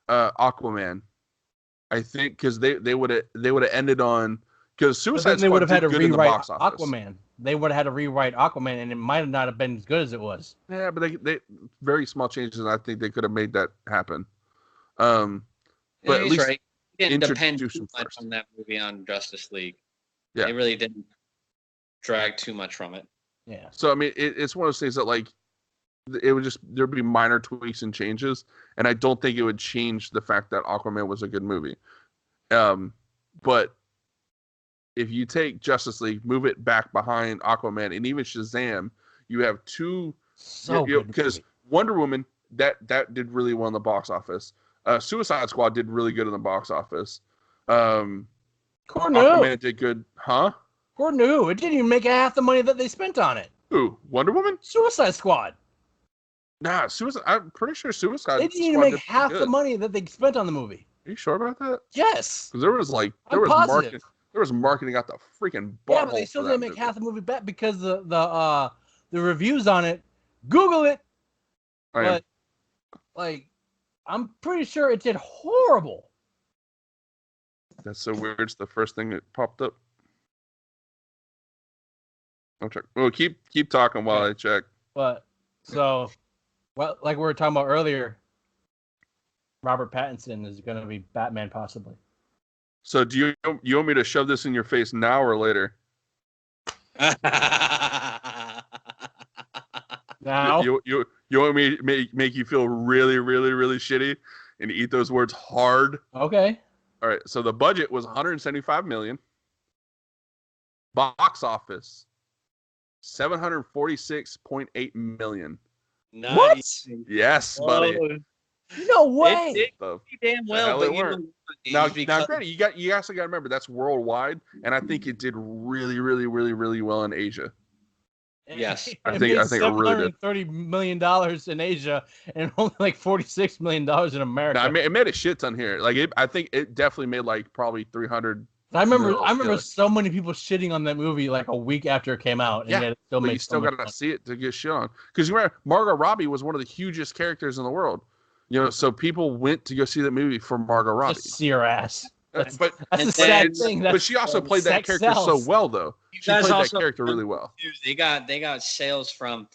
Aquaman, I think because they would have ended on because Suicide Squad did good in the box office. Aquaman. They would have had to rewrite Aquaman, and it might not have been as good as it was. Yeah, but they very small changes, and I think they could have made that happen. But at least right. He didn't depend too much on that movie on Justice League. Yeah, they really didn't drag too much from it. Yeah. So I mean, it's one of those things that like it would just there'd be minor tweaks and changes, and I don't think it would change the fact that Aquaman was a good movie. But if you take Justice League, move it back behind Aquaman, and even Shazam, you have two. Because Wonder Woman that did really well in the box office. Suicide Squad did really good in the box office. Aquaman did good, huh? It didn't even make half the money that they spent on it. Who? Wonder Woman? Suicide Squad. Nah, Suicide. I'm pretty sure Suicide. They didn't even make half the money that they spent on the movie. Are you sure about that? Yes. Because there was marketing. There was marketing out the freaking butthole. Yeah, but they still didn't make half the movie back because the reviews on it. Google it. But like, I'm pretty sure it did horrible. That's so weird. It's the first thing that popped up. I'll check. Well, keep talking while I check. But so, well, like we were talking about earlier, Robert Pattinson is going to be Batman, possibly. So, do you want me to shove this in your face now or later? Now. You want me to make you feel really, really, really shitty and eat those words hard? Okay. All right. So the budget was $175 million. Box office $746.8 million. Nice. What? Yes, buddy. No way. It did damn well, but now, granted, you also got to remember that's worldwide, and I think it did really, really, really, really well in Asia. Yes, I think really did. $730 million in Asia and only like $46 million in America. No, it made a shit ton here. Like I think it definitely made like probably 300. I remember so many people shitting on that movie like a week after it came out, and yet it still but made you still got to see it to get shit on. Because you remember, Margot Robbie was one of the hugest characters in the world. You know, so people went to go see that movie for Margot Robbie. Just see her ass. That's a sad thing. But she also played that character so well, though. She played that character really well. They got sales from,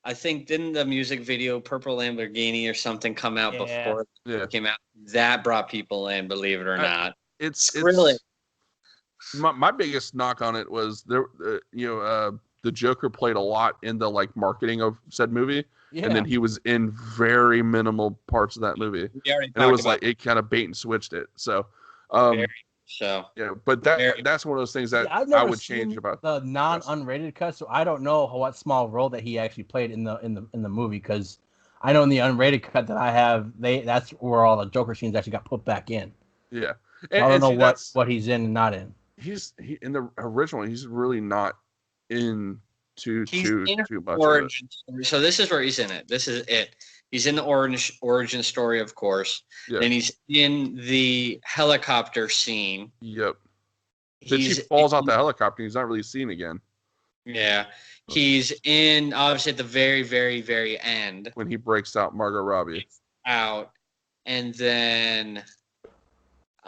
I think, didn't the music video Purple Lamborghini or something come out before it came out? That brought people in, believe it or not. It's really. My biggest knock on it was the Joker played a lot in the like marketing of said movie. Yeah. And then he was in very minimal parts of that movie. And it was like it kind of bait and switched it. So but that's one of those things that I would change about the non-unrated cut. So I don't know what small role that he actually played in the movie, because I know in the unrated cut that I have, that's where all the Joker scenes actually got put back in. Yeah. And I don't know what he's in and not in. He's in the original. He's really not in too much. Origin story. So this is where he's in it. This is it. He's in the origin story, of course. Yep. And he's in the helicopter scene. Yep. Then she falls out the helicopter. He's not really seen again. Yeah. He's in, obviously, at the very, very, very end. When he breaks out Margot Robbie. Out. And then...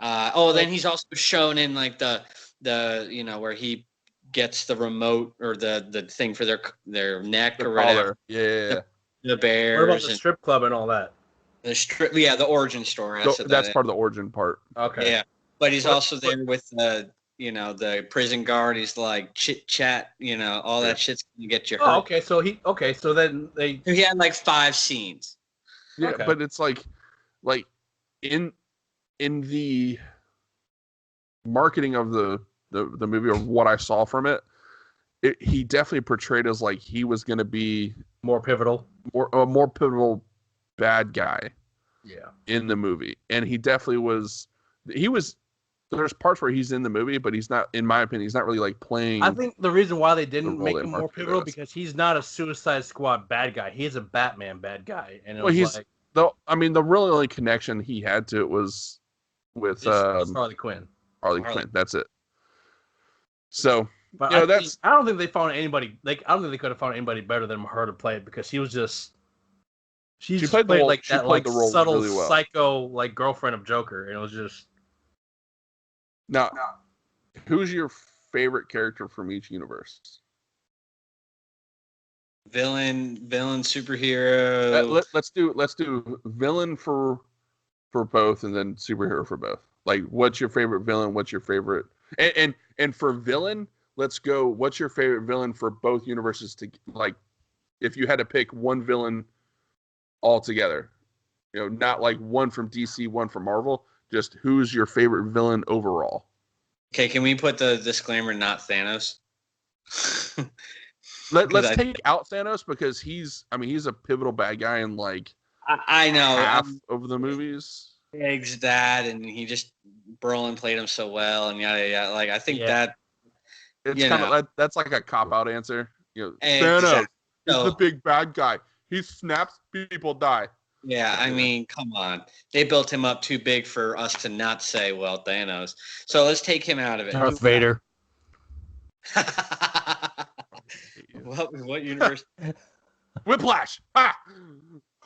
then he's also shown in like the where he gets the remote or the thing for their neck or whatever. Yeah. The bears. What about the strip club and all that? The origin story. That's part of the origin part. Okay. Yeah, but he's also there with the the prison guard. He's like chit chat. All that shit's gonna get you hurt. Oh, okay. So then he had like 5 scenes. Yeah, but it's like in the marketing of the movie, or what I saw from it, he definitely portrayed as like he was going to be a more pivotal bad guy. Yeah. In the movie, and he definitely was. There's parts where he's in the movie, but he's not. In my opinion, he's not really like playing. I think the reason why they didn't make him more pivotal because he's not a Suicide Squad bad guy. He's a Batman bad guy, and the really only connection he had to it was with Harley Quinn. Harley Quinn. That's it. So, but I don't think they found anybody. Like, I don't think they could have found anybody better than her to play it, because he was just. She played the role subtle, really well. Psycho, like girlfriend of Joker, and it was just. Now, who's your favorite character from each universe? Villain, superhero. Let's do villain for both, and then superhero for both. Like, what's your favorite villain? What's your favorite? And for villain, let's go. What's your favorite villain for both universes? To like, if you had to pick one villain altogether, not like one from DC, one from Marvel. Just who's your favorite villain overall? Okay, can we put the disclaimer, not Thanos? Let's take out Thanos, because he's a pivotal bad guy in like I know half of the movies. Eggs dad, and he just Brolin played him so well, and yada yada. Like I think that it's kind of that's like a cop out answer. Thanos is the big bad guy. He snaps, people die. Yeah, I mean, come on. They built him up too big for us to not say, well, Thanos. So let's take him out of it. Darth Vader. What universe? Whiplash. Ah!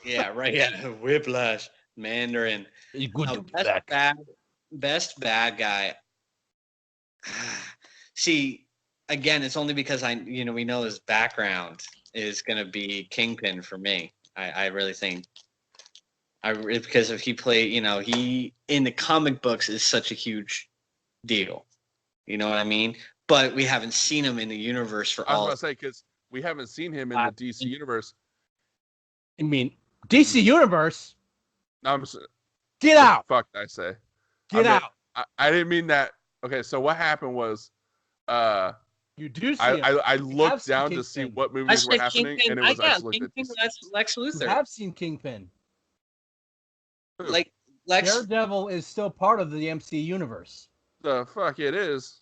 Yeah, right. Yeah, Whiplash. Mandarin. Best bad guy. See, again, it's only because we know his background is going to be Kingpin for me. I really think. Because if he played, he in the comic books is such a huge deal. You know what I mean? But we haven't seen him in the universe for all. I was about to say, because we haven't seen him in the DC universe. I mean, DC universe? Get out! Fuck, I say. Get out! I didn't mean that. Okay, so what happened was, you do see I looked down to see what movies were happening, and it was actually Lex Luthor. You have seen Kingpin. Like Daredevil is still part of the MCU universe. The fuck it is.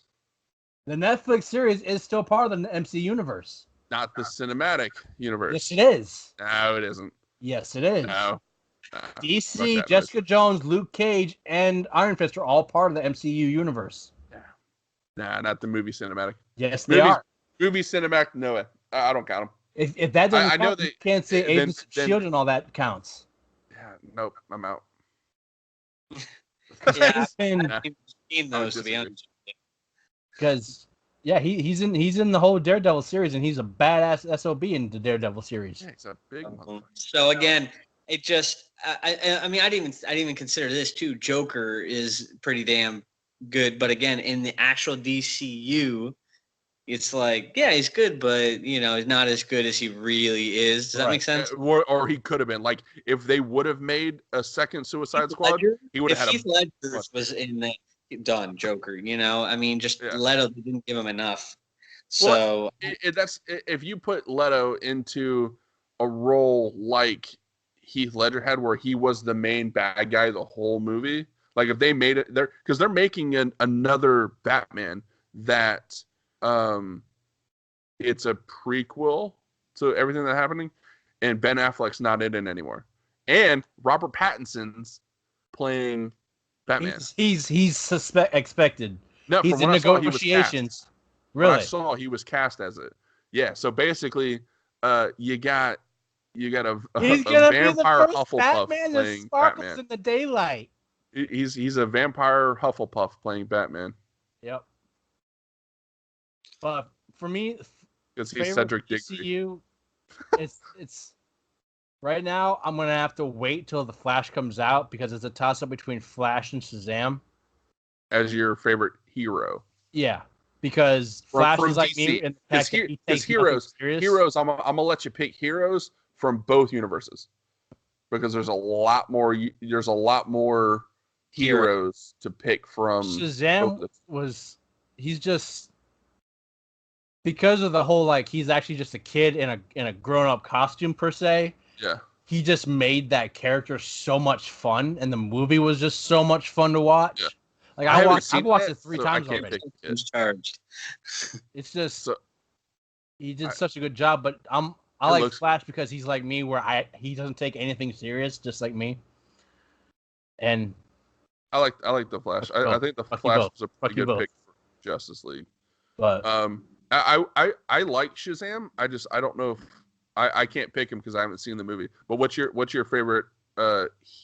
The Netflix series is still part of the MCU universe. Not the cinematic universe. Yes, it is. No, it isn't. Yes, it is. No. DC, Jessica Jones, Luke Cage, and Iron Fist are all part of the MCU universe. Nah, not the movie cinematic. Yes, they are. Movie cinematic, no way. I don't count them. If that doesn't count, you can't say Agents of S.H.I.E.L.D. and all that counts. Yeah, nope, I'm out. Yeah, I've seen those, to be honest. Because, yeah, he's in the whole Daredevil series, and he's a badass SOB in the Daredevil series. Yeah, he's a big motherfucker. So again, it just, I mean, I didn't even consider this too. Joker is pretty damn good, but again, in the actual DCU, it's like, yeah, he's good, but he's not as good as he really is. Does that make sense? Or he could have been. Like, if they would have made a second Suicide Squad, he would have had Heath Ledger was in the done Joker. I mean, just Leto didn't give him enough. So that's if you put Leto into a role like Heath Ledger had, where he was the main bad guy the whole movie. Like, if they made it there, because they're making another Batman that it's a prequel to everything that's happening, and Ben Affleck's not in it anymore, and Robert Pattinson's playing Batman. He's expected. No, he's in negotiations. Really, I saw he was cast as it. Yeah, so basically, you got a vampire Hufflepuff playing Batman in the daylight. He's a vampire Hufflepuff playing Batman. Yep. But for me, because he's Cedric DCU, it's right now. I'm gonna have to wait till the Flash comes out because it's a toss up between Flash and Shazam. As your favorite hero. Yeah, because Flash is like me, and heroes. I'm gonna let you pick heroes from both universes because there's a lot more heroes to pick from. Shazam he's just. Because of the whole, like, he's actually just a kid in a grown-up costume, per se. Yeah. He just made that character so much fun, and the movie was just so much fun to watch. Yeah. Like, I've watched it 3 times already. Charged. It's just... he did such a good job, but I like Flash because he's like me, where he doesn't take anything serious, just like me. And... I like the Flash. I think the Flash was a pretty good pick for Justice League. But... I like Shazam. I don't know if I can't pick him because I haven't seen the movie. But what's your favorite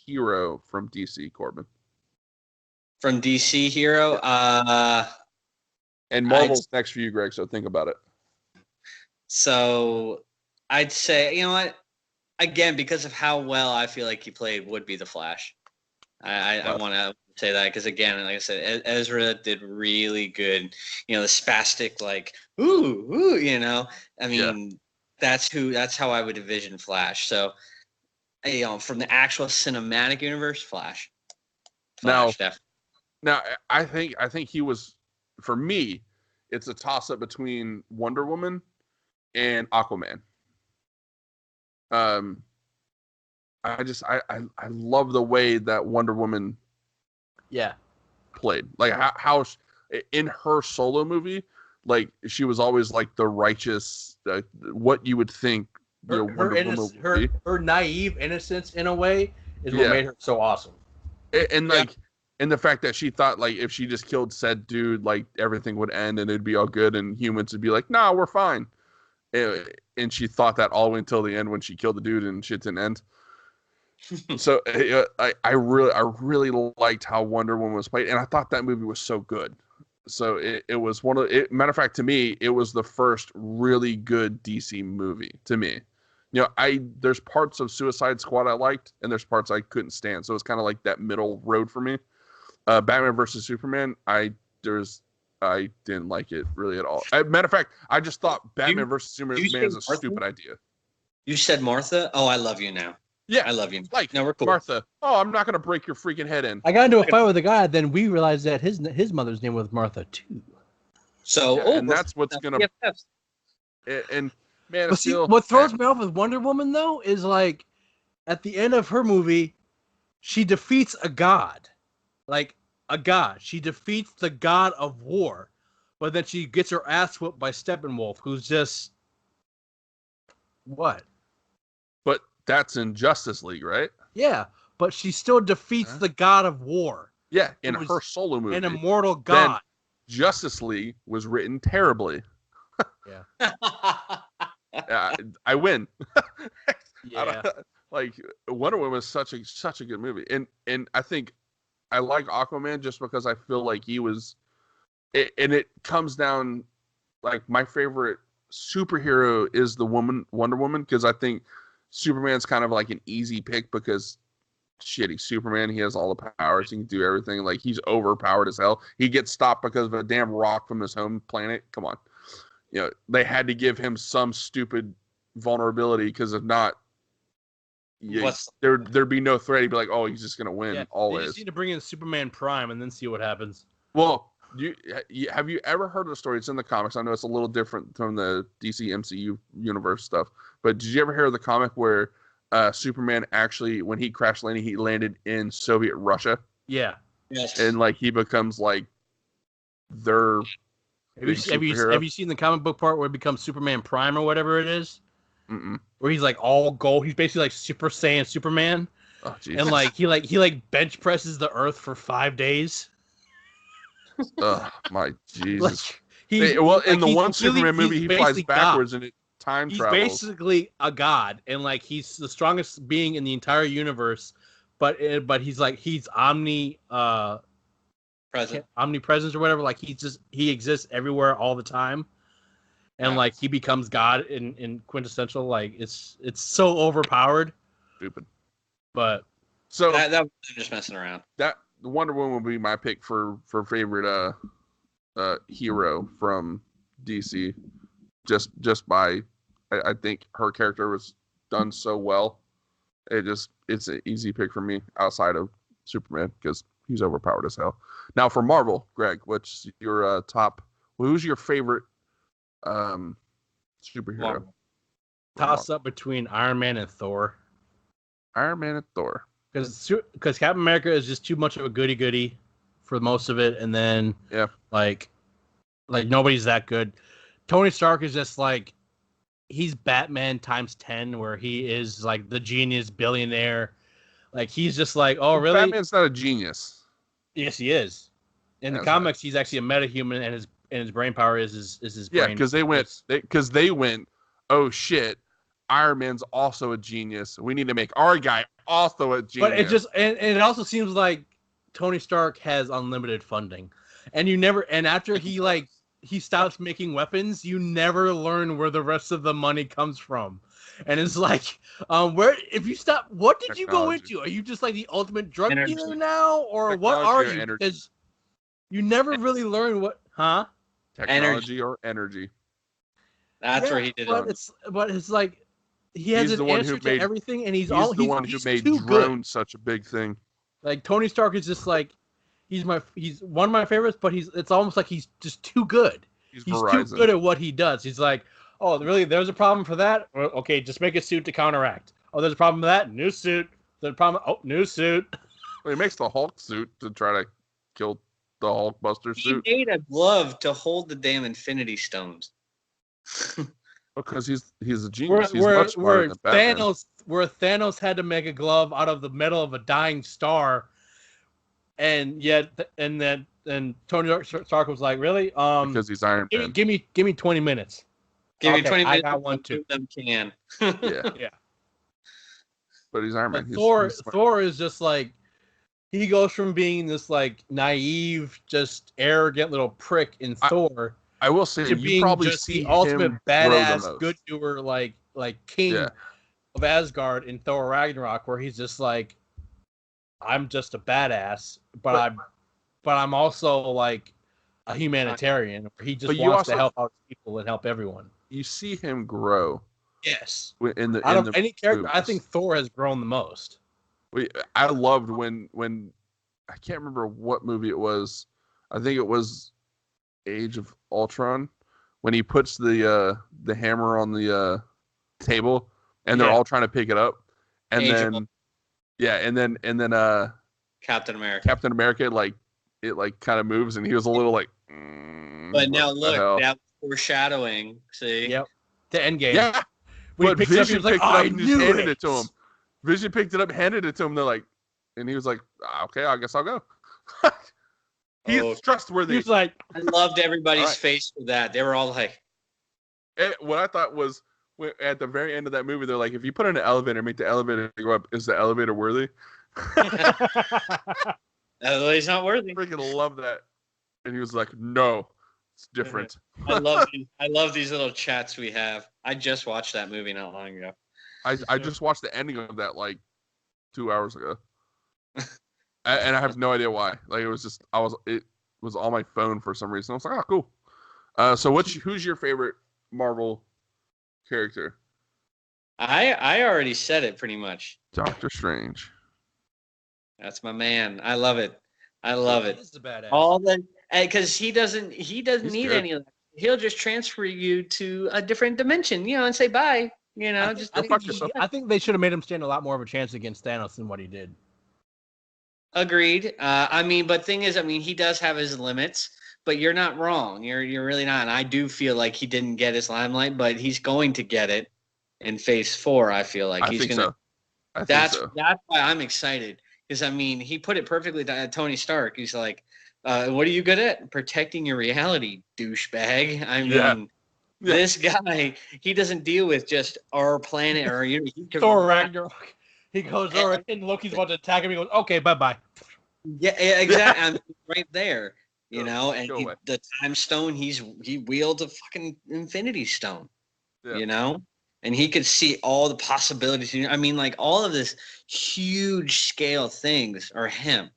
hero from DC, Corbin? From DC hero, and Marvel's next for you, Greg. So think about it. So I'd say, you know what? Again, because of how well I feel like he played, would be the Flash. I want to say that because, again, like I said, Ezra did really good. The spastic, like, ooh, I mean, that's how I would envision Flash. So, from the actual cinematic universe, Flash definitely. Now, I think he was, for me, it's a toss up between Wonder Woman and Aquaman. I love the way that Wonder Woman played. Like how in her solo movie, like she was always like the righteous, what you would think her naive innocence in a way is what made her so awesome. And and the fact that she thought like if she just killed said dude, like everything would end and it'd be all good and humans would be like, nah, we're fine. And she thought that all the way until the end when she killed the dude and shit didn't end. So I really liked how Wonder Woman was played, and I thought that movie was so good. So it was matter of fact, to me, it was the first really good DC movie to me. There's parts of Suicide Squad I liked, and there's parts I couldn't stand. So it's kind of like that middle road for me. Batman versus Superman, I didn't like it really at all. Matter of fact, I just thought Batman versus Superman is a stupid idea. You said Martha? Oh, I love you now. Yeah, I love you. Like, no, we're cool. Martha. Oh, I'm not gonna break your freaking head in. I got into a fight with a guy, then we realized that his mother's name was Martha too. So, and that's what's gonna. And man, what throws me off with Wonder Woman though is like, at the end of her movie, she defeats a god, like a god. She defeats the god of war, but then she gets her ass whooped by Steppenwolf, who's just what? But that's in Justice League, right? Yeah, but she still defeats the god of war. Yeah, in her solo movie. An immortal god. Then Justice League was written terribly. Yeah. I win. Yeah. Like Wonder Woman was such a good movie. And I think I like Aquaman just because I feel like he was and it comes down like my favorite superhero is the Wonder Woman, because I think Superman's kind of like an easy pick because he's Superman. He has all the powers. He can do everything. Like, he's overpowered as hell. He gets stopped because of a damn rock from his home planet. Come on. They had to give him some stupid vulnerability, because if not, there'd be no threat. He'd be like, oh, he's just going to win always. They just need to bring in Superman Prime and then see what happens. Well, have you ever heard of the story? It's in the comics. I know it's a little different from the DC MCU universe stuff, but did you ever hear of the comic where Superman actually, when he crash landed, he landed in Soviet Russia? Yeah. Yes. And like he becomes like their have you seen the comic book part where it becomes Superman Prime or whatever it is? Mm-mm. Where he's like all gold. He's basically like Super Saiyan Superman. Oh, Jesus. And like he bench presses the earth for 5 days. Oh my Jesus! In the one Superman movie, he flies backwards and it time travels. He's basically a god, and like he's the strongest being in the entire universe. But he's omnipresent or whatever. Like he exists everywhere all the time, and like he becomes God in quintessential. Like it's so overpowered. Stupid. But so that was just messing around. That Wonder Woman would be my pick for favorite hero from DC. Just by I think her character was done so well. It's an easy pick for me outside of Superman because he's overpowered as hell. Now for Marvel, Greg, what's your top? Who's your favorite superhero? Toss up between Iron Man and Thor. Iron Man and Thor. Because Captain America is just too much of a goody-goody for most of it, and then like nobody's that good. Tony Stark is just like, he's Batman times 10, where he is like the genius billionaire. Like, he's just like, oh really? Batman's not a genius. Yes, he is. In the comics, he's actually a metahuman, and his brain power is his brain. Yeah, because they went, oh shit, Iron Man's also a genius. We need to make our guy also a genius. But it just and it also seems like Tony Stark has unlimited funding, and after he stops making weapons, you never learn where the rest of the money comes from. And it's like, if you stop, what did you go into? Are you just like the ultimate drug dealer now, or what are you? Because you never really learn what, Technology or energy. That's where he did it. But it's like, he has an answer to everything, and he's the one who made drones such a big thing. Like, Tony Stark is just like, he's one of my favorites, but it's almost like he's just too good. He's too good at what he does. He's like, oh, really? There's a problem for that? Okay, just make a suit to counteract. Oh, there's a problem with that? New suit. There's a problem. Oh, new suit. Well, he makes the Hulk suit to try to kill the Hulkbuster suit. He made a glove to hold the damn Infinity Stones. Because he's a genius. He's much smarter than Batman. Thanos had to make a glove out of the metal of a dying star, and Tony Stark was like, "Really? Because he's Iron Man. Give me 20 minutes. Give me 20 minutes. I got one too. Them can. Yeah. But he's Iron Man. Thor is just like, he goes from being this like naive, just arrogant little prick in Thor. I will say, you probably see the ultimate badass, good doer, like king of Asgard in Thor Ragnarok, where he's just like, I'm just a badass, but I'm also like a humanitarian. He just wants to help out people and help everyone. You see him grow. Yes. Out of any character, movies. I think Thor has grown the most. I loved when I can't remember what movie it was. I think it was Age of Ultron, when he puts the hammer on the table and they're all trying to pick it up, and then Captain America like kind of moves, and he was a little like. But now look, that was foreshadowing. See. Yep. The Endgame. Yeah. But Vision picked it up and just handed it to him. Vision picked it up, handed it to him. They're like, and he was like, "Okay, I guess I'll go." He's trustworthy. He's like, I loved everybody's face for that. They were all like, what I thought was, at the very end of that movie, they're like, if you put in an elevator and make the elevator go up, is the elevator worthy? He's not worthy. I freaking love that. And he was like, no, it's different. I love these little chats we have. I just watched that movie not long ago. I just watched the ending of that like 2 hours ago. And I have no idea why. Like, it was on my phone for some reason. I was like, oh, cool. So who's your favorite Marvel character? I already said it pretty much. Doctor Strange. That's my man. I love it. He's the badass. All the, because he doesn't need any of that. He'll just transfer you to a different dimension, and say bye. I think they should have made him stand a lot more of a chance against Thanos than what he did. Agreed. But thing is, he does have his limits, but you're not wrong. You're really not. And I do feel like he didn't get his limelight, but he's going to get it in Phase 4. I feel like he's going to. That's why I'm excited, because he put it perfectly to Tony Stark. He's like, "What are you good at? Protecting your reality, douchebag." This guy, he doesn't deal with just our planet or Thor Ragnarok. He goes over and Loki's about to attack him. He goes, "Okay, bye-bye." Yeah, exactly. I'm right there, and the time stone, he wields a fucking Infinity Stone, and he could see all the possibilities. Like all of this huge scale things are him.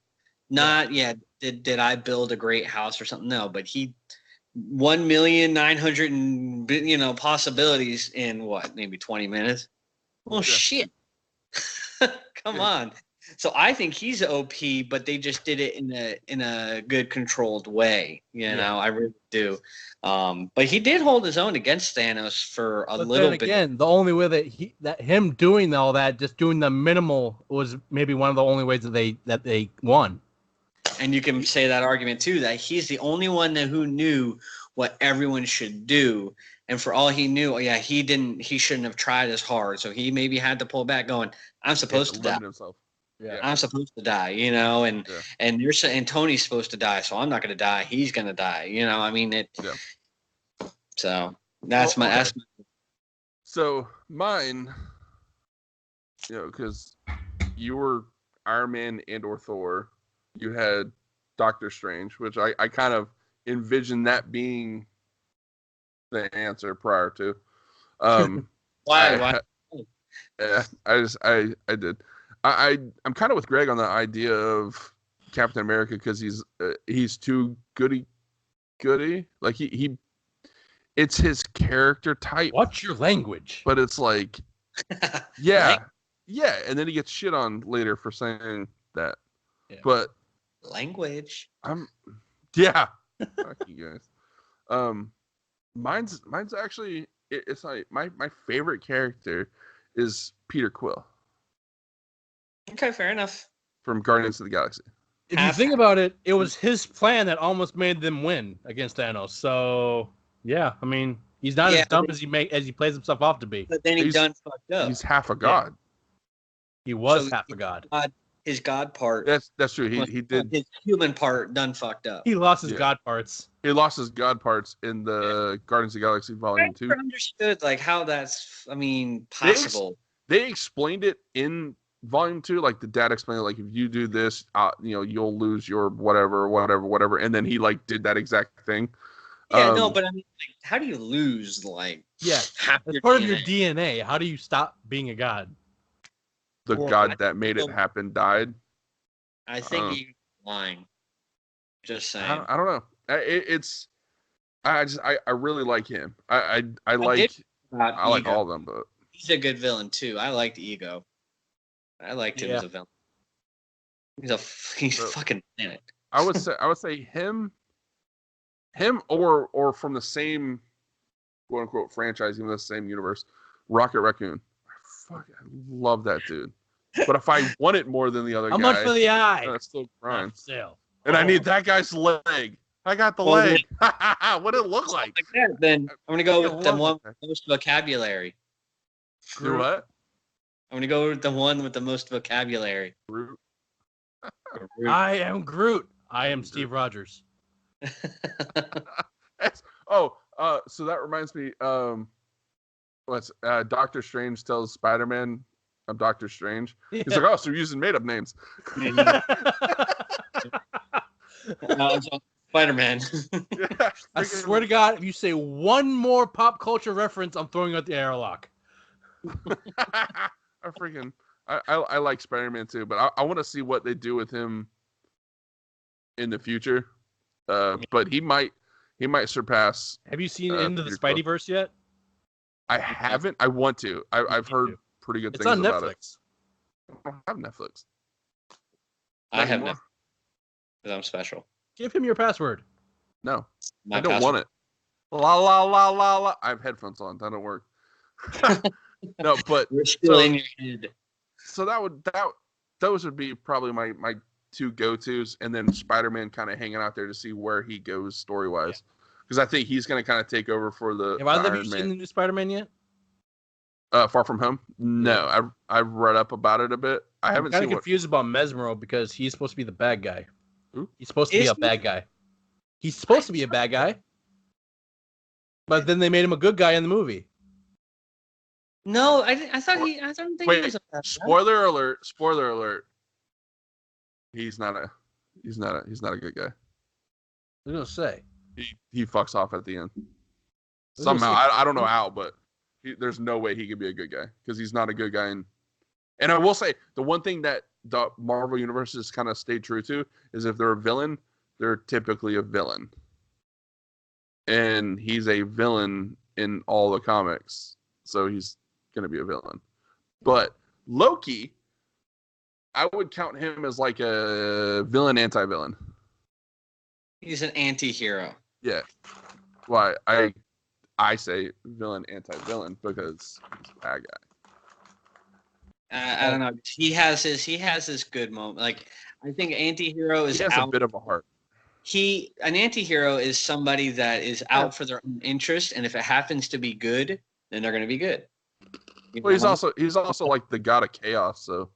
Not did I build a great house or something? No, but he 1,900,000 possibilities in maybe 20 minutes. Well, shit. Come on. So I think he's OP, but they just did it in a good controlled way. I really do. But he did hold his own against Thanos for a little bit. Again, the only way that him doing all that, just doing the minimal, was maybe one of the only ways that they won. And you can say that argument too, that he's the only one who knew what everyone should do. And for all he knew, he shouldn't have tried as hard. So he maybe had to pull back going, I'm supposed to die. Himself. Yeah. I'm supposed to die, and Tony's supposed to die. So I'm not going to die. He's going to die. So that's my. So mine, because you were Iron Man and or Thor, you had Doctor Strange, which I kind of envisioned that being the answer prior to. Why? I did. I'm kind of with Greg on the idea of Captain America, because he's too goody. Like he it's his character type. What's your language? But it's like, yeah, and then he gets shit on later for saying that. Yeah. But language. Fuck you guys. Mine's actually, it's like my favorite character is Peter Quill. Okay, fair enough. From Guardians of the Galaxy. If you think about it, it was his plan that almost made them win against Thanos. So, yeah, He's not as dumb as he plays himself off to be. But then he done fucked up. He's half a god. He was half a god. His god part. That's true. He did. His human part done fucked up. He lost his god parts. He lost his god parts in the Guardians of the Galaxy Volume 2. I never understood how that's possible. They explained it in Volume 2, like the dad explained it, like if you do this, you'll lose your whatever, and then he did that exact thing. Yeah, no, but I mean, how do you lose half as part of your DNA? How do you stop being a god? The god that made it happen died. I think he's lying. Just saying. I don't know. I really like him. I like all of them, but he's a good villain too. I liked Ego. I liked him as a villain. He's fucking planet. I would say him or from the same quote unquote franchise, even the same universe, Rocket Raccoon. I love that dude. But if I want it more than the other guy, how much for the eye? That's still crying. And I need that guy's leg. I got the leg. What did it look like? Then I'm gonna go with the one with the most vocabulary. Do what? I'm gonna go with the one with the most vocabulary. Groot. I am Groot. I am Steve Rogers. So that reminds me. Doctor Strange tells Spider-Man, "I'm Doctor Strange." He's like, "Oh, so you're using made-up names." Spider-Man. I swear to God, if you say one more pop culture reference, I'm throwing out the airlock. I like Spider-Man too, but I want to see what they do with him in the future. But he might surpass. Have you seen Into the Spideyverse yet? I haven't. I want to. I've heard pretty good things about it. It's on Netflix. I don't have Netflix. I have Netflix because I'm special. Give him your password. No, I don't want it. La la la la la. I have headphones on. That don't work. No, but we're still in your head. So those would be probably my two go-tos, and then Spider-Man kind of hanging out there to see where he goes story-wise, because I think he's going to kind of take over for the. Have either of you seen the new Spider-Man yet? Far From Home? No, I've read up about it a bit. I haven't. I'm kind of confused about Mesmero because he's supposed to be the bad guy. Who? He's supposed to be a bad guy. He's supposed to be a bad guy, but then they made him a good guy in the movie. No, I don't think he was a bad guy. Spoiler alert. He's not a good guy. I was gonna say he fucks off at the end. Somehow, I don't know how, but there's no way he could be a good guy because he's not a good guy. And I will say the one thing that the Marvel universe has kind of stayed true to is if they're a villain, they're typically a villain, and he's a villain in all the comics, so he's gonna be a villain. But Loki, I would count him as like a villain, anti-villain. He's an anti-hero. Yeah. Why I say villain, anti-villain because he's a bad guy. I don't know. He has his good moment. Like I think anti-hero is. He has a bit of a heart. An anti-hero is somebody that is out for their own interest, and if it happens to be good, then they're going to be good. Well, he's also like the god of chaos, so.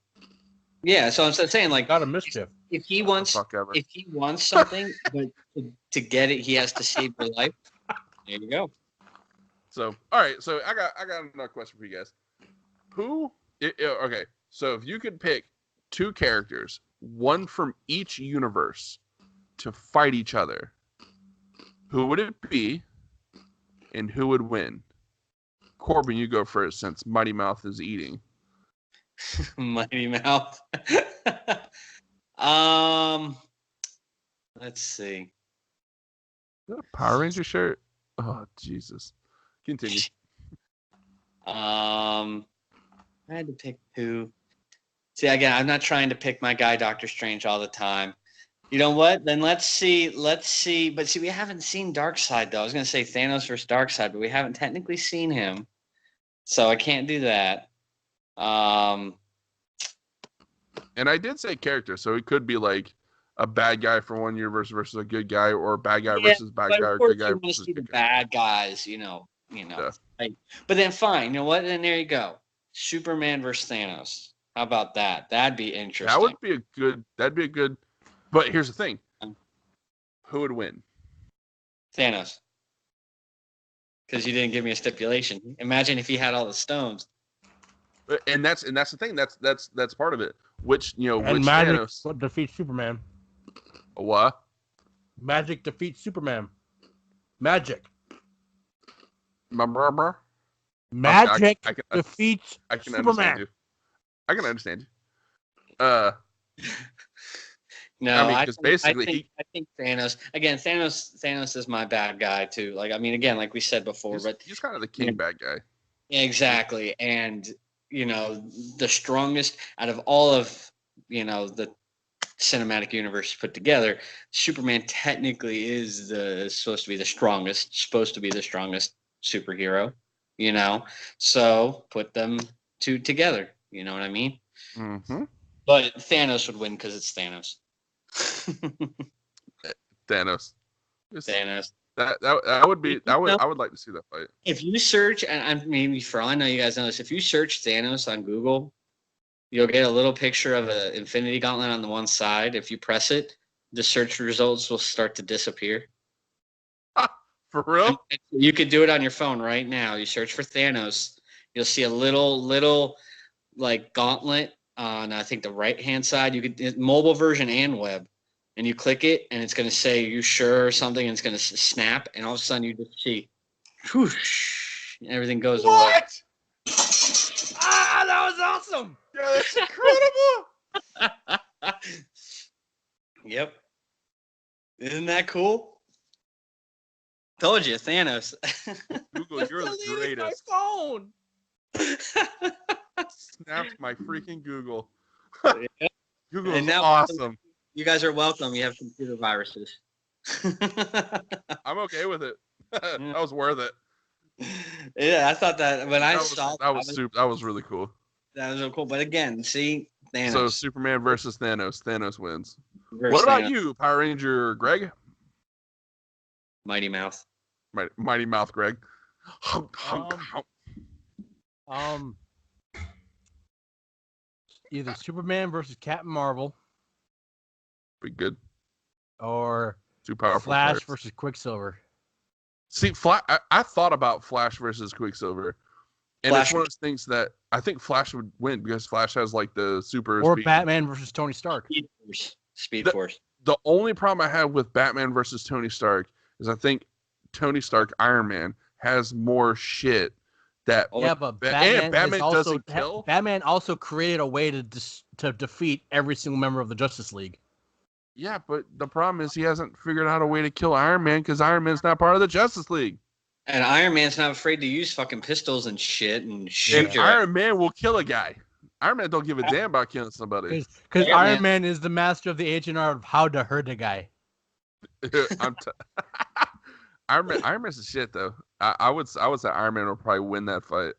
Yeah, so I'm saying like god of mischief. If he wants something, but to get it, he has to save your life. There you go. So all right, so I got another question for you guys. Okay, so if you could pick two characters, one from each universe, to fight each other, who would it be, and who would win? Corbin, you go first since Mighty Mouth is eating. Mighty Mouth. Let's see. Power Ranger shirt? Oh, Jesus. Continue. I had to pick two. See, again, I'm not trying to pick my guy, Doctor Strange, all the time. You know what? Then let's see. But see, we haven't seen Darkseid, though. I was going to say Thanos versus Darkseid, but we haven't technically seen him. So I can't do that. And I did say character, so it could be like a bad guy for one universe versus a good guy, or a bad guy versus bad guy, or good guy versus good guy. Bad guys, you know. Yeah. But then fine, you know what? Then there you go. Superman versus Thanos. How about that? That'd be interesting. That'd be a good. But here's the thing. Who would win? Thanos. Because you didn't give me a stipulation. Imagine if he had all the stones. And that's the thing. That's part of it. Which magic Thanos defeats Superman. What? Magic defeats Superman. Magic. Magic defeats Superman. I can understand you. No, I mean, because basically, I think Thanos. Again, Thanos is my bad guy too. Like, I mean, again, like we said before, but he's kind of the king bad guy. Exactly, and the strongest out of all of the cinematic universe put together, Superman technically is supposed to be the strongest superhero. So put them two together. You know what I mean? Mm-hmm. But Thanos would win because it's Thanos. Thanos. That would be. I would like to see that fight. If you search, and maybe for all I know, you guys know this. If you search Thanos on Google, you'll get a little picture of an Infinity Gauntlet on the one side. If you press it, the search results will start to disappear. For real? You could do it on your phone right now. You search for Thanos. You'll see a little like gauntlet on, I think, the right-hand side. You could mobile version and web. And you click it, and it's going to say, "You sure?" or something, and it's going to snap, and all of a sudden you just see, whoosh, and everything goes away. What? That was awesome! Yeah, that's incredible! Yep. Isn't that cool? Told you, Thanos. Google, you're the greatest. My phone! Snapped my freaking Google. Yeah. Google is awesome. You guys are welcome. You have computer viruses. I'm okay with it. That was worth it. Yeah, I thought that when I saw that was really cool. That was so cool. But again, see, Thanos. So Superman versus Thanos. Thanos wins. What about you, Power Ranger Greg? Mighty Mouth. Mighty Mouth Greg. Either Superman versus Captain Marvel. Be good. Or too powerful. Flash versus Quicksilver. See, I thought about Flash versus Quicksilver, and it's one of those things that I think Flash would win because Flash has like the super. Or speed. Batman versus Tony Stark. Speed Force. The only problem I have with Batman versus Tony Stark is I think Tony Stark, Iron Man, has more shit. But Batman doesn't kill. Batman also created a way to defeat every single member of the Justice League. Yeah, but the problem is he hasn't figured out a way to kill Iron Man because Iron Man's not part of the Justice League. And Iron Man's not afraid to use fucking pistols and shit and shoot. And Iron Man will kill a guy. Iron Man don't give a damn about killing somebody. Because Iron Man is the master of the ancient art of how to hurt a guy. Iron Man's the shit though. I would say Iron Man will probably win that fight,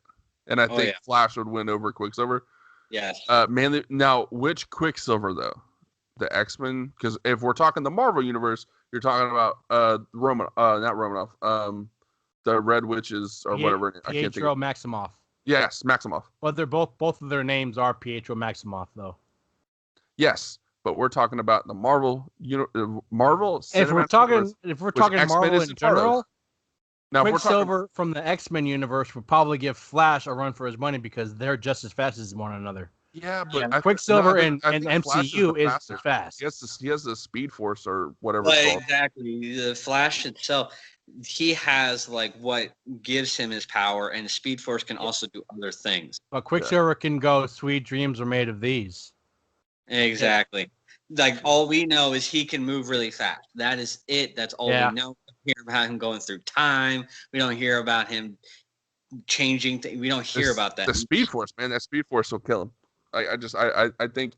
and I think Flash would win over Quicksilver. Yes. Mainly now, which Quicksilver though? The X-Men, because if we're talking the Marvel universe, you're talking about not Romanoff, the Red Witches or whatever. I can't think. Pietro Maximoff. Yes, Maximoff. But they're both of their names are Pietro Maximoff though. Yes, but we're talking about the Marvel. Marvel. If we're talking Marvel in general, now Quicksilver from the X-Men universe would probably give Flash a run for his money because they're just as fast as one another. Yeah, but Quicksilver and MCU is fast. He has the Speed Force or whatever. But it's called. Exactly, the Flash itself, he has like what gives him his power, and the Speed Force can also do other things. But Quicksilver can go. Sweet dreams are made of these. Exactly. Yeah. Like all we know is he can move really fast. That is it. That's all we know. We don't hear about him going through time. We don't hear about him changing things. We don't hear about that. The Speed Force, man. That Speed Force will kill him. I think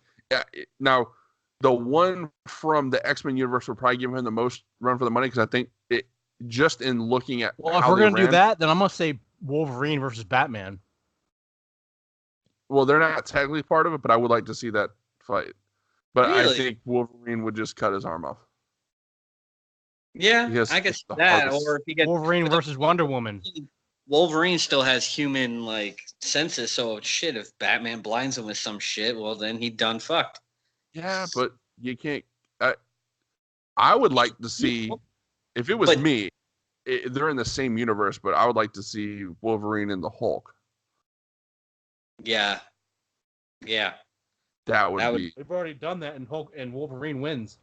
now the one from the X-Men universe will probably give him the most run for the money because I think it just in looking at. Well, if we're gonna do that, then I'm gonna say Wolverine versus Batman. Well, they're not technically part of it, but I would like to see that fight. But really? I think Wolverine would just cut his arm off. Yeah, I guess that. Or if he gets Wolverine versus Wonder Woman. Wolverine still has human like senses, so shit. If Batman blinds him with some shit, well then he done fucked. Yeah, but you can't. I would like to see if it was me. They're in the same universe, but I would like to see Wolverine and the Hulk. Yeah. That would be. They've already done that, and Hulk and Wolverine wins.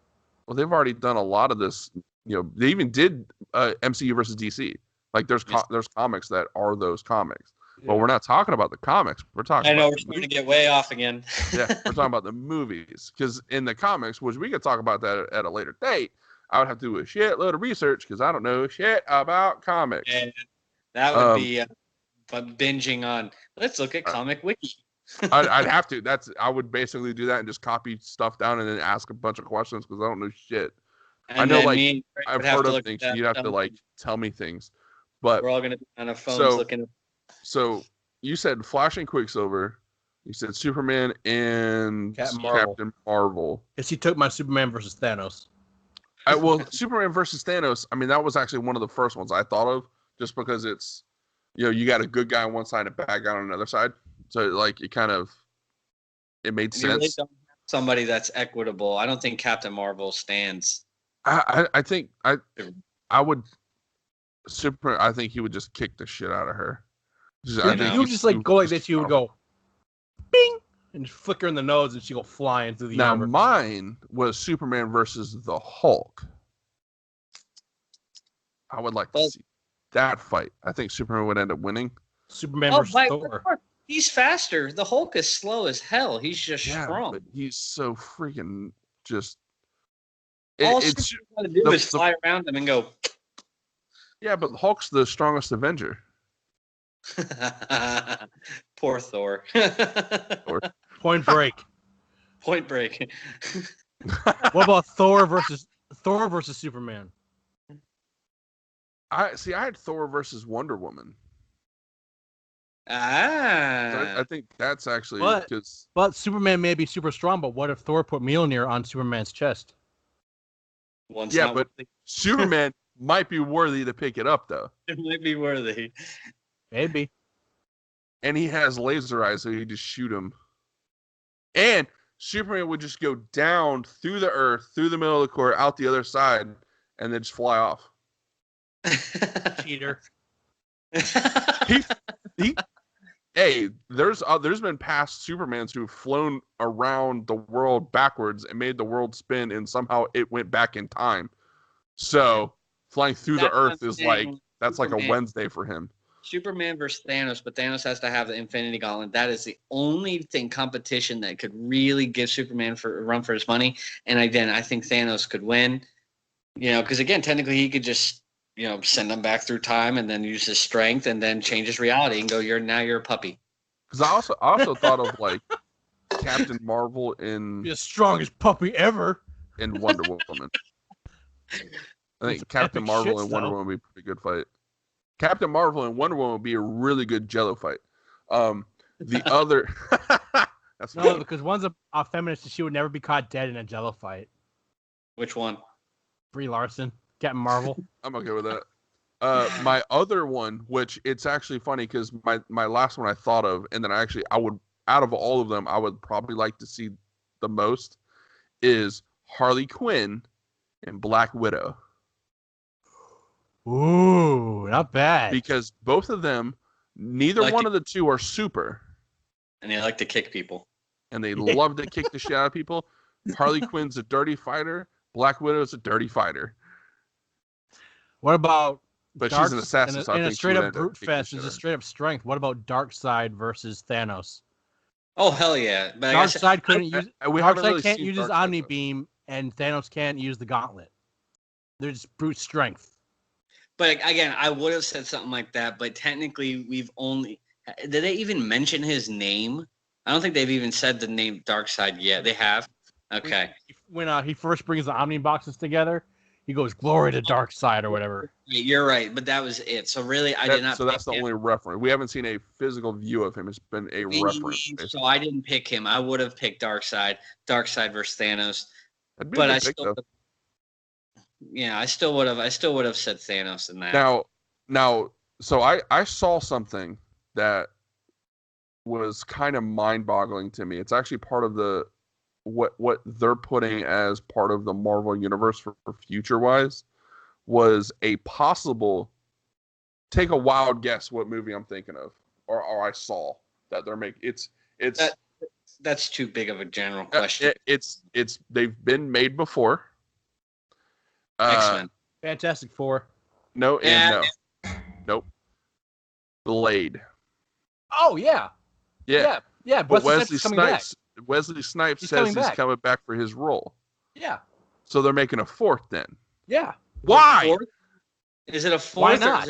Well, they've already done a lot of this. They even did MCU versus DC. Like there's comics that are those comics. Yeah. But we're not talking about the comics. We're talking. I know we're going to get way off again. Yeah, we're talking about the movies because in the comics, which we could talk about that at a later date. I would have to do a shitload of research because I don't know shit about comics. And that would be binging on. Let's look at Comic Wiki. I'd have to. I would basically do that and just copy stuff down and then ask a bunch of questions because I don't know shit. And I know, like I've heard of things. You'd have to like tell me things, but we're all gonna be on our phones looking. So you said Flash and Quicksilver. You said Superman and Captain Marvel. Yes, he took my Superman versus Thanos. Well, Superman versus Thanos. I mean, that was actually one of the first ones I thought of, just because it's, you got a good guy on one side and a bad guy on another side. So like it made sense. Really don't have somebody that's equitable. I don't think Captain Marvel stands. I think I would Superman. I think he would just kick the shit out of her. You would just like go like this. You would go, bing, and just flick her in the nose, and she go flying through the. Now mine was Superman versus the Hulk. I would like to see that fight. I think Superman would end up winning. Superman versus Thor. He's faster. The Hulk is slow as hell. He's just strong. But he's so freaking just. All Superman's got to do is fly around him and go. Yeah, but Hulk's the strongest Avenger. Poor Thor. Point Break. Point Break. What about Thor versus Superman? I had Thor versus Wonder Woman. I think that's actually because. But Superman may be super strong. But what if Thor put Mjolnir on Superman's chest? But Superman might be worthy to pick it up, though. It might be worthy. Maybe. And he has laser eyes, so you just shoot him. And Superman would just go down through the earth, through the middle of the court, out the other side, and then just fly off. Cheater. Hey, there's been past Supermans who've flown around the world backwards and made the world spin, and somehow it went back in time. So flying through the earth is that's like a Wednesday for him. Superman versus Thanos, but Thanos has to have the Infinity Gauntlet. That is the only competition that could really give Superman a run for his money. And again, I think Thanos could win. Because again, technically he could just send them back through time and then use his strength and then change his reality and go, you're a puppy. Because I also thought of like Captain Marvel in the strongest puppy ever in Wonder Woman. I think Captain Marvel and Wonder Woman would be a pretty good fight. Captain Marvel and Wonder Woman would be a really good Jello fight. The other, that's no, because one's a feminist and she would never be caught dead in a Jello fight. Which one? Brie Larson. Captain Marvel. I'm okay with that. My other one, which it's actually funny because my last one I thought of, and then I would, out of all of them, I would probably like to see the most is Harley Quinn and Black Widow. Ooh, not bad. Because both of them, neither one of the two are super. And they like to kick people. And they love to kick the shit out of people. Harley Quinn's a dirty fighter. Black Widow's a dirty fighter. What about? But she's an assassin. In a straight up brute fest, is a straight up strength. What about Darkseid versus Thanos? Oh hell yeah! But Darkseid couldn't use. Darkseid can't use his Omni Beam, and Thanos can't use the Gauntlet. They're just brute strength. But again, I would have said something like that. But technically, did they even mention his name? I don't think they've even said the name Darkseid yet. They have. Okay. When he first brings the Omni boxes together, he goes, "Glory to Darkseid" or whatever. You're right, but that was it. So really, I did not. So that's the only reference. We haven't seen a physical view of him. It's been a reference. So I didn't pick him. I would have picked Darkseid versus Thanos. But I still. Yeah, I still would have said Thanos in that. Now, So I saw something that was kind of mind-boggling to me. It's actually part of the what they're putting as part of the Marvel universe for future-wise was a possible. Take a wild guess what movie I'm thinking of, or I saw that they're making. It's that's too big of a general question. It's they've been made before. X-Men, Fantastic Four. No, and no, nope. Blade. Oh yeah. But Wesley Snipes says he's coming back for his role. Yeah. So they're making a fourth then. Yeah. Why? Is it a fourth? Why not?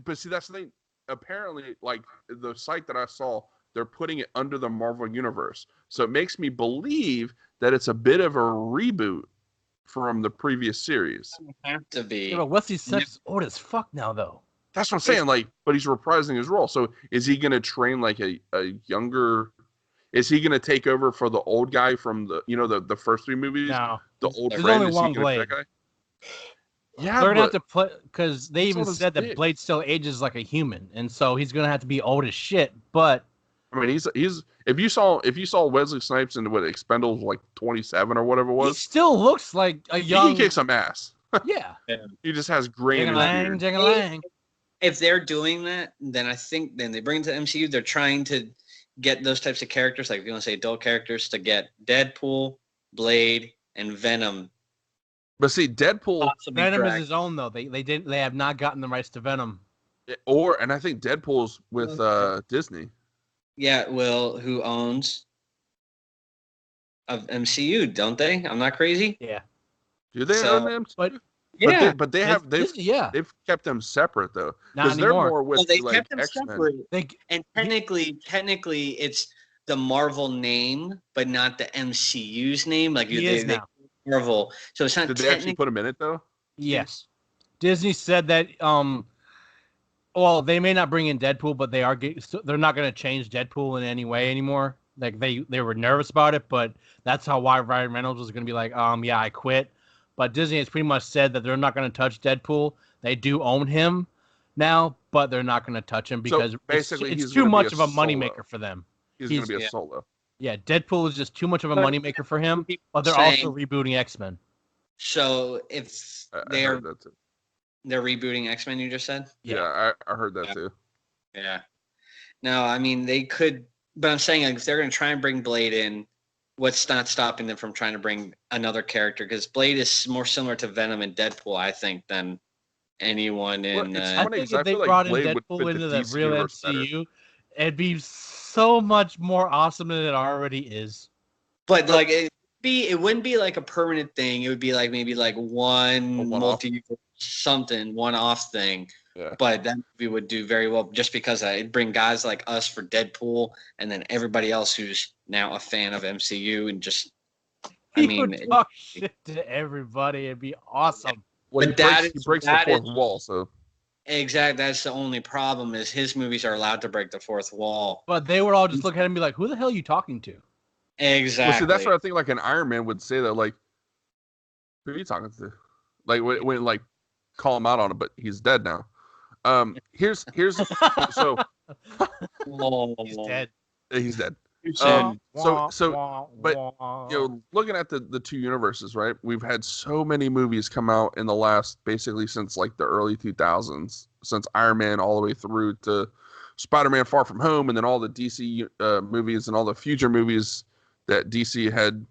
But see, that's the thing. Apparently, like the site that I saw, they're putting it under the Marvel universe. So it makes me believe that it's a bit of a reboot from the previous series. It have to be. Yeah, but Wesley Snipes is old as fuck now, though. That's what I'm saying. Like, but he's reprising his role. So is he going to train like a younger? Is he going to take over for the old guy from the first three movies? No, the old there's friend. only one Blade. Yeah, they're gonna have to play because they even said that Blade still ages like a human, and so he's gonna have to be old as shit. But I mean, he's if you saw Wesley Snipes in what Expendables like 27 or whatever it was, he still looks like a young. He can kick some ass. Yeah. He just has grain in his beard. If they're doing that, then I think then they bring it to MCU. They're trying to get those types of characters, like if you want to say adult characters, to get Deadpool, Blade, and Venom. But see, Deadpool, Venom is his own though. They have not gotten the rights to Venom. And I think Deadpool's with Disney. Yeah, well, who owns of MCU? Don't they? I'm not crazy. Yeah. Do they own them? But they've kept them separate though. Not anymore. They're more with they like kept them X-Men. separate. And technically, it's the Marvel name, but not the MCU's name. Like they Marvel. So it's not. Did they actually put them in it though? Yes. Disney said that. Well, they may not bring in Deadpool, but they're not going to change Deadpool in any way anymore. Like they were nervous about it, but that's why Ryan Reynolds was going to be like, yeah, I quit. But Disney has pretty much said that they're not going to touch Deadpool. They do own him now, but they're not going to touch him because basically it's too much of a moneymaker for them. He's going to be a solo. Yeah, Deadpool is just too much of a moneymaker for him, but they're also rebooting X-Men. So if they're rebooting X-Men, you just said? Yeah, I heard that too. Yeah. No, I mean, they could, but I'm saying like, if they're going to try and bring Blade in, what's not stopping them from trying to bring another character? Because Blade is more similar to Venom and Deadpool, I think, than anyone in... I think if they brought in Deadpool into the real MCU, it'd be so much more awesome than it already is. But like it wouldn't be like a permanent thing. It would be like maybe like one one-off thing. Yeah. But that movie would do very well just because it'd bring guys like us for Deadpool, and then everybody else who's now a fan of MCU and just. Would talk shit to everybody. It'd be awesome. Well, he breaks the fourth wall, so. Exactly. That's the only problem is his movies are allowed to break the fourth wall. But they would all just look at him and be like, "Who the hell are you talking to?" Exactly. Well, see, that's what I think. Like an Iron Man would say that. Like, who are you talking to? Like when like call him out on it, but he's dead now. Here's so. He's dead. He's dead. But looking at the two universes, right? We've had so many movies come out in the last basically since like the early 2000s, since Iron Man all the way through to Spider-Man: Far From Home, and then all the DC movies and all the future movies that DC had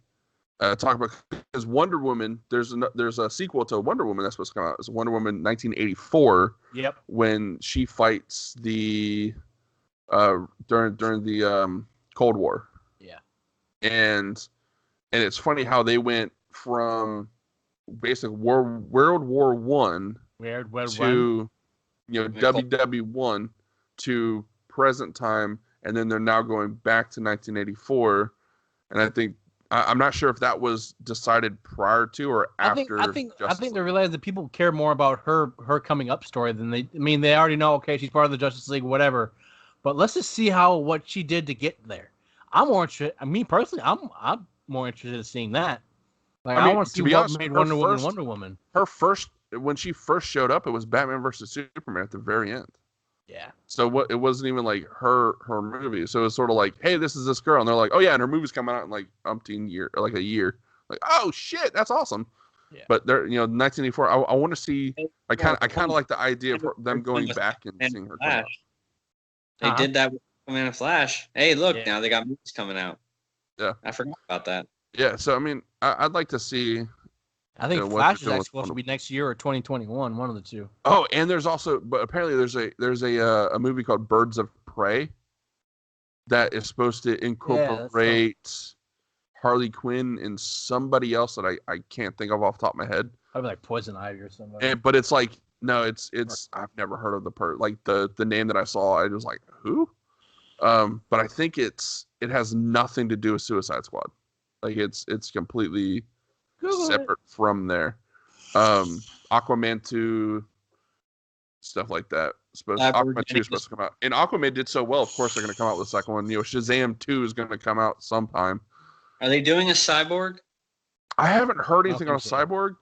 talked about. Because Wonder Woman, there's a sequel to Wonder Woman that's supposed to come out. It's Wonder Woman 1984. Yep. When she fights the during the Cold War. Yeah. And it's funny how they went from basically World War One to WW1 to present time, and then they're now going back to 1984. And I think I'm not sure if that was decided prior to or after. I think they realized that people care more about her coming up story than they. I mean, they already know. Okay, she's part of the Justice League, whatever. But let's just see what she did to get there. I'm more interested. I mean, personally, I'm more interested in seeing that. Like, I want to see what made Wonder Woman Wonder Woman. Her first when she first showed up, it was Batman versus Superman at the very end. Yeah. So it wasn't even like her movie. So it's sort of like, hey, this is this girl, and they're like, oh yeah, and her movie's coming out in like a year. Like, oh shit, that's awesome. Yeah. But they're 1984. I want to see. I kind of like the idea of them going back and seeing her come out. They did that with Aquaman and Flash. Hey, look, now they got movies coming out. Yeah, I forgot about that. Yeah, so I mean, I'd like to see. I think Flash is actually supposed to be next year or 2021, one of the two. Oh, and there's also, but apparently there's a movie called Birds of Prey that is supposed to incorporate Harley Quinn and somebody else that I can't think of off the top of my head. Probably like Poison Ivy or something. But it's like it's I've never heard of the name that I saw. I was like, who? But I think it has nothing to do with Suicide Squad. Like it's completely separate from there. Aquaman 2, stuff like that. Aquaman 2 is supposed to come out. And Aquaman did so well, of course they're going to come out with the second one. Shazam 2 is going to come out sometime. Are they doing a Cyborg? I haven't heard anything on a Cyborg.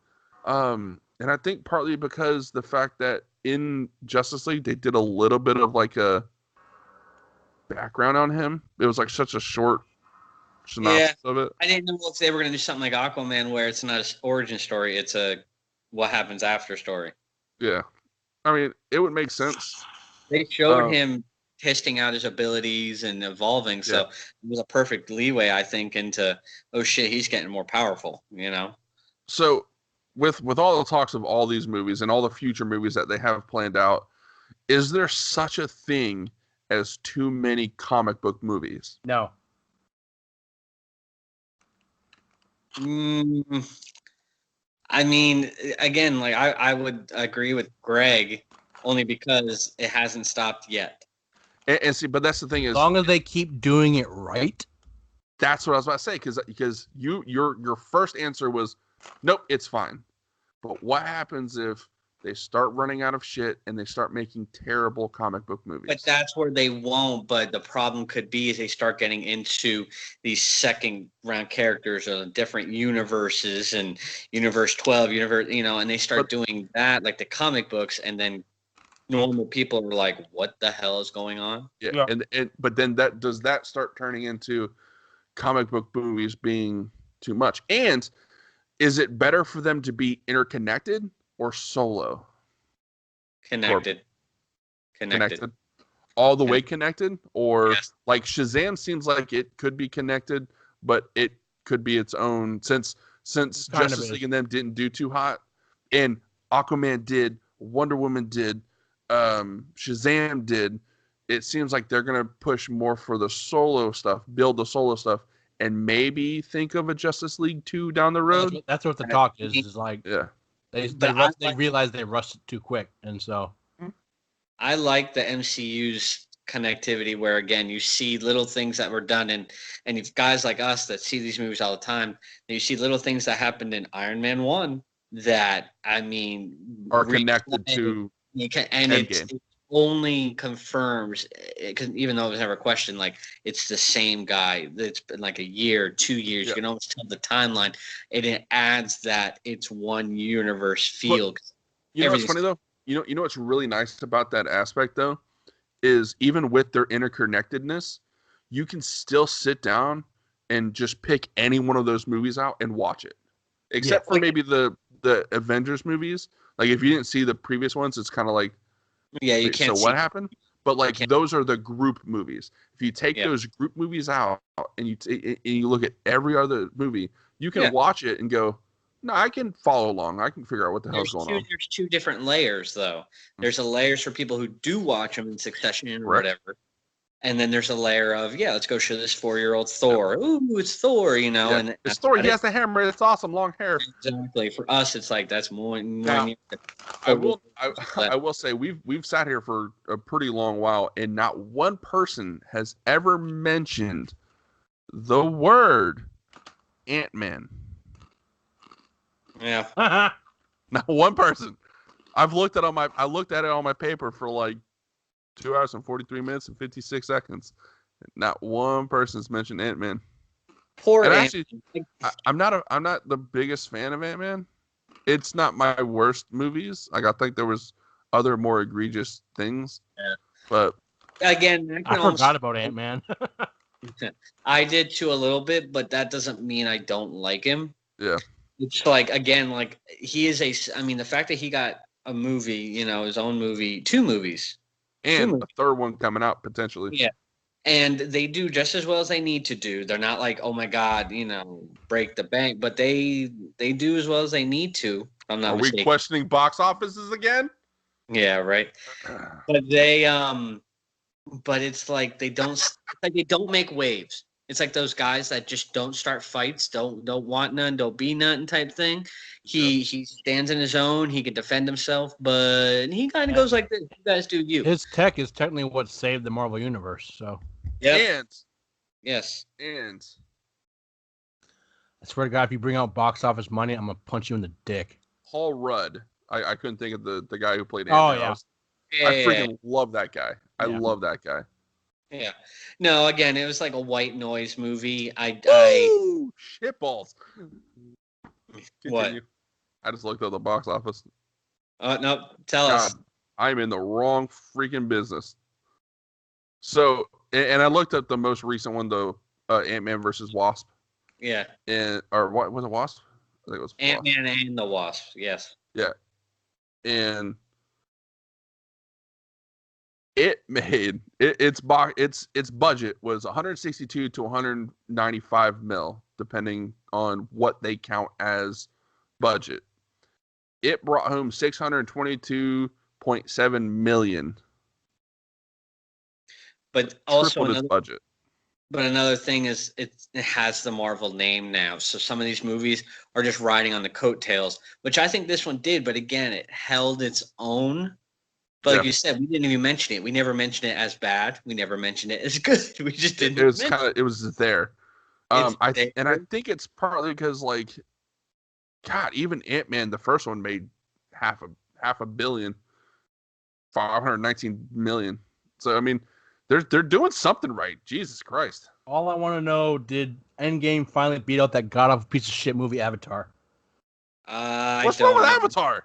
And I think partly because the fact that in Justice League they did a little bit of like a background on him. It was like such a short synopsis of it. I didn't know if they were going to do something like Aquaman where it's not an origin story, it's a what happens after story. Yeah. I mean, it would make sense. They showed him testing out his abilities and evolving, so it was a perfect leeway, I think, into, oh shit, he's getting more powerful, So with all the talks of all these movies and all the future movies that they have planned out, is there such a thing as too many comic book movies? No. I mean, again, like I would agree with Greg only because it hasn't stopped yet. And see, but that's the thing is, as long as they keep doing it right. That's what I was about to say, because your first answer was, nope, it's fine. But what happens if they start running out of shit and they start making terrible comic book movies? But that's where they won't. But the problem could be is they start getting into these second round characters or different universes and universe 12, and they start doing that like the comic books, and then normal people are like, what the hell is going on? Yeah. But then does that start turning into comic book movies being too much? And is it better for them to be interconnected or solo? Connected. All the way connected? Or like Shazam seems like it could be connected, but it could be its own, since Justice League and them didn't do too hot, and Aquaman did, Wonder Woman did, Shazam did. It seems like they're going to push more for the solo stuff, build the solo stuff, and maybe think of a Justice League 2 down the road. That's what the talk is like. Yeah. They realized they rushed it too quick, and so. I like the MCU's connectivity where, again, you see little things that were done, and you've guys like us that see these movies all the time, and you see little ththings that happened in Iron Man 1 that, I mean, are connected to it only confirms, because even though it was never questioned, like it's the same guy. It's been like a year, 2 years. You can almost tell the timeline, and it adds that it's one universe feel. You know what's funny though? You know what's really nice about that aspect though, is even with their interconnectedness, you can still sit down and just pick any one of those movies out and watch it, except for maybe the Avengers movies. Like if you didn't see the previous ones, it's kind of like, you can't. So what happened? But like those are the group movies. If you take those group movies out and you look at every other movie, you can watch it and go, no, I can follow along. I can figure out what the hell's going on. There's two different layers though. There's a layers for people who do watch them in succession or whatever. And then there's a layer of, let's go show this 4-year-old Thor. Ooh, it's Thor, and it's Thor. He has the hammer. It's awesome, long hair. Exactly. For us, it's like that's more. I will say we've sat here for a pretty long while, and not one person has ever mentioned the word Ant-Man. Yeah. Not one person. I looked at it on my paper for like 2 hours and 43 minutes and 56 seconds. Not one person's mentioned Ant-Man. Poor Ant-Man. Actually, I'm not the biggest fan of Ant-Man. it's not my worst movies. Like I think there was other more egregious things. Yeah. But again, I forgot about Ant-Man. I did too a little bit, but that doesn't mean I don't like him. Yeah. It's like, again, like he is the fact that he got a movie, his own movie, 2 movies. And a third one coming out potentially. Yeah. And they do just as well as they need to do. They're not like, oh my God, break the bank, but they do as well as they need to. I'm not mistaken. We questioning box offices again? Yeah, right. But they but it's like they don't make waves. It's like those guys that just don't start fights, don't want none, don't be none type thing. He stands in his own, he can defend himself, but he kind of goes like this. You guys do you. His tech is technically what saved the Marvel Universe, so. Yeah. And yes. And I swear to God, if you bring out box office money, I'm gonna punch you in the dick. Paul Rudd. I couldn't think of the guy who played Ant-Man. I freaking love that guy. I love that guy. Yeah. No, again, it was like a white noise movie. Woo! Shitballs. What? I just looked at the box office. No, tell us. I'm in the wrong freaking business. So, and I looked at the most recent one, though, Ant-Man versus Wasp. Yeah. Or what was it, Wasp? I think it was Ant-Man and the Wasp. Yes. Yeah. And it made its budget was 162 to 195 mil, depending on what they count as budget. It brought home 622.7 million. But also its budget. But another thing is it has the Marvel name now, so some of these movies are just riding on the coattails, which I think this one did. But again, it held its own. But like you said, we didn't even mention it. We never mentioned it as bad. We never mentioned it as good. We just didn't. It was there. I think it's partly because, like, God, even Ant-Man, the first one, made half a billion, 519 million. So I mean, they're doing something right. Jesus Christ. All I want to know: did Endgame finally beat out that god awful piece of shit movie Avatar? What's wrong with Avatar?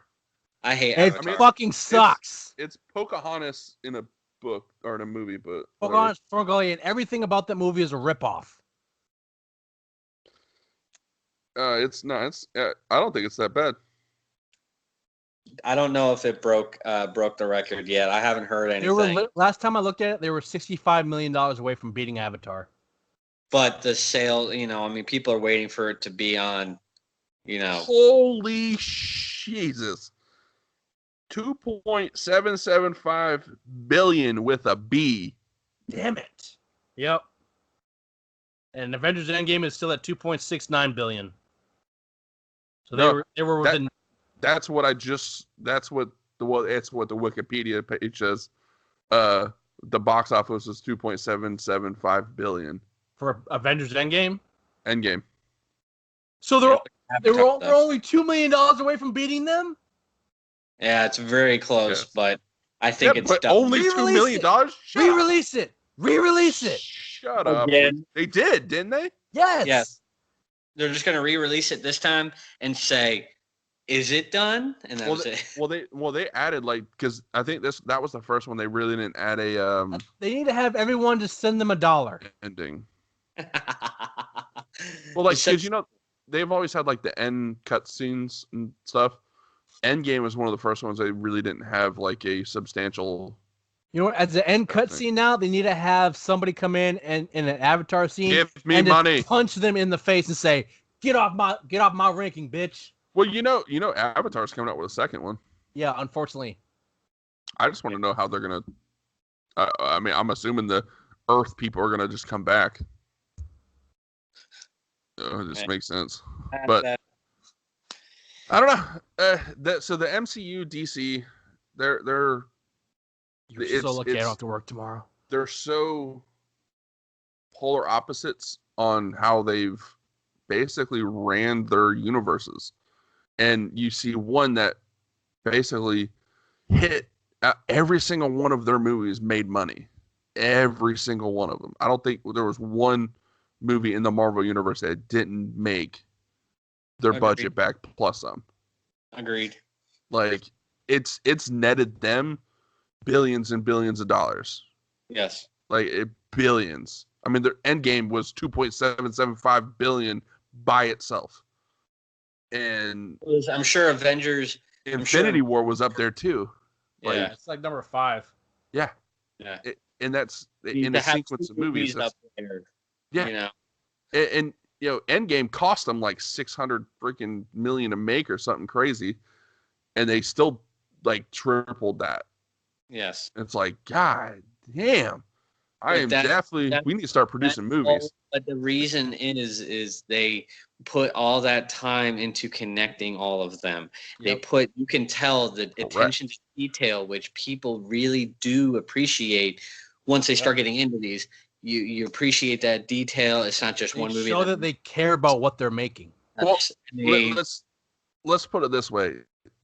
I hate Avatar. It fucking sucks. It's Pocahontas in a book or in a movie, but Pocahontas, Ferngully, and everything about that movie is a ripoff. It's not. I don't think it's that bad. I don't know if it broke the record yet. I haven't heard anything. Last time I looked at it, they were $65 million away from beating Avatar. But the sale, people are waiting for it to be on, Holy Jesus. 2.775 billion with a B. Damn it. Yep. And Avengers Endgame is still at 2.69 billion. So they were within. That's what the Wikipedia page says. The box office is 2.775 billion for Avengers Endgame. Endgame. So they're only $2 million away from beating them. Yeah, it's very close, but I think it's only $2 million. Re-release it. Re-release it. Shut up. Again. They did, didn't they? Yes. Yes. They're just going to re-release it this time and say, "Is it done?" And that was it. Well, they added because I think that was the first one they really didn't add a. They need to have everyone just send them $1. Ending. Well, because they've always had the end cutscenes and stuff. Endgame was one of the first ones they really didn't have a substantial. You know what? As the end cutscene now, they need to have somebody come in and in an Avatar scene, give me money, punch them in the face, and say, "Get off my ranking, bitch." Well, Avatar's coming out with a second one. Yeah, unfortunately. I just want to know how they're gonna. I'm assuming the Earth people are gonna just come back. It just makes sense, but. I don't know. So the MCU, DC, they're. You're so lucky I don't have to work tomorrow. They're so polar opposites on how they've basically ran their universes, and you see one that basically hit every single one of their movies made money, every single one of them. I don't think there was one movie in the Marvel universe that didn't make their budget back plus some. Agreed. Like it's netted them billions and billions of dollars. Yes. Like billions. I mean, their Endgame was 2.775 billion by itself, and I'm sure Avengers, Infinity War was up there too. Like, yeah, it's like number 5. Yeah, yeah, and that's in a sequence of movies. Up there, yeah, you know, and you know, Endgame cost them like 600 freaking million to make or something crazy, and they still like tripled that. Yes, it's like, God damn. We need to start producing movies. But the reason is they put all that time into connecting all of them. Yep. You can tell the attention to detail, which people really do appreciate once they start getting into these. You appreciate that detail. It's not just one movie. Show that they care about what they're making. Well, let's put it this way.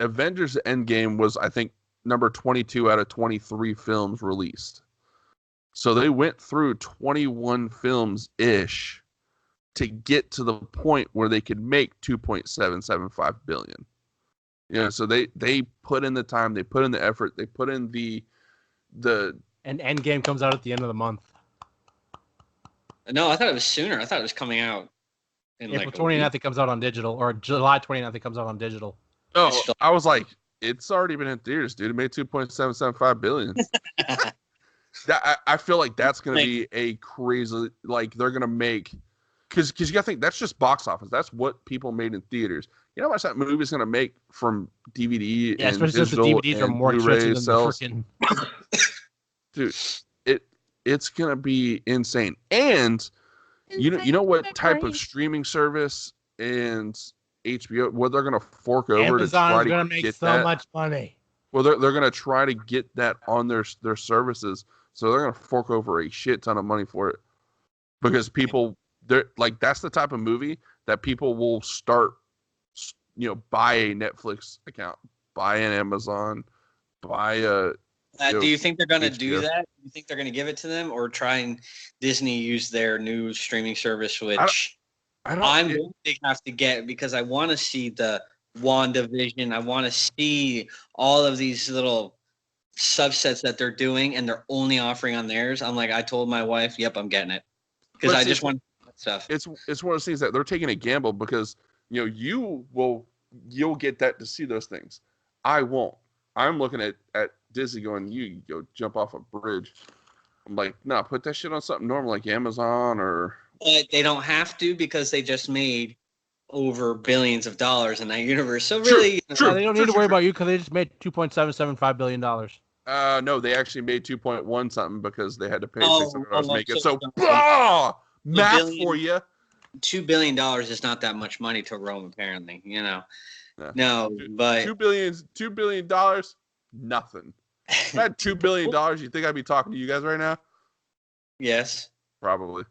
Avengers Endgame was, I think, number 22 out of 23 films released. So they went through 21 films-ish to get to the point where they could make 2.775 billion. You know, so they put in the time, they put in the effort, they put in the And Endgame comes out at the end of the month. No, I thought it was sooner. I thought it was coming out in April 29th it comes out on digital, or July 29th it comes out on digital. Oh, I was like, it's already been in theaters, dude. It made 2.775 billion. I feel like that's going to be a crazy, like they're going to make, because you got to think that's just box office. That's what people made in theaters. You know how much that movie's going to make from DVD and digital the DVDs are more Blu-ray sales? Dude, it's going to be insane. And you know what type of streaming service and HBO, what they're going to fork over Amazon's to try to make get so that? much money. Well, they're going to try to get that on their services. So they're going to fork over a shit ton of money for it, because people, they're like, that's the type of movie that people will start, you know, buy a Netflix account, buy an Amazon, buy a. Do you think they're going to do that? Do you think they're going to give it to them, or try and Disney use their new streaming service, which I'm going to have to get, because I want to see the WandaVision. I want to see all of these little subsets that they're doing, and they're only offering on theirs. I'm like, I told my wife, yep, I'm getting it, because I just want that stuff. It's one of those things that they're taking a gamble, because you know you'll get that to see those things. I won't. I'm looking at Disney going, you go jump off a bridge. I'm like, no, put that shit on something normal like Amazon or. But they don't have to, because they just made over billions of dollars in that universe. So really, they don't need to worry about you, because they just made $2.775 billion. No, they actually made 2.1 something, because they had to pay $600 to make it. So, math for you. $2 billion is not that much money to Rome, apparently. You know, no, but $2 billion, nothing. If I had $2 billion, you think I'd be talking to you guys right now? Yes, probably.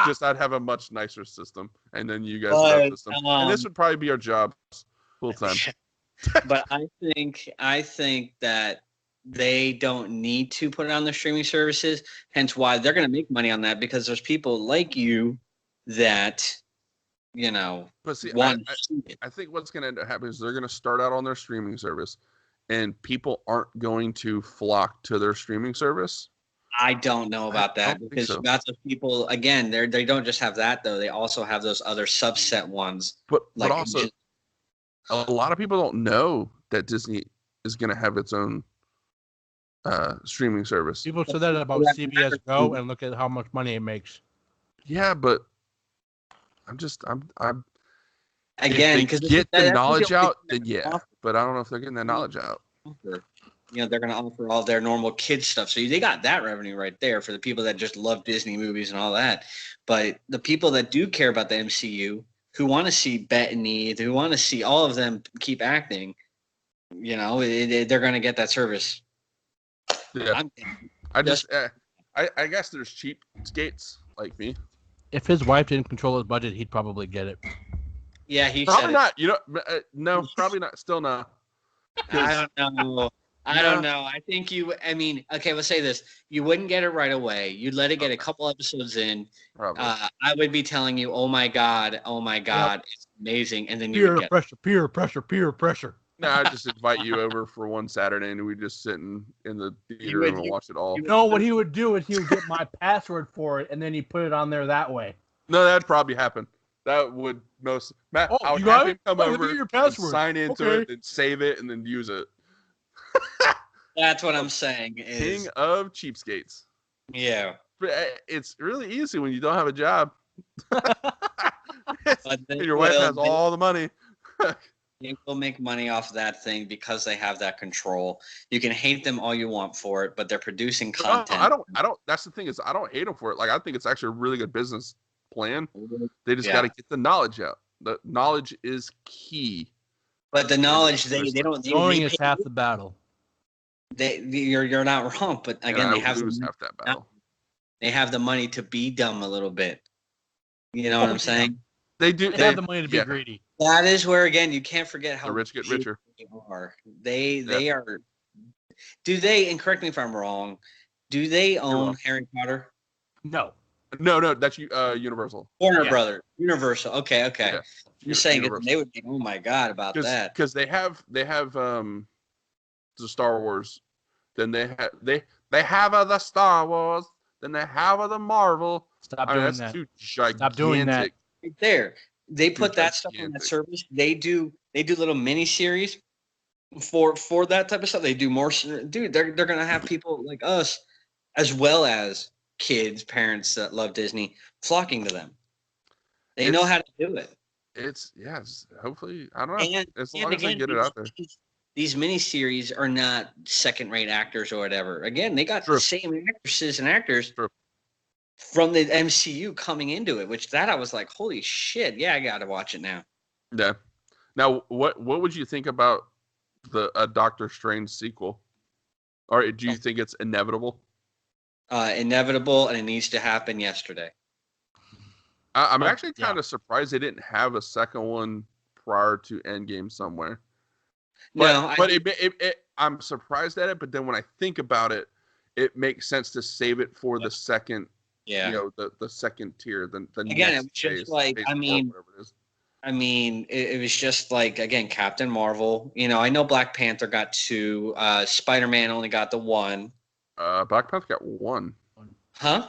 Just I'd have a much nicer system, and then you guys would have a system, and this would probably be our jobs full time. But I think that they don't need to put it on their streaming services. Hence why they're going to make money on that, because there's people like you that, you know, but see, I think what's going to end up happening is they're going to start out on their streaming service, and people aren't going to flock to their streaming service. I don't know about that, because lots of people, again, they don't just have that though. They also have those other subset ones. But also, a lot of people don't know that Disney is going to have its own streaming service. People said that about CBS Go, and look at how much money it makes. Yeah, but I'm again, because get the knowledge out, then yeah. But I don't know if they're getting that knowledge out. You know, they're going to offer all their normal kids stuff. So they got that revenue right there for the people that just love Disney movies and all that. But the people that do care about the MCU, who want to see Bettany, who want to see all of them keep acting, you know, they're going to get that service. Yeah. I guess there's cheap skates like me. If his wife didn't control his budget, he'd probably get it. Yeah, he probably not. You know, no, probably not. Still not. I don't know. I don't know. I think okay, let's say this. You wouldn't get it right away. You'd let it get a couple episodes in. I would be telling you, oh my God, it's amazing, and then peer pressure. Nah, I just invite you over for one Saturday, and we just sit in the theater room and watch it all. You know what he would do is he would get my password for it, and then he put it on there that way. No, that'd probably happen. That would most. Matt, I would have him come over, your password. sign into it, and save it, and then use it. That's what I'm saying. King of cheapskates. Yeah. It's really easy when you don't have a job. And your wife has all the money. They will make money off that thing because they have that control. You can hate them all you want for it, but they're producing content. I don't. That's the thing is, I don't hate them for it. Like, I think it's actually a really good business plan. They just got to get the knowledge out. The knowledge is key. But the knowledge they don't. Knowing is half the battle. You're not wrong, but again, they have half that battle. They have the money to be dumb a little bit. You know what I'm saying? They do. They have the money to be greedy. That is where, again, you can't forget how the rich get richer. They are. They are. Do they? And correct me if I'm wrong. Do they own Harry Potter? No. That's Universal. Warner Brothers. Universal. Okay. Yeah. You're saying they would be. Oh my God, about that. Because they have the Star Wars. Then they have the Star Wars. Then they have the Marvel. Stop doing that. Too gigantic. Stop doing that. Right there. They put that stuff on that service. They do little mini series for that type of stuff. They do more. Dude, they're gonna have people like us, as well as kids, parents that love Disney, flocking to them. They know how to do it. It's hopefully, I don't know. As long as again, they get it out there. These miniseries are not second-rate actors or whatever. Again, they got the same actresses and actors from the MCU coming into it, which I was like, holy shit, yeah, I got to watch it now. Yeah. Now, what would you think about a Doctor Strange sequel? Or do you think it's inevitable? Inevitable, and it needs to happen yesterday. I'm actually kind of surprised they didn't have a second one prior to Endgame somewhere. I'm surprised at it. But then when I think about it, it makes sense to save it for the second. Yeah. The second tier. The again, next it was just phase, like phase it was just like, again, Captain Marvel. I know Black Panther got 2. Spider-Man only got the 1. Black Panther got 1. Huh?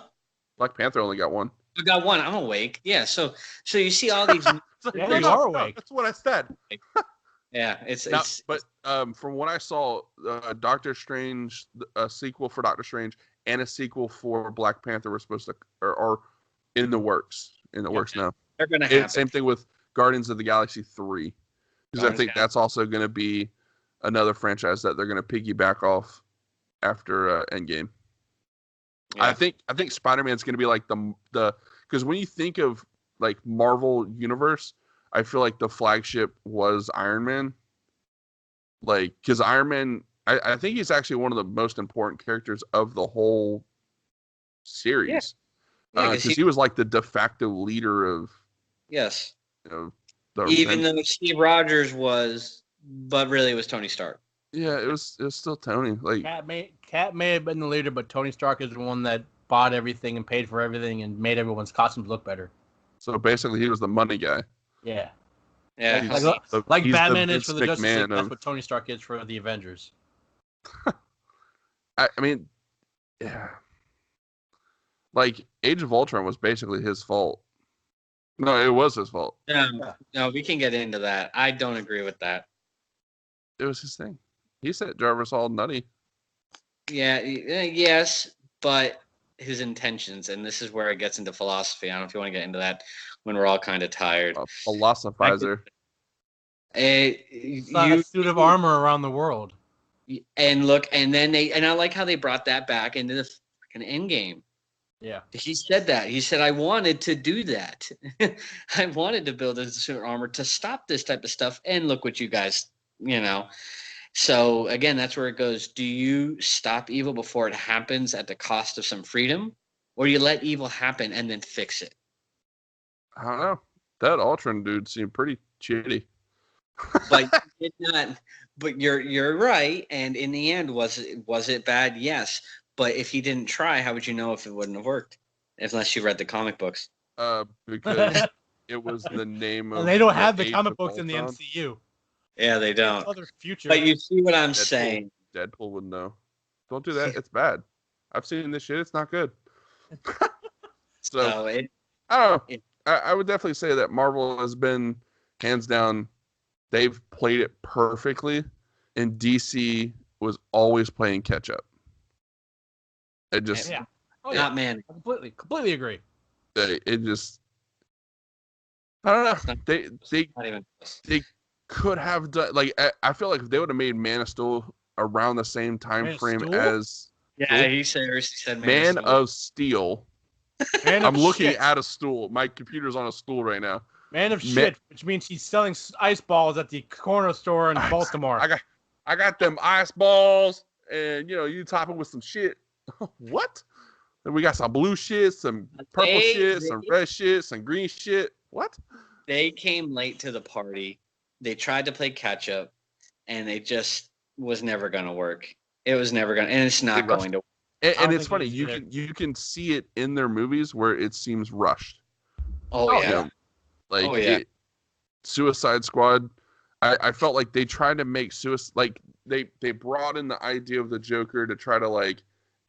Black Panther only got 1. I got 1. I'm awake. Yeah. So you see all these. You are awake. That's what I said. Yeah, but from what I saw, Doctor Strange, a sequel for Doctor Strange and a sequel for Black Panther were supposed to are in the works. Now. They're gonna happen. Same thing with Guardians of the Galaxy 3, because I think that's also going to be another franchise that they're going to piggyback off after Endgame. Yeah. I think Spider-Man's going to be like the because when you think of like Marvel Universe, I feel like the flagship was Iron Man. Like, because Iron Man, I think he's actually one of the most important characters of the whole series. Because he was like the de facto leader of. Yes. Even though Steve Rogers was, but really it was Tony Stark. Yeah, it was still Tony. Like Cap may have been the leader, but Tony Stark is the one that bought everything and paid for everything and made everyone's costumes look better. So basically, he was the money guy. Yeah. Yeah. Like Batman is for the Justice League, that's what Tony Stark is for the Avengers. I mean, yeah. Like, Age of Ultron was basically his fault. No, it was his fault. No, we can get into that. I don't agree with that. It was his thing. He said Jarvis all nutty. Yeah, yes, but his intentions, and this is where it gets into philosophy. I don't know if you want to get into that when we're all kind of tired. A philosophizer. It's not a suit of armor around the world. And look, and I like how they brought that back into the fucking Endgame. Yeah. He said that. He said, I wanted to do that. I wanted to build a suit of armor to stop this type of stuff. And look what you guys, So, again, that's where it goes. Do you stop evil before it happens at the cost of some freedom? Or you let evil happen and then fix it? I don't know. That Ultron dude seemed pretty shitty. But you're right. And in the end, was it bad? Yes. But if he didn't try, how would you know if it wouldn't have worked? Unless you read the comic books. Because it was the name of. And they don't have the comic books in the MCU. Yeah, they don't. Other future. But you see what I'm saying. Deadpool would know. Don't do that. It's bad. I've seen this shit. It's not good. So I don't know. I would definitely say that Marvel has been hands down. They've played it perfectly, and DC was always playing catch up. It just not man. Completely agree. It just I don't know. They could have done I feel like if they would have made Man of Steel around the same time frame as he said Man of Steel. I'm looking at a stool. My computer's on a stool right now. Man of shit, which means he's selling ice balls at the corner store in Baltimore. I got them ice balls, and you top it with some shit. What? And we got some blue shit, some purple shit, some red shit, some green shit. What? They came late to the party. They tried to play catch up, and it just was never going to work. It was never going to, and it's not going to work. And it's funny, you can see it in their movies where it seems rushed. Oh yeah. Suicide Squad. I felt like they tried to make they brought in the idea of the Joker to try to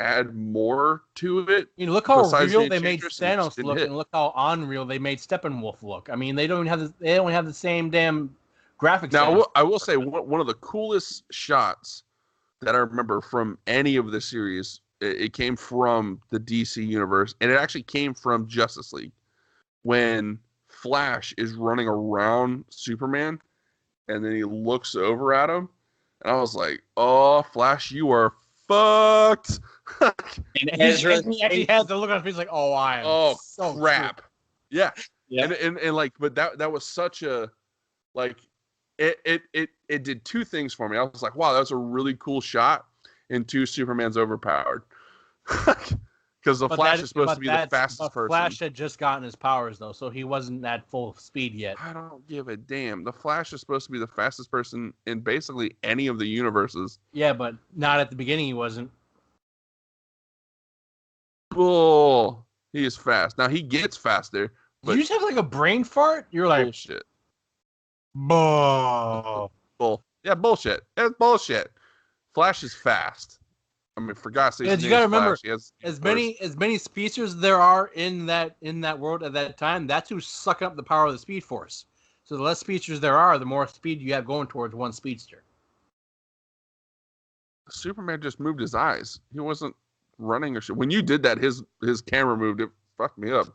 add more to it. Look how real they made Thanos look, and look how unreal they made Steppenwolf look. I mean, they don't have the same damn graphics. Now, I will say one of the coolest shots that I remember from any of the series. It came from the DC universe, and it actually came from Justice League when Flash is running around Superman, and then he looks over at him, and I was like, "Oh, Flash, you are fucked." And Ezra he has the look on his face like, "Oh, I am." Oh, so crap! True. Yeah. And but that was such a it did two things for me. I was like, "Wow, that was a really cool shot." And two, Superman's overpowered. Because the Flash is supposed to be the fastest person. Flash had just gotten his powers, though, so he wasn't at full speed yet. I don't give a damn. The Flash is supposed to be the fastest person in basically any of the universes. Yeah, but not at the beginning he wasn't. Bull. He is fast. Now, he gets faster. But you just have a brain fart? You're like... Bullshit. Bull. Yeah, bullshit. It's bullshit. Flash is fast. I mean, for God's sake, you gotta remember, as many speedsters there are in that world at that time, that's who's sucking up the power of the Speed Force. So the less speedsters there are, the more speed you have going towards one speedster. Superman just moved his eyes. He wasn't running or shit. When you did that, his camera moved. It fucked me up.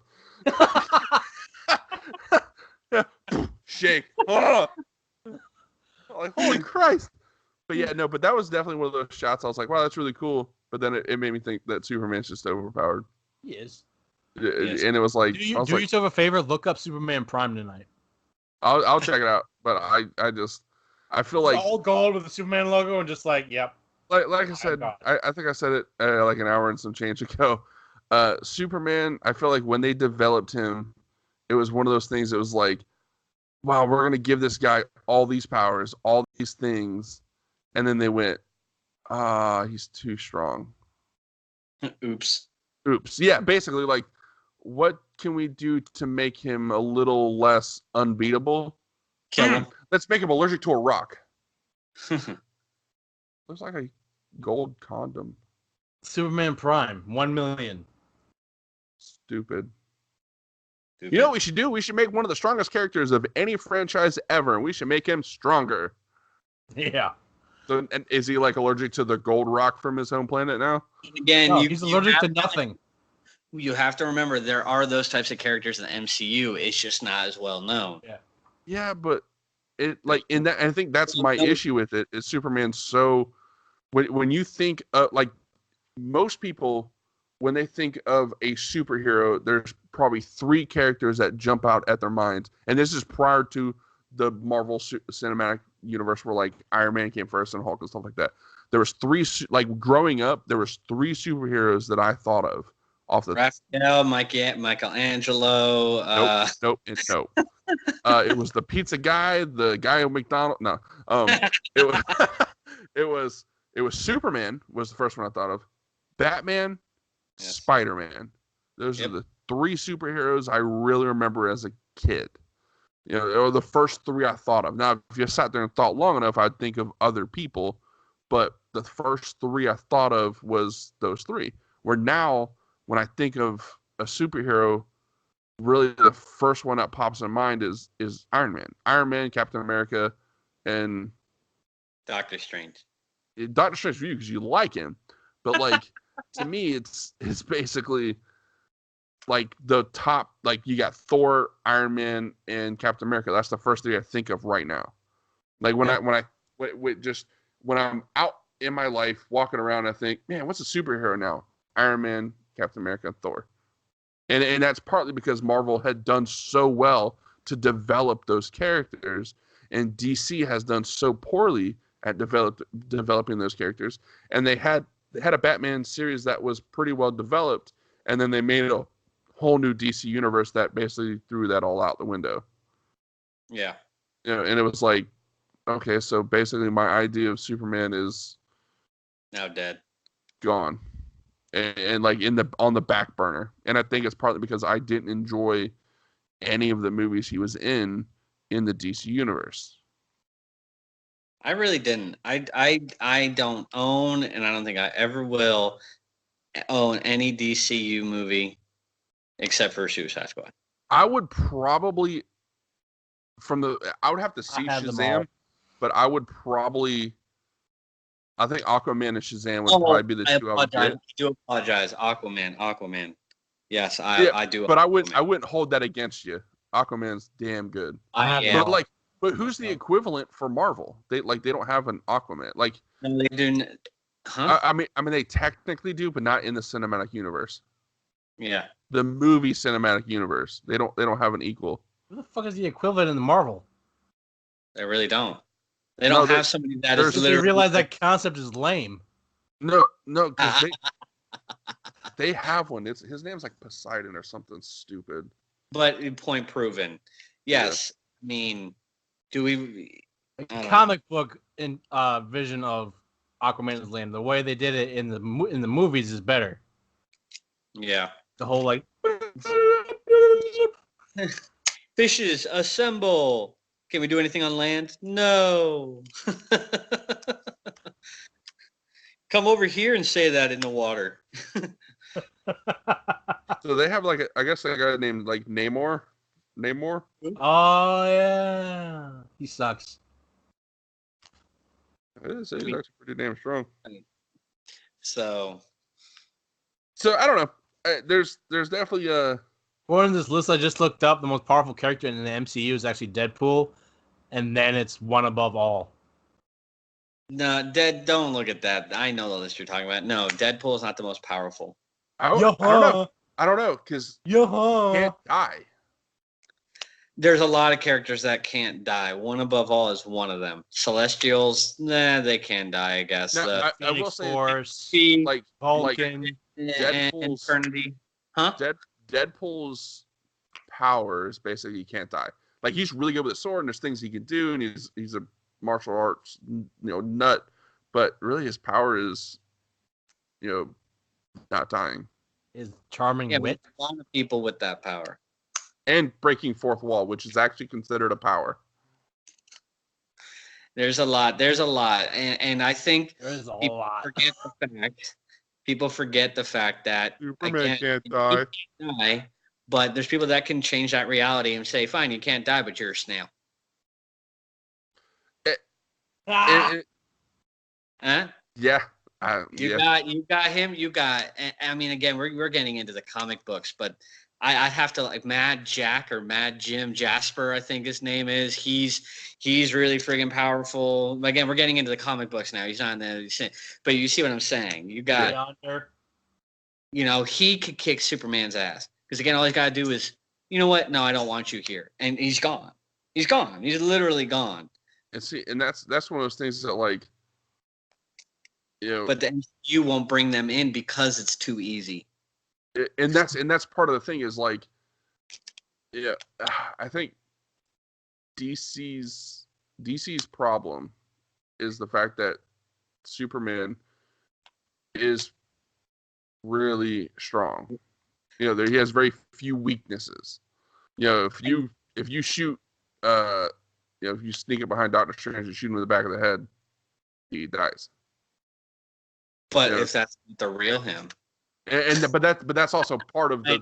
Yeah. Shake. Oh. Like, holy Christ. But yeah, no, but that was definitely one of those shots. I was like, wow, that's really cool. But then it made me think that Superman's just overpowered. He is. And it was like, do yourself a favor, look up Superman Prime tonight. I'll check it out. But I feel like all gold with the Superman logo and just yep. Like I said, I think I said it like an hour and some change ago. Superman, I feel like when they developed him, it was one of those things that was like, wow, we're going to give this guy all these powers, all these things. And then they went, he's too strong. Oops. Yeah, basically, what can we do to make him a little less unbeatable? Kill him. Let's make him allergic to a rock. Looks like a gold condom. Superman Prime, 1 million. Stupid. You know what we should do? We should make one of the strongest characters of any franchise ever, and we should make him stronger. Yeah. So, and is he allergic to the gold rock from his home planet now? Again, he's allergic to nothing. You have to remember there are those types of characters in the MCU. It's just not as well known. Yeah, but it in that. I think that's my issue with it. Is Superman so? When you think most people, when they think of a superhero, there's probably 3 characters that jump out at their minds, and this is prior to the Marvel Cinematic Universe, where Iron Man came first and Hulk and stuff like that. There was 3 growing up. There was 3 superheroes that I thought of off the Raphael, Michelangelo. Nope. It was the pizza guy, the guy at McDonald's. No, it was Superman was the first one I thought of. Batman, Spider-Man. Those are the 3 superheroes I really remember as a kid. or the first three I thought of. Now, if you sat there and thought long enough, I'd think of other people, but the first three I thought of was those three. Where now, when I think of a superhero, really the first one that pops in mind is Iron Man. Iron Man, Captain America, and Doctor Strange. Doctor Strange for you because you like him, but like to me, it's basically like the top. Like you got Thor, Iron Man, and Captain America. That's the first three I think of right now. Like when I'm out in my life walking around, I think, man, what's a superhero now? Iron Man, Captain America, and Thor. And that's partly because Marvel had done so well to develop those characters, and DC has done so poorly at developing those characters. And they had a Batman series that was pretty well developed, and then they made a whole new DC universe that basically threw that all out the window. Yeah. And it was like, okay, so basically my idea of Superman is now dead, gone, and like on the back burner. And I think it's partly because I didn't enjoy any of the movies he was in the DC universe. I really didn't. I don't own, and I don't think I ever will own any DCU movie except for Suicide Squad. I would probably I would have to see Shazam, but I would probably. I think Aquaman and Shazam would probably be the two I would get. I do apologize. Aquaman. Yes, I do. But I wouldn't hold that against you. Aquaman's damn good. But who's the equivalent for Marvel? They don't have an Aquaman. Like they do. Huh? I mean they technically do, but not in the cinematic universe. Yeah. The movie cinematic universe. They don't have an equal. Who the fuck is the equivalent in the Marvel? They really don't. They don't have somebody that is literally. You realize that concept is lame. No, because they have one. His name's like Poseidon or something stupid. But point proven. Yes, yeah. I mean, do we? Comic book in vision of Aquaman is lame. The way they did it in the movies is better. Yeah. The whole like fishes assemble. Can we do anything on land? No. Come over here and say that in the water. So they have I guess a guy named like Namor. Oh yeah, he sucks. He's actually pretty damn strong. So I don't know. There's definitely According to this list I just looked up, the most powerful character in the MCU is actually Deadpool, and then it's one above all. No, don't look at that. I know the list you're talking about. No, Deadpool is not the most powerful. I don't know, because he can't die. There's a lot of characters that can't die. One above all is one of them. Celestials, they can die, I guess. I will say, Force, like Vulcan, Deadpool's Eternity. Huh? Deadpool's power is basically he can't die. Like he's really good with a sword, and there's things he can do, and he's a martial arts nut. But really, his power is, not dying. Is charming wit. A lot of people with that power. And breaking fourth wall, which is actually considered a power. There's a lot, and I think there's a lot. People forget the fact that Superman can't die. But there's people that can change that reality and say, "Fine, you can't die, but you're a snail." Huh? Yeah. You got him. I mean, again, we're getting into the comic books, but I have to like Mad Jack or Mad Jim Jasper, I think his name is. He's really friggin' powerful. Again, we're getting into the comic books now. He's not in the, but you see what I'm saying. You got, he could kick Superman's ass because again, all he's got to do is, you know what? No, I don't want you here, and he's gone. He's gone. He's literally gone. And see, and that's one of those things that like, But the MCU won't bring them in because it's too easy. And that's part of the thing is like, I think DC's problem is the fact that Superman is really strong. He has very few weaknesses. If you shoot if you sneak it behind Doctor Strange and shoot him in the back of the head, he dies. But if that's the real him, but that's also part of the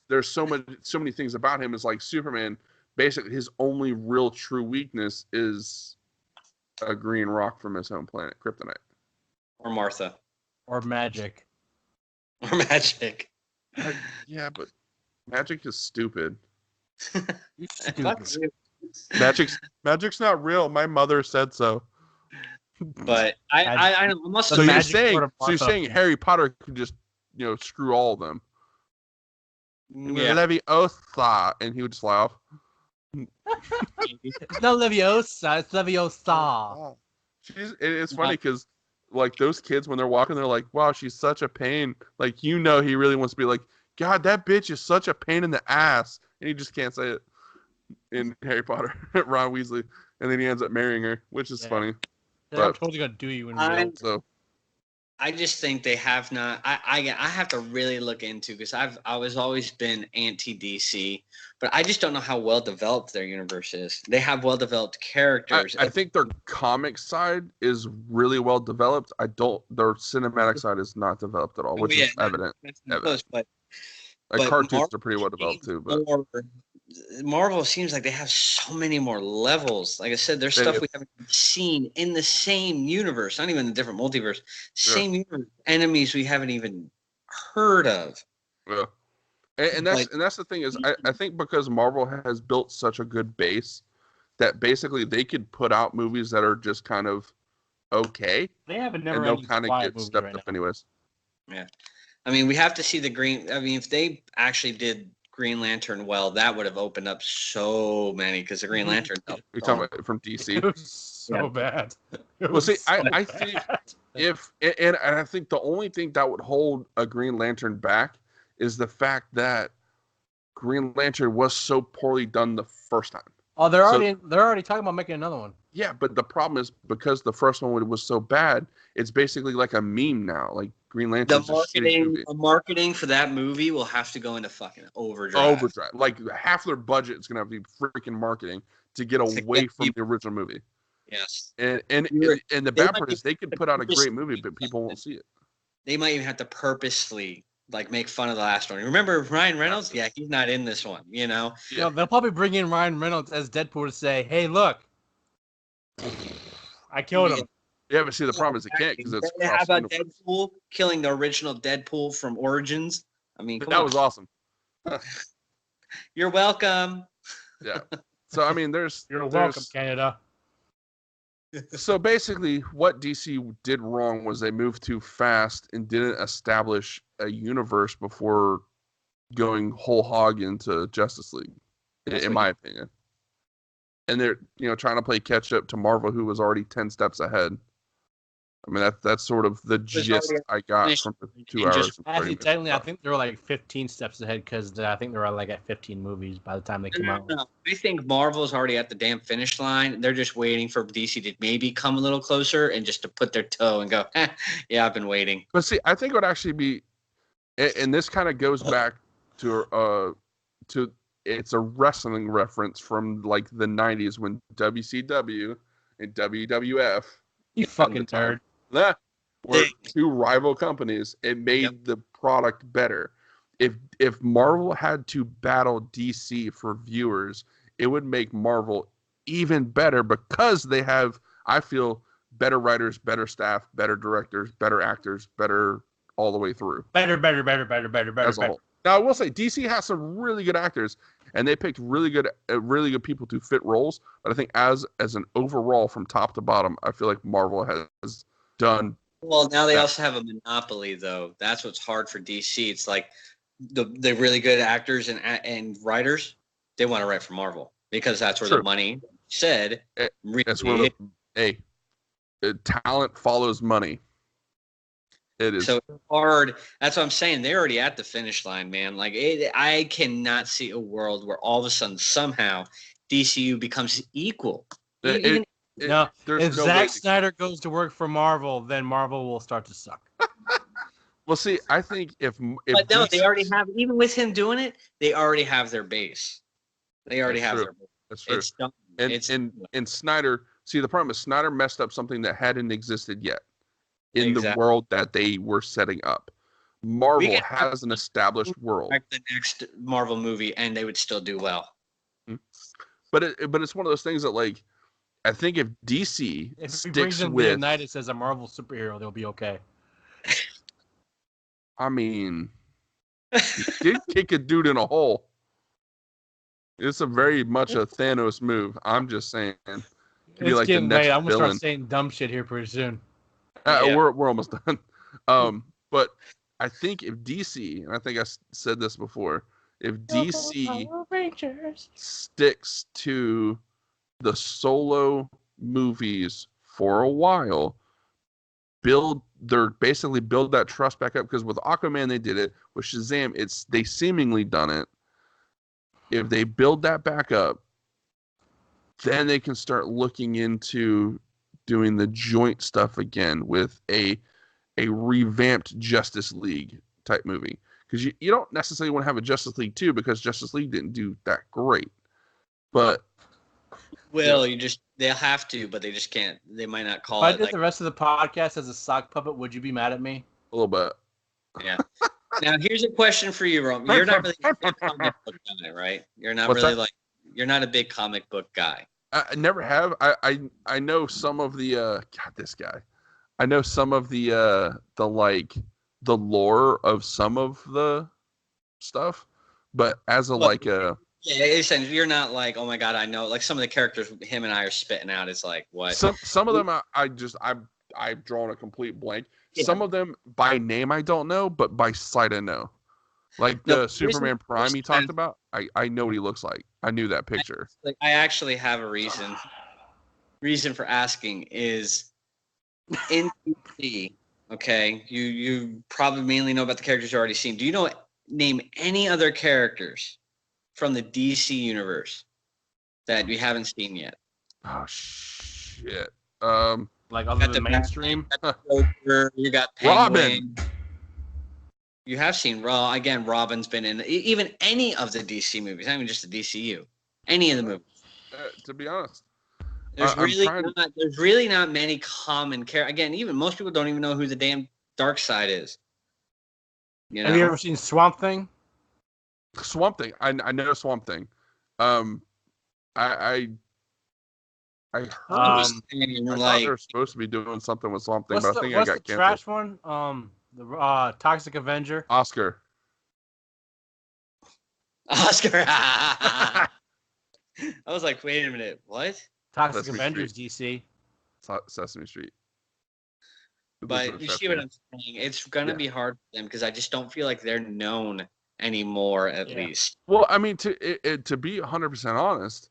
there's so many things about him is like Superman. Basically, his only real true weakness is a green rock from his home planet, Kryptonite, or Martha, or magic, Yeah, but magic is stupid. Stupid. Magic's not real. My mother said so. But I must. So you're saying Harry Potter could just screw all of them? Yeah. Leviosa, and he would just laugh. It's not Leviosa, it's Leviosa. It's funny because like those kids when they're walking, they're like, "Wow, she's such a pain." Like he really wants to be like, "God, that bitch is such a pain in the ass," and he just can't say it. In Harry Potter, Ron Weasley, and then he ends up marrying her, which is funny. They're totally gonna do you in real. So I just think they have not. I have to really look into because I was always been anti DC, but I just don't know how well developed their universe is. They have well developed characters. I think their comic side is really well developed. Their cinematic side is not developed at all, which is evident. But cartoons are pretty well developed too. But Marvel seems like they have so many more levels. Like I said, there's stuff we haven't seen in the same universe, not even the different multiverse. Same universe, enemies we haven't even heard of. Yeah, and that's the thing is, I think because Marvel has built such a good base that basically they could put out movies that are just kind of okay. They have a and they'll kind of get stepped up anyways. Yeah, I mean, we have to see the green. I mean, if they actually did Green Lantern well, that would have opened up so many because the Green Lantern. You're talking about from DC. It was so bad. Well, see, I think and I think the only thing that would hold a Green Lantern back is the fact that Green Lantern was so poorly done the first time. Oh, they're already talking about making another one. Yeah, but the problem is because the first one was so bad, it's basically like a meme now. Like Green Lantern. The marketing for that movie will have to go into fucking overdrive. Like half their budget is gonna have to be freaking marketing to get away from the original movie. Yes. And the bad part is they could put out a great movie, but people won't see it. They might even have to purposefully make fun of the last one. Remember Ryan Reynolds? Yeah, he's not in this one. Yeah, they'll probably bring in Ryan Reynolds as Deadpool to say, "Hey, look, I killed him." Yeah, but see, the problem is it can't because it's. How about Deadpool killing the original Deadpool from Origins? I mean, that was awesome. You're welcome. Yeah. So I mean, you're welcome, Canada. So basically, what DC did wrong was they moved too fast and didn't establish a universe before going whole hog into Justice League, in my opinion. And they're trying to play catch up to Marvel, who was already 10 steps ahead. I mean that's sort of the gist I got from the 2 hours. Actually, technically, I think they were like 15 steps ahead because I think they were like at 15 movies by the time they came out. No. I think Marvel's already at the damn finish line. They're just waiting for DC to maybe come a little closer and just to put their toe and go, yeah, I've been waiting. But see, I think it would actually be, and this kind of goes back to it's a wrestling reference from like the 90s when WCW and WWF. You fucking nerd. Were two rival companies. It made the product better. If Marvel had to battle DC for viewers, it would make Marvel even better because they have, I feel, better writers, better staff, better directors, better actors, better all the way through. Better. As a whole. Now I will say DC has some really good actors, and they picked really good people to fit roles. But I think as an overall, from top to bottom, I feel like Marvel has done. Well, now they also have a monopoly, though. That's what's hard for DC. It's like the really good actors and writers, they want to write for Marvel because that's where the money said. That's where talent follows money. It is so hard. That's what I'm saying. They're already at the finish line, man. Like I cannot see a world where all of a sudden somehow DCU becomes equal. If Zack Snyder goes to work for Marvel, then Marvel will start to suck. Well, see, I think if but no, they already have. Even with him doing it, they already have their base. They already have their movie. That's true. It's done. And Snyder, see, the problem is Snyder messed up something that hadn't existed yet in the world that they were setting up. Marvel has an established world. The next Marvel movie, and they would still do well. But it's one of those things that, like, I think if DC sticks with Leonidas as a Marvel superhero, they'll be okay. I mean, he did kick a dude in a hole. It's a very much a Thanos move. I'm just saying. It's like getting late. I'm gonna start saying dumb shit here pretty soon. We're almost done. But I think if DC, and I think I said this before, if DC sticks to the solo movies for a while, build that trust back up, because with Aquaman they did it, with Shazam they seemingly done it. If they build that back up, then they can start looking into doing the joint stuff again with a revamped Justice League type movie. Because you don't necessarily want to have a Justice League 2, because Justice League didn't do that great. But they'll have to, but they just can't. They might not call it. If I did the rest of the podcast as a sock puppet, would you be mad at me? A little bit. Yeah. Now here's a question for you, Rome. You're not really a big comic book guy, right? You're not you're not a big comic book guy. I never have. I know some of the this guy. I know some of the lore of some of the stuff, but as essentially you're not like, oh my god, I know, like some of the characters him and I are spitting out. It's like what? Some of them I've drawn a complete blank. Yeah. Some of them by name I don't know, but by sight I know. Like the Superman Prime he talked about, I know what he looks like. I knew that picture. I actually have a reason for asking is in DC, okay, you probably mainly know about the characters you've already seen. Do you name any other characters from the DC universe that you haven't seen yet? Oh shit. Like other than mainstream? You got Penguin. Robin. You have seen again. Robin's been in even any of the DC movies, not even just the DCU. Any of the movies. To be honest, there's really not many common characters. Again, even most people don't even know who the damn Darkseid is. Have you ever seen Swamp Thing? Swamp Thing. I know Swamp Thing. I heard I thought they were supposed to be doing something with Swamp Thing, but I think I got canceled. What's the trash one? The Toxic Avenger. Oscar. I was like, wait a minute, what? Toxic Avengers DC. Sesame Street. But you see what I'm saying? It's gonna be hard for them because I just don't feel like they're known anymore, at least. Well, I mean, to be 100% honest,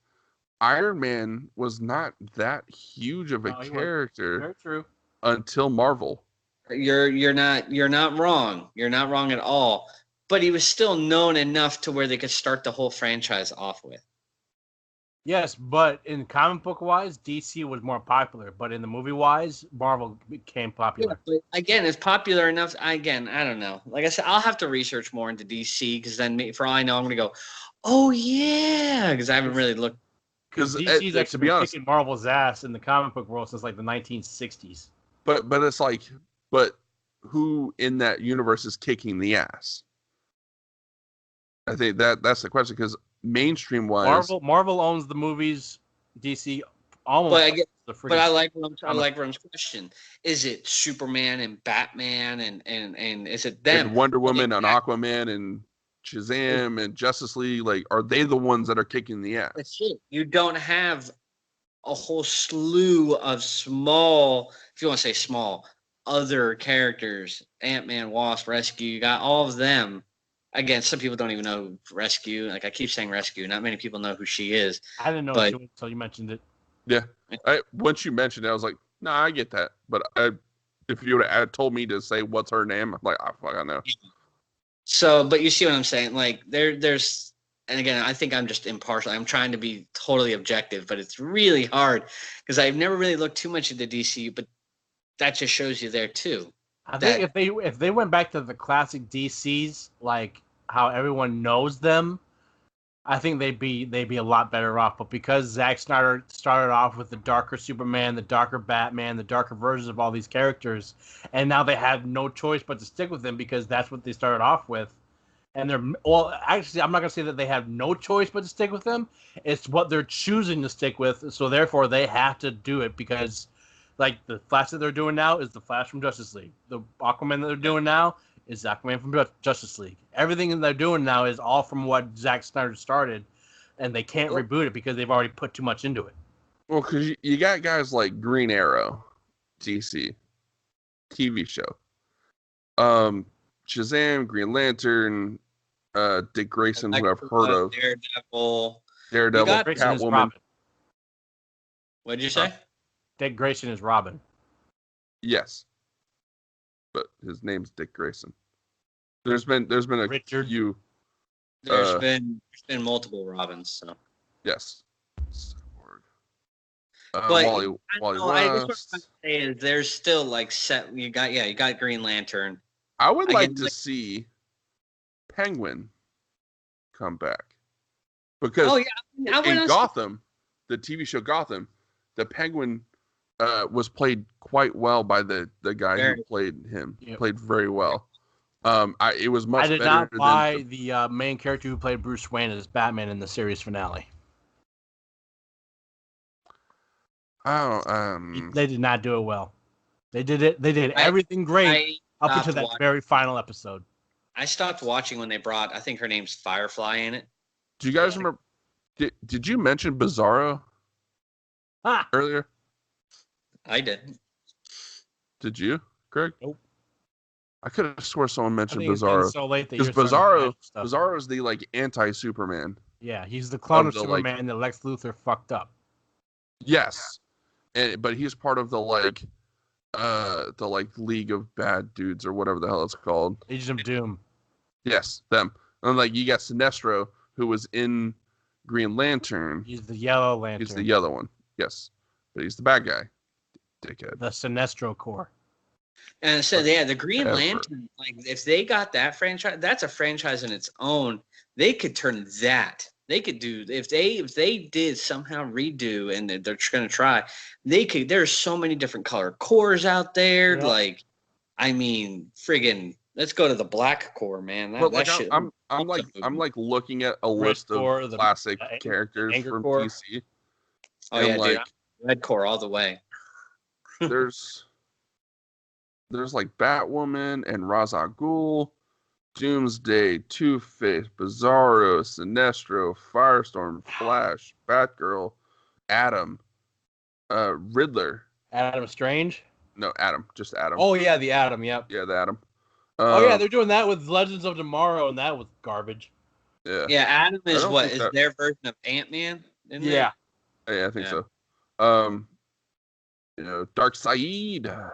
Iron Man was not that huge of a character. Very true. Until Marvel. You're not wrong. You're not wrong at all. But he was still known enough to where they could start the whole franchise off with. Yes, but in comic book wise, DC was more popular. But in the movie wise, Marvel became popular. Yeah, but again, it's popular enough. I don't know. Like I said, I'll have to research more into DC because then, for all I know, I'm gonna go, oh yeah, because I haven't really looked. Because DC's actually been kicking Marvel's ass in the comic book world since like the 1960s. But it's like, who in that universe is kicking the ass? I think that's the question, because mainstream wise, Marvel owns the movies. DC almost. But I like Rum's question. Is it Superman and Batman and is it them? And Wonder Woman and Aquaman and Shazam and Justice League? Like, are they the ones that are kicking the ass? That's it. You don't have a whole slew of small, if you want to say small, other characters. Ant-Man, Wasp, Rescue. You got all of them. Again, some people don't even know Rescue. Like I keep saying Rescue. Not many people know who she is. I didn't know who she was until you mentioned it. Yeah. Once you mentioned it, I was like, no, I get that. But if you would have told me to say what's her name, I'm like, I know. So, but you see what I'm saying? Like there's, and again, I think I'm just impartial. I'm trying to be totally objective, but it's really hard because I've never really looked too much into DCU, but that just shows you there too. I think if they went back to the classic DCs, like how everyone knows them, I think they'd be a lot better off. But because Zack Snyder started off with the darker Superman, the darker Batman, the darker versions of all these characters, and now they have no choice but to stick with them because that's what they started off with. And actually, I'm not gonna say that they have no choice but to stick with them. It's what they're choosing to stick with, so therefore they have to do it because, like, the Flash that they're doing now is the Flash from Justice League. The Aquaman that they're doing now is Aquaman from Justice League. Everything that they're doing now is all from what Zack Snyder started, and they can't reboot it because they've already put too much into it. Well, because you got guys like Green Arrow, DC, TV show, Shazam, Green Lantern, Dick Grayson, who I've heard of, Daredevil, Catwoman. What did you say? Dick Grayson is Robin. Yes. But his name's Dick Grayson. There's been a Richard. few. There's been multiple Robins. So yes. But Wally I guess what I'm saying is there's still like set. You got Green Lantern. I would like to see Penguin come back because in Gotham, the TV show Gotham, the Penguin was played quite well by the guy who played him. Yep. Played very well. It was much better. I did not buy the main character who played Bruce Wayne as Batman in the series finale. They did not do it well. They did everything great up until that very final episode. I stopped watching when they brought, I think her name's Firefly in it. Do you guys remember? Did you mention Bizarro earlier? I did. Did you, Greg? Nope. I could have swore someone mentioned Bizarro. So late that because Bizarro is the like anti-Superman. Yeah, he's the clone of Superman that Lex Luthor fucked up. Yes, but he's part of the League of Bad Dudes or whatever the hell it's called. Agent of Doom. Yes, them. And like you got Sinestro, who was in Green Lantern. He's the Yellow Lantern. He's the yellow one. Yes, but he's the bad guy. Dickhead. The Sinestro Corps. And so the Green Lantern, like if they got that franchise, that's a franchise in its own. They could turn that. They could do if they did somehow redo, and they're going to try. They could. There's so many different color cores out there. Yeah. Like, I mean, friggin', let's go to the Black Core, man. I'm looking at a list of classic characters from DC. Oh yeah, dude, Red Core all the way. There's like Batwoman and Ra's al Ghul, Doomsday, Two-Face, Bizarro, Sinestro, Firestorm, Flash, Batgirl, Atom, Riddler. Adam Strange? No, Atom. Just Atom. Oh, yeah, the Atom, yep. Yeah, the Atom. They're doing that with Legends of Tomorrow, and that was garbage. Yeah. Yeah, Atom is their version of Ant-Man? Yeah. Yeah, I think so. Darkseid.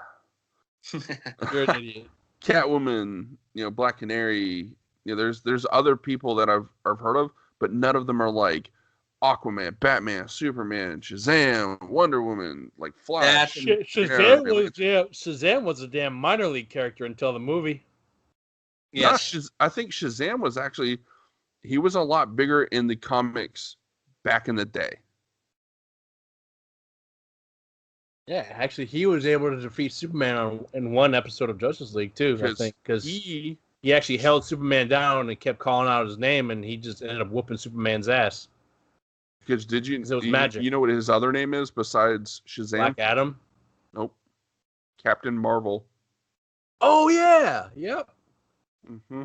You're an idiot. Catwoman, Black Canary. There's other people that I've heard of, but none of them are like Aquaman, Batman, Superman, Shazam, Wonder Woman, like Flash. Shazam was a damn minor league character until the movie. Yes, I think Shazam was actually he was a lot bigger in the comics back in the day. Yeah, actually, he was able to defeat Superman in one episode of Justice League too. I think because he actually held Superman down and kept calling out his name, and he just ended up whooping Superman's ass. Because it was magic. You know what his other name is besides Shazam? Black Adam. Nope. Captain Marvel. Oh yeah. Yep. Mm-hmm.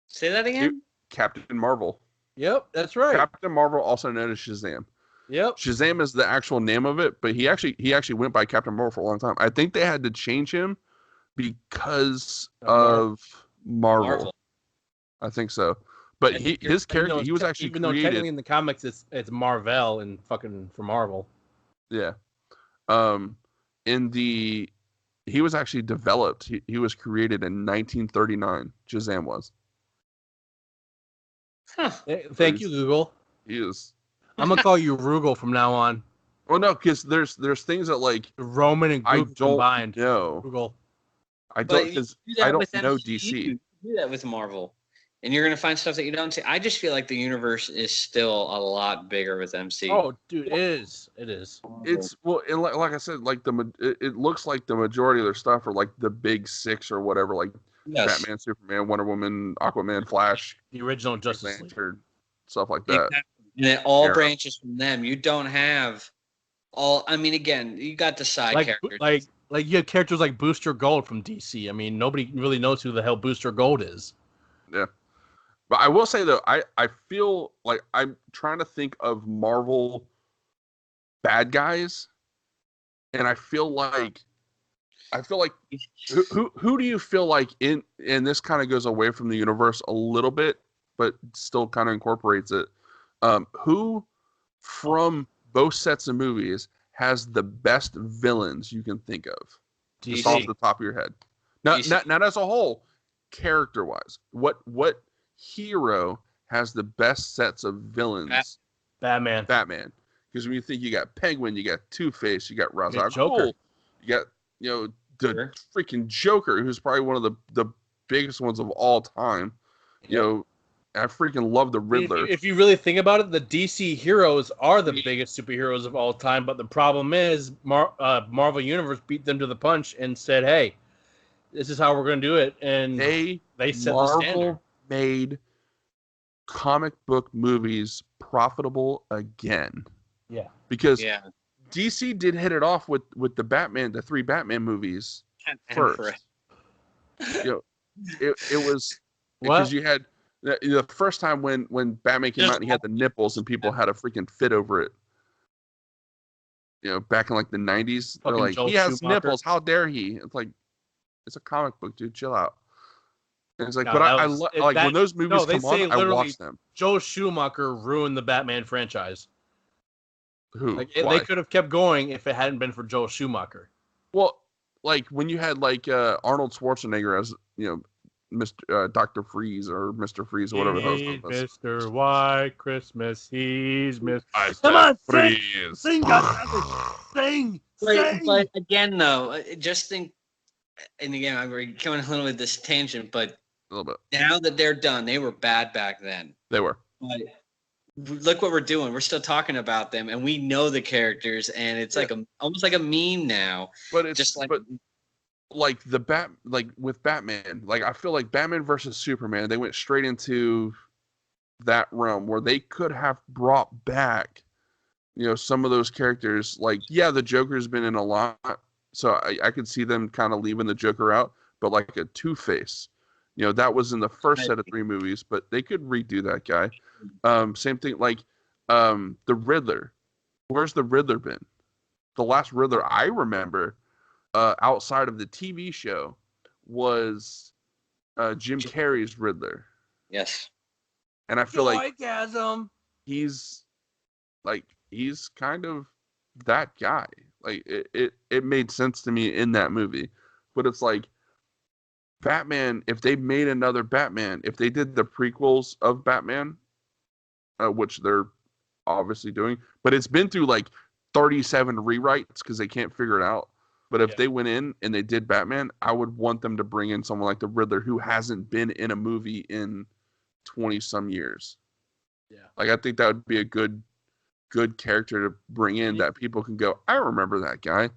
Say that again. Captain Marvel. Yep, that's right. Captain Marvel, also known as Shazam. Yep. Shazam is the actual name of it, but he actually went by Captain Marvel for a long time. I think they had to change him because of Marvel. I think so. But his character, he was actually even though technically in the comics it's Marvel and fucking for Marvel. Yeah. He was actually developed. He was created in 1939. Shazam was. Huh. Thank you, Google. He is. I'm gonna call you Rugal from now on. Well, no, because there's things that like Roman and Google combined. No, Google. I don't because I don't know DC. You do that with Marvel. and you're going to find stuff that you don't see. I just feel like the universe is still a lot bigger with MCU. Oh, dude, it is. It's and like I said, like it looks like the majority of their stuff are like the big six or whatever, like Batman, Superman, Wonder Woman, Aquaman, Flash, the original Justice League, stuff like that. Exactly. And it all branches from them. You don't have all. I mean, again, you got the side characters, like you have characters like Booster Gold from DC. I mean, nobody really knows who the hell Booster Gold is. Yeah. But I will say, though, I feel like I'm trying to think of Marvel bad guys, and I feel like who do you feel like and this kind of goes away from the universe a little bit, but still kind of incorporates it. Who from both sets of movies has the best villains you can think of? Just off the top of your head. Not as a whole, character-wise. What hero has the best sets of villains? Batman. Because when you think, you got Penguin, you got Two-Face, you got Ra's al Ghul, you got the freaking Joker, who's probably one of the biggest ones of all time. I freaking love the Riddler. If you really think about it, the DC heroes are the biggest superheroes of all time. But the problem is, Marvel Universe beat them to the punch and said, "Hey, this is how we're going to do it." And they set the standard. Marvel made comic book movies profitable again. Yeah, because DC did hit it off with the 3 Batman movies first. It was because you had the first time when Batman came out and he had the nipples and people had a freaking fit over it. Back in like the 90s, they're like, he has nipples. How dare he? It's like, it's a comic book, dude. Chill out. And it's like, but I like when those movies come on, I watch them. Joel Schumacher ruined the Batman franchise. Who? They could have kept going if it hadn't been for Joel Schumacher. Well, like when you had like Arnold Schwarzenegger as Mr. Dr. Freeze or Mr. Freeze or whatever that was. Mr. White Christmas, he's Mr. Come on, Freeze. Sing, God, sing. But again, though, just think, and again, I'm coming a little with this tangent, but a little bit. Now that they're done, they were bad back then. They were. But look what we're doing. We're still talking about them, and we know the characters, and it's like almost like a meme now. But it's just like. Like with Batman, like I feel like Batman versus Superman, they went straight into that realm where they could have brought back, some of those characters. Like, the Joker's been in a lot, so I could see them kind of leaving the Joker out. But like a Two-Face, that was in the first set of 3 movies, but they could redo that guy. Same thing, like the Riddler. Where's the Riddler been? The last Riddler I remember. Outside of the TV show was Jim Carrey's Riddler. Yes. And I feel like he's kind of that guy. Like it made sense to me in that movie. But it's like Batman, if they made another Batman, if they did the prequels of Batman, which they're obviously doing, but it's been through like 37 rewrites because they can't figure it out. But if they went in and they did Batman, I would want them to bring in someone like the Riddler who hasn't been in a movie in 20-some years. Yeah. Like, I think that would be a good character to bring in that people can go, I remember that guy.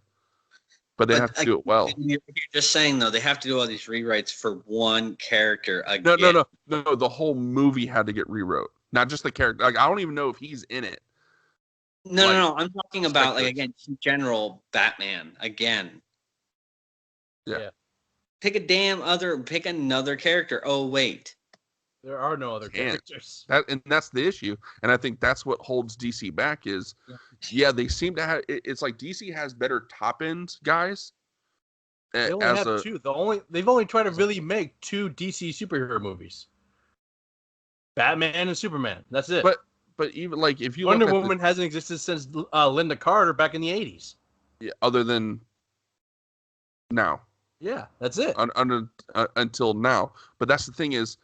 But they have to do it well. You're just saying, though, they have to do all these rewrites for one character again. No. The whole movie had to get rewrote. Not just the character. Like, I don't even know if he's in it. No. I'm talking about, like, again, in general, Batman again. Yeah. Pick another character. Oh, wait. There are no other characters. And that's the issue. And I think that's what holds DC back is, they seem to have. It's like DC has better top end guys. They only have 2. They've only tried to really make 2 DC superhero movies. Batman and Superman. That's it. But even like if you Wonder Woman hasn't existed since Linda Carter back in the 80s. Yeah, other than now. Yeah, that's it. Until now. But that's the thing is,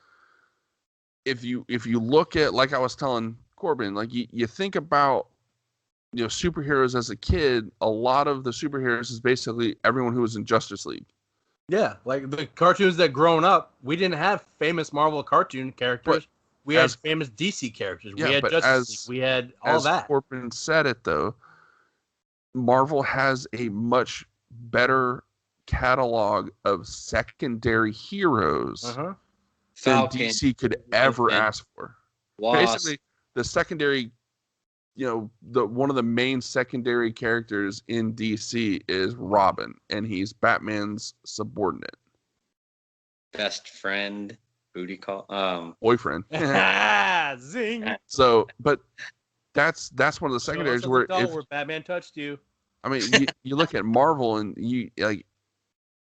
if you look at, like I was telling Corbin, like you think about superheroes as a kid, a lot of the superheroes is basically everyone who was in Justice League. Yeah, like the cartoons that grown up, we didn't have famous Marvel cartoon characters. We had famous DC characters. Yeah, we had Justice League. We had all that. As Corbin said it, though, Marvel has a much better catalog of secondary heroes than DC could ever ask for. Basically, the secondary, one of the main secondary characters in DC is Robin, and he's Batman's subordinate. Best friend, booty call, boyfriend. Zing. So, but that's one of the secondaries where Batman touched you. I mean, you look at Marvel and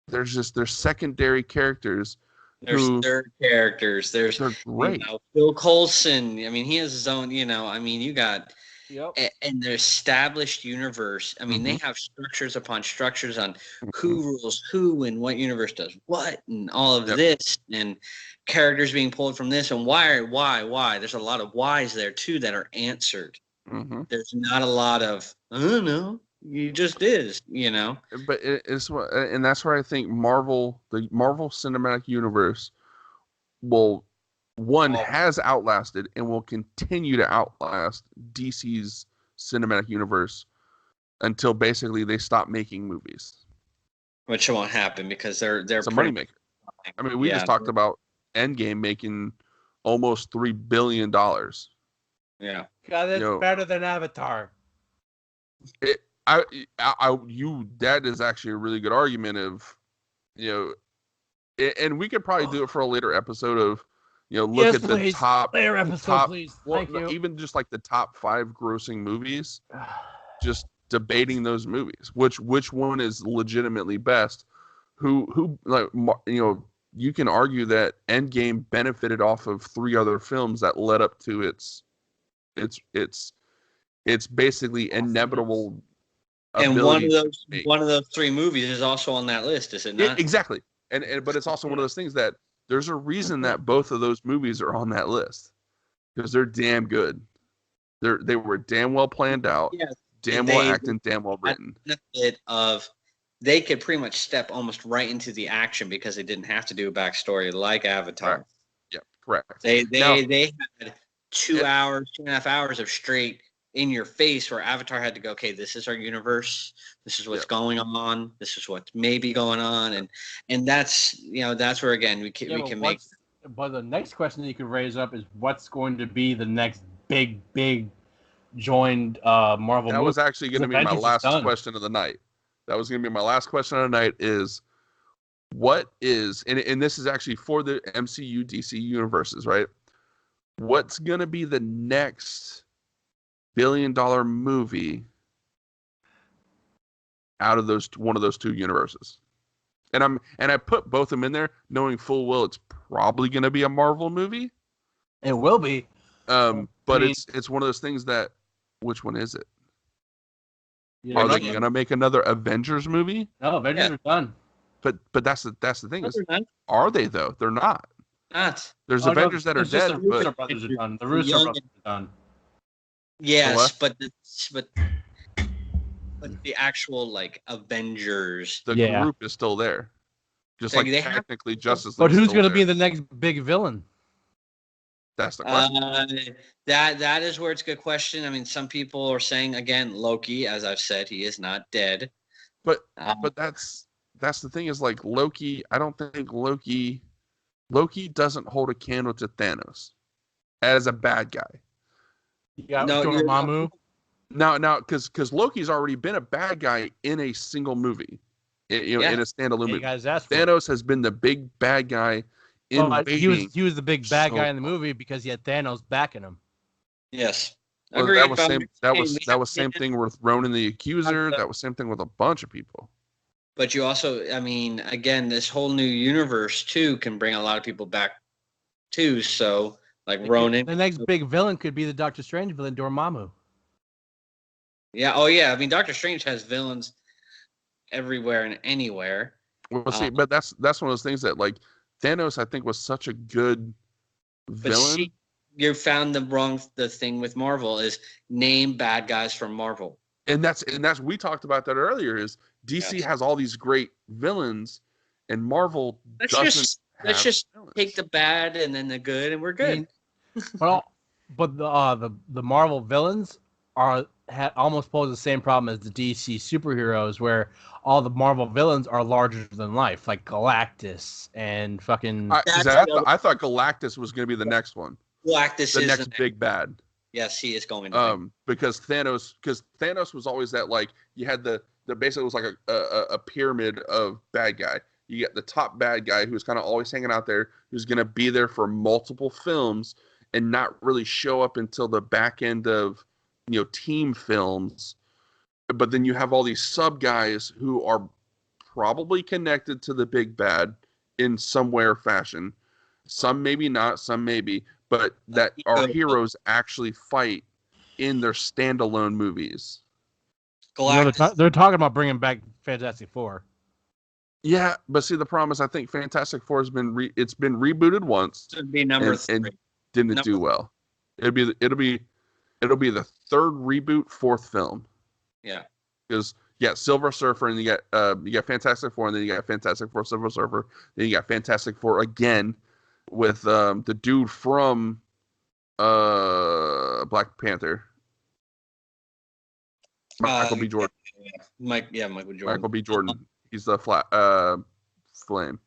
there's secondary characters. There's third characters. They're great. Bill Coulson. I mean, he has his own. You got. Yep. And the established universe. I mean, they have structures upon structures on who rules who and what universe does what and all of this and characters being pulled from this and why. There's a lot of whys there too that are answered. There's not a lot of I don't know. You just is, But it's and that's where I think the Marvel Cinematic Universe has outlasted and will continue to outlast DC's Cinematic Universe until basically they stop making movies. Which won't happen because they're it's a moneymaker. I mean, we just talked about Endgame making almost $3 billion. Yeah, God, that's better than Avatar. That is actually a really good argument of, and we could probably do it for a later episode of, look at the top later episode, please. Thank you. Even just like the top 5 grossing movies, just debating those movies, which one is legitimately best. Who you can argue that Endgame benefited off of 3 other films that led up to its basically inevitable. And one of those 3 movies is also on that list, is it not? Exactly. But it's also one of those things that there's a reason that both of those movies are on that list because they're damn good. They were damn well planned out, damn well acted, damn well written. They could pretty much step almost right into the action because they didn't have to do a backstory like Avatar. Correct. Yeah, correct. They had 2.5 hours of straight in your face where Avatar had to go, okay, this is our universe, this is what's going on, this is what's maybe going on, and that's where again we can make. But the next question that you could raise up is what's going to be the next big joined Marvel movie? That was actually going to be my last question of the night. That was going to be my last question of the night is what is and this is actually for the MCU DC universes, right? What's going to be the next billion-dollar movie out of one of those 2 universes? And I put both of them in there knowing full well it's probably going to be a Marvel movie. It will be. But it's one of those things that which one is it? Are they going to make another Avengers movie? No, Avengers are done. But that's the thing is, are they though? They're not. There's Avengers that are dead. The Russo brothers are done. The Russo brothers are done. Yes, but the actual Avengers, the group is still there, just like technically Justice League. But who's going to be the next big villain? That's the question. That is where it's a good question. I mean, some people are saying again Loki, as I've said, he is not dead. But that's the thing is Loki. I don't think Loki doesn't hold a candle to Thanos as a bad guy. Dormammu. Now, because Loki's already been a bad guy in a single movie, in a standalone movie. Thanos has been the big bad guy. He was the big bad guy in the movie because he had Thanos backing him. Yes, agreed. That was same thing with Ronan the Accuser. That was same thing with a bunch of people. But you also, I mean, again, this whole new universe too can bring a lot of people back too. So. Ronan. The next big villain could be the Doctor Strange villain, Dormammu. Yeah. Oh, yeah. I mean, Doctor Strange has villains everywhere and anywhere. Well, see, but that's one of those things that Thanos, I think, was such a good villain. You found the thing with Marvel is name bad guys from Marvel. And that's we talked about that earlier. Is DC has all these great villains, and Marvel let's just take the bad and then the good, and we're good. I mean, but the Marvel villains almost pose the same problem as the DC superheroes, where all the Marvel villains are larger than life, like Galactus and fucking. I thought Galactus was going to be the next one. Galactus the is next big bad. Yes, he is going to be. Because Thanos was always that, like, you had the basically was like a pyramid of bad guy. You get the top bad guy who's kind of always hanging out there, who's going to be there for multiple films and not really show up until the back end of, team films. But then you have all these sub guys who are probably connected to the big bad in some way or fashion. Some maybe not, some maybe, but that our heroes actually fight in their standalone movies. They're talking about bringing back Fantastic Four. Yeah, but see, the problem is, I think Fantastic Four has been rebooted once. It'd be number 3. And didn't do well. It'll be the third reboot, fourth film. Yeah, because Silver Surfer, and you got Fantastic Four, and then you got Fantastic Four Silver Surfer, then you got Fantastic Four again with the dude from Black Panther, Michael B. Jordan. Michael Jordan. Michael B. Jordan. He's the Flame.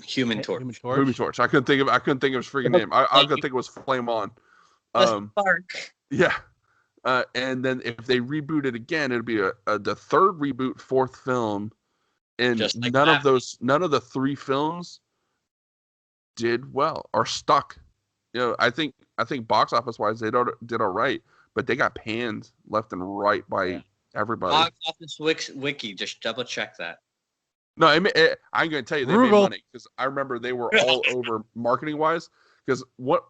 Human Torch. Human Torch. I couldn't think of his freaking name. I was gonna think it was Flame On. Clark. Yeah. And then if they reboot it again, it'll be the third reboot, fourth film, and none of the 3 films did well or stuck. I think box office wise they did all right, but they got panned left and right by everybody. Box office wiki, just double check that. No, I'm going to tell you they made money, because I remember they were all over marketing wise. Because what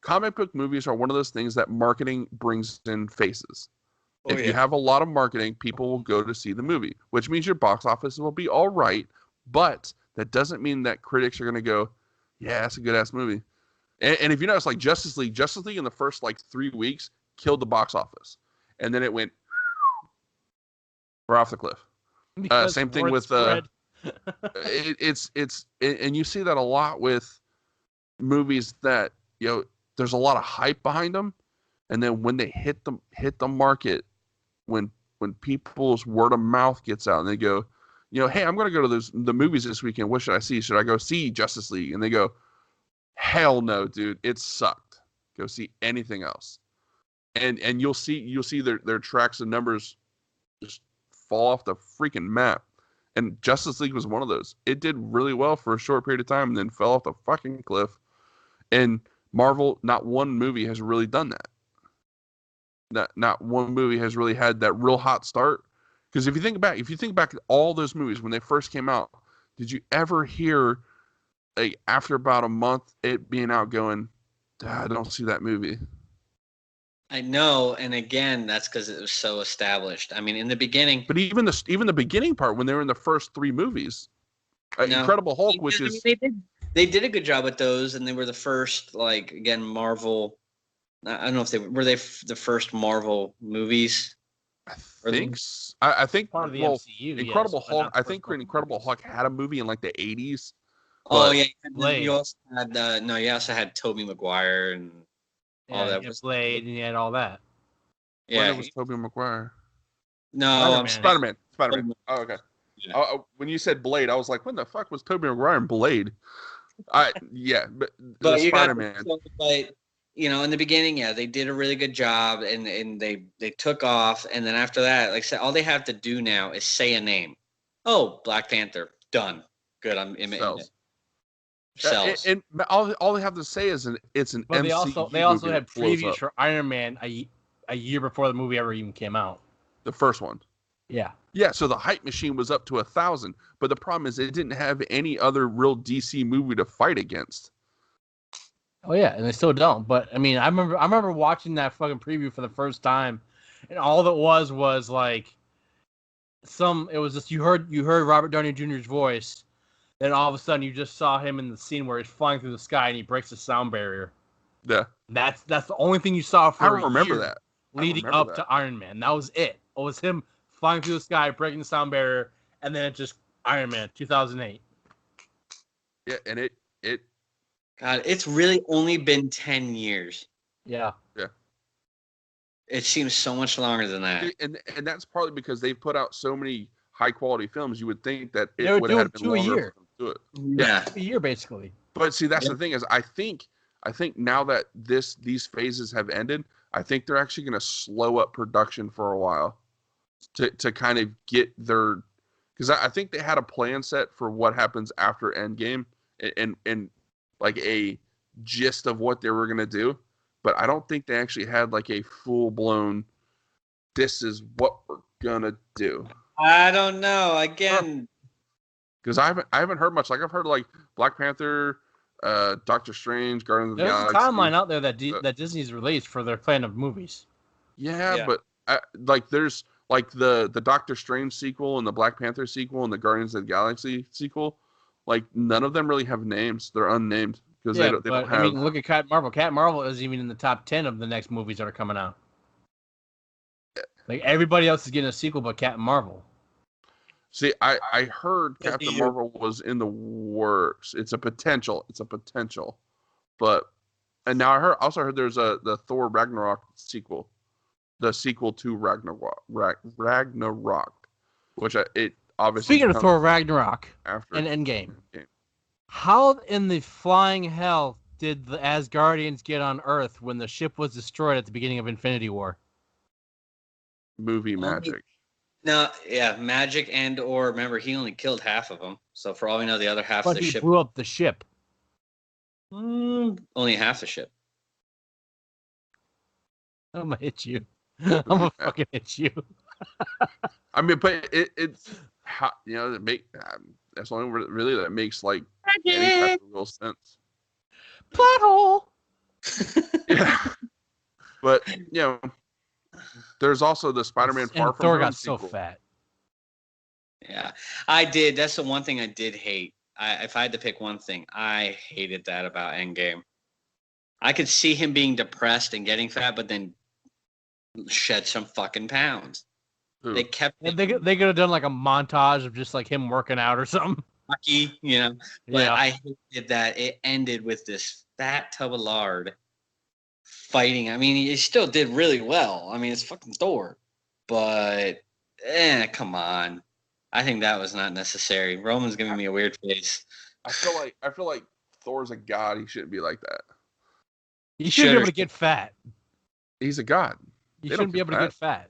comic book movies are one of those things that marketing brings in faces. If you have a lot of marketing, people will go to see the movie, which means your box office will be all right. But that doesn't mean that critics are going to go, yeah, that's a good ass movie. And if you notice, like Justice League in the first 3 weeks killed the box office, and then it went right off the cliff. Same thing with it's and you see that a lot with movies that there's a lot of hype behind them, and then when they hit the market, when people's word of mouth gets out and they go, hey, I'm going to go to the movies this weekend. What should I see? Should I go see Justice League? And they go, hell no, dude, it sucked. Go see anything else. And you'll see their tracks and numbers just fall off the freaking map. And Justice League was one of those. It did really well for a short period of time and then fell off the fucking cliff. And Marvel, not one movie has really done that. Not one movie has really had that real hot start. Because if you think back at all those movies when they first came out, did you ever hear, after about a month it being out, going, I don't see that movie? I know, and again, that's because it was so established. I mean, in the beginning, but even the beginning part, when they were in the first 3 movies, Incredible Hulk, they did a good job with those, and they were the first, again, Marvel. I don't know if they the first Marvel movies. I think part of the MCU. Incredible Hulk. I think Incredible Hulk had a movie in the 80s. Oh yeah, you also had Tobey Maguire and. Yeah, all that was Blade, and you had all that. Yeah, it was Tobey Maguire. No, Spider-Man. Oh, okay. Yeah. When you said Blade, I was like, when the fuck was Tobey Maguire in Blade? But Spider-Man. In the beginning, they did a really good job, and they took off, and then after that, like I said, all they have to do now is say a name. Oh, Black Panther, done. Good, I'm in it. Sells. And all they have to say is it's an but MCU. They also had previews for Iron Man a year before the movie ever even came out. The first one. Yeah. Yeah, so the hype machine was up to 1,000, but the problem is it didn't have any other real DC movie to fight against. Oh yeah, and they still don't. But I mean, I remember watching that fucking preview for the first time, and all that was like it was just you heard Robert Downey Jr.'s voice. Then all of a sudden, you just saw him in the scene where he's flying through the sky and he breaks the sound barrier. Yeah, that's the only thing you saw for I remember that leading up to Iron Man. That was it. It was him flying through the sky, breaking the sound barrier, and then Iron Man, 2008. Yeah, and it. God, it's really only been 10 years. Yeah. Yeah. It seems so much longer than that. And that's partly because they've put out so many high quality films. You would think that it would have have been 2 a year. To do it. Yeah, a year basically. But see, that's the thing is, I think now that these phases have ended, I think they're actually going to slow up production for a while to kind of get their, because I think they had a plan set for what happens after Endgame and like a gist of what they were going to do, but I don't think they actually had like a full blown, this is what we're gonna do. I don't know. Again, because I haven't heard much. Like I've heard like Black Panther, Doctor Strange, Guardians of the Galaxy. There's a timeline out there that Disney's released for their plan of movies. Yeah. But like there's like the Doctor Strange sequel and the Black Panther sequel and the Guardians of the Galaxy sequel. Like none of them really have names. They're unnamed because they don't have. I mean, look at Captain Marvel. Captain Marvel isn't even in the top 10 of the next movies that are coming out. Like everybody else is getting a sequel, but Captain Marvel. See, I heard Captain Marvel was in the works. It's a potential. But and now I also heard there's the Thor Ragnarok sequel, the sequel to Ragnarok, which it obviously. Speaking of Thor Ragnarok after and Endgame, how in the flying hell did the Asgardians get on Earth when the ship was destroyed at the beginning of Infinity War? Movie magic. No, yeah, magic or remember he only killed half of them. So for all we know, the other half of the ship blew up the ship. Only half the ship. I'm gonna hit you. I'm gonna fucking hit you. I mean, but it's how that that's the only really that makes like any type of real sense. Plot hole. Yeah, but there's also the Spider-Man Far From Thor Home got sequel. so fat. Yeah, I did. That's the one thing I did hate. If I had to pick one thing, I hated that about Endgame. I could see him being depressed and getting fat, but then shed some fucking pounds. Ooh. They kept. They could have done like a montage of just like him working out or something. Lucky, But I hated that it ended with this fat tub of lard fighting. I mean, he still did really well. I mean, it's fucking Thor, but come on. I think that was not necessary. Roman's giving me a weird face. I feel like Thor's a god. He shouldn't be like that. He shouldn't be able to get fat. He's a god. He shouldn't be able to get fat.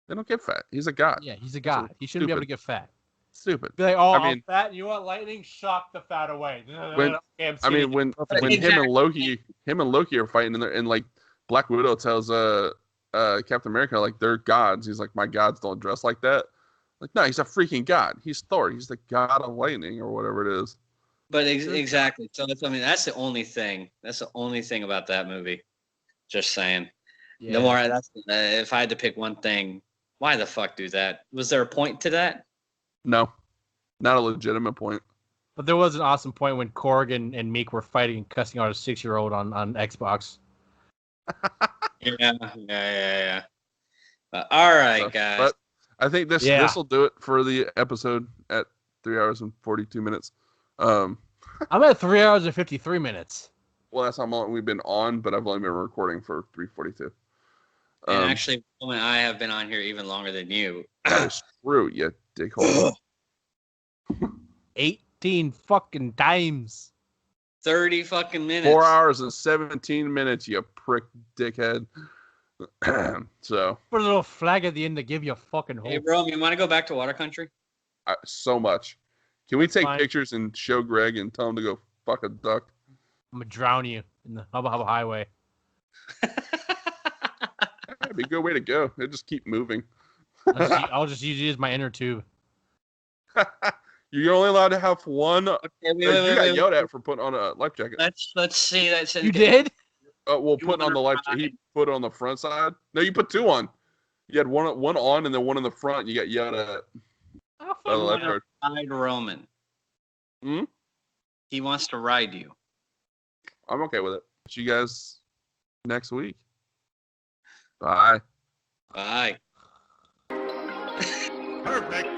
They don't get fat. He's a god. Yeah, he's a god. He shouldn't be able to get fat. Stupid. Be like, I'm fat, and you want lightning? Shock the fat away. When him and Loki are fighting, and like Black Widow tells Captain America like they're gods. He's like, my gods don't dress like that. Like, no, he's a freaking god. He's Thor. He's the god of lightning or whatever it is. But exactly. So that's the only thing. That's the only thing about that movie. Just saying. Yeah. The more if I had to pick one thing, why the fuck do that? Was there a point to that? No, not a legitimate point. But there was an awesome point when Korg and Meek were fighting and cussing out a 6-year-old on Xbox. Yeah. All right, guys. But I think this will do it for the episode at 3 hours and 42 minutes. I'm at 3 hours and 53 minutes. Well, that's how long we've been on, but I've only been recording for 3:42. And actually, I have been on here even longer than you. That is true, you dickhole. 18 fucking times. 30 fucking minutes. 4 hours and 17 minutes, you prick dickhead. So. Put a little flag at the end to give you a fucking hope. Hey, Rome, you want to go back to Water Country? So much. Can we take pictures and show Greg and tell him to go fuck a duck? I'm going to drown you in the Hubba Hubba Highway. That'd be a good way to go. They just keep moving. I'll just use you as my inner tube. You're only allowed to have one. Okay, you got yelled at for putting on a life jacket. Let's see that. You did? Well, putting on the life jacket. He put it on the front side. No, you put two on. You had one on and then one in the front. You got yelled at. I want to ride Roman. Hmm? He wants to ride you. I'm okay with it. See you guys next week. Bye. Bye. Perfect.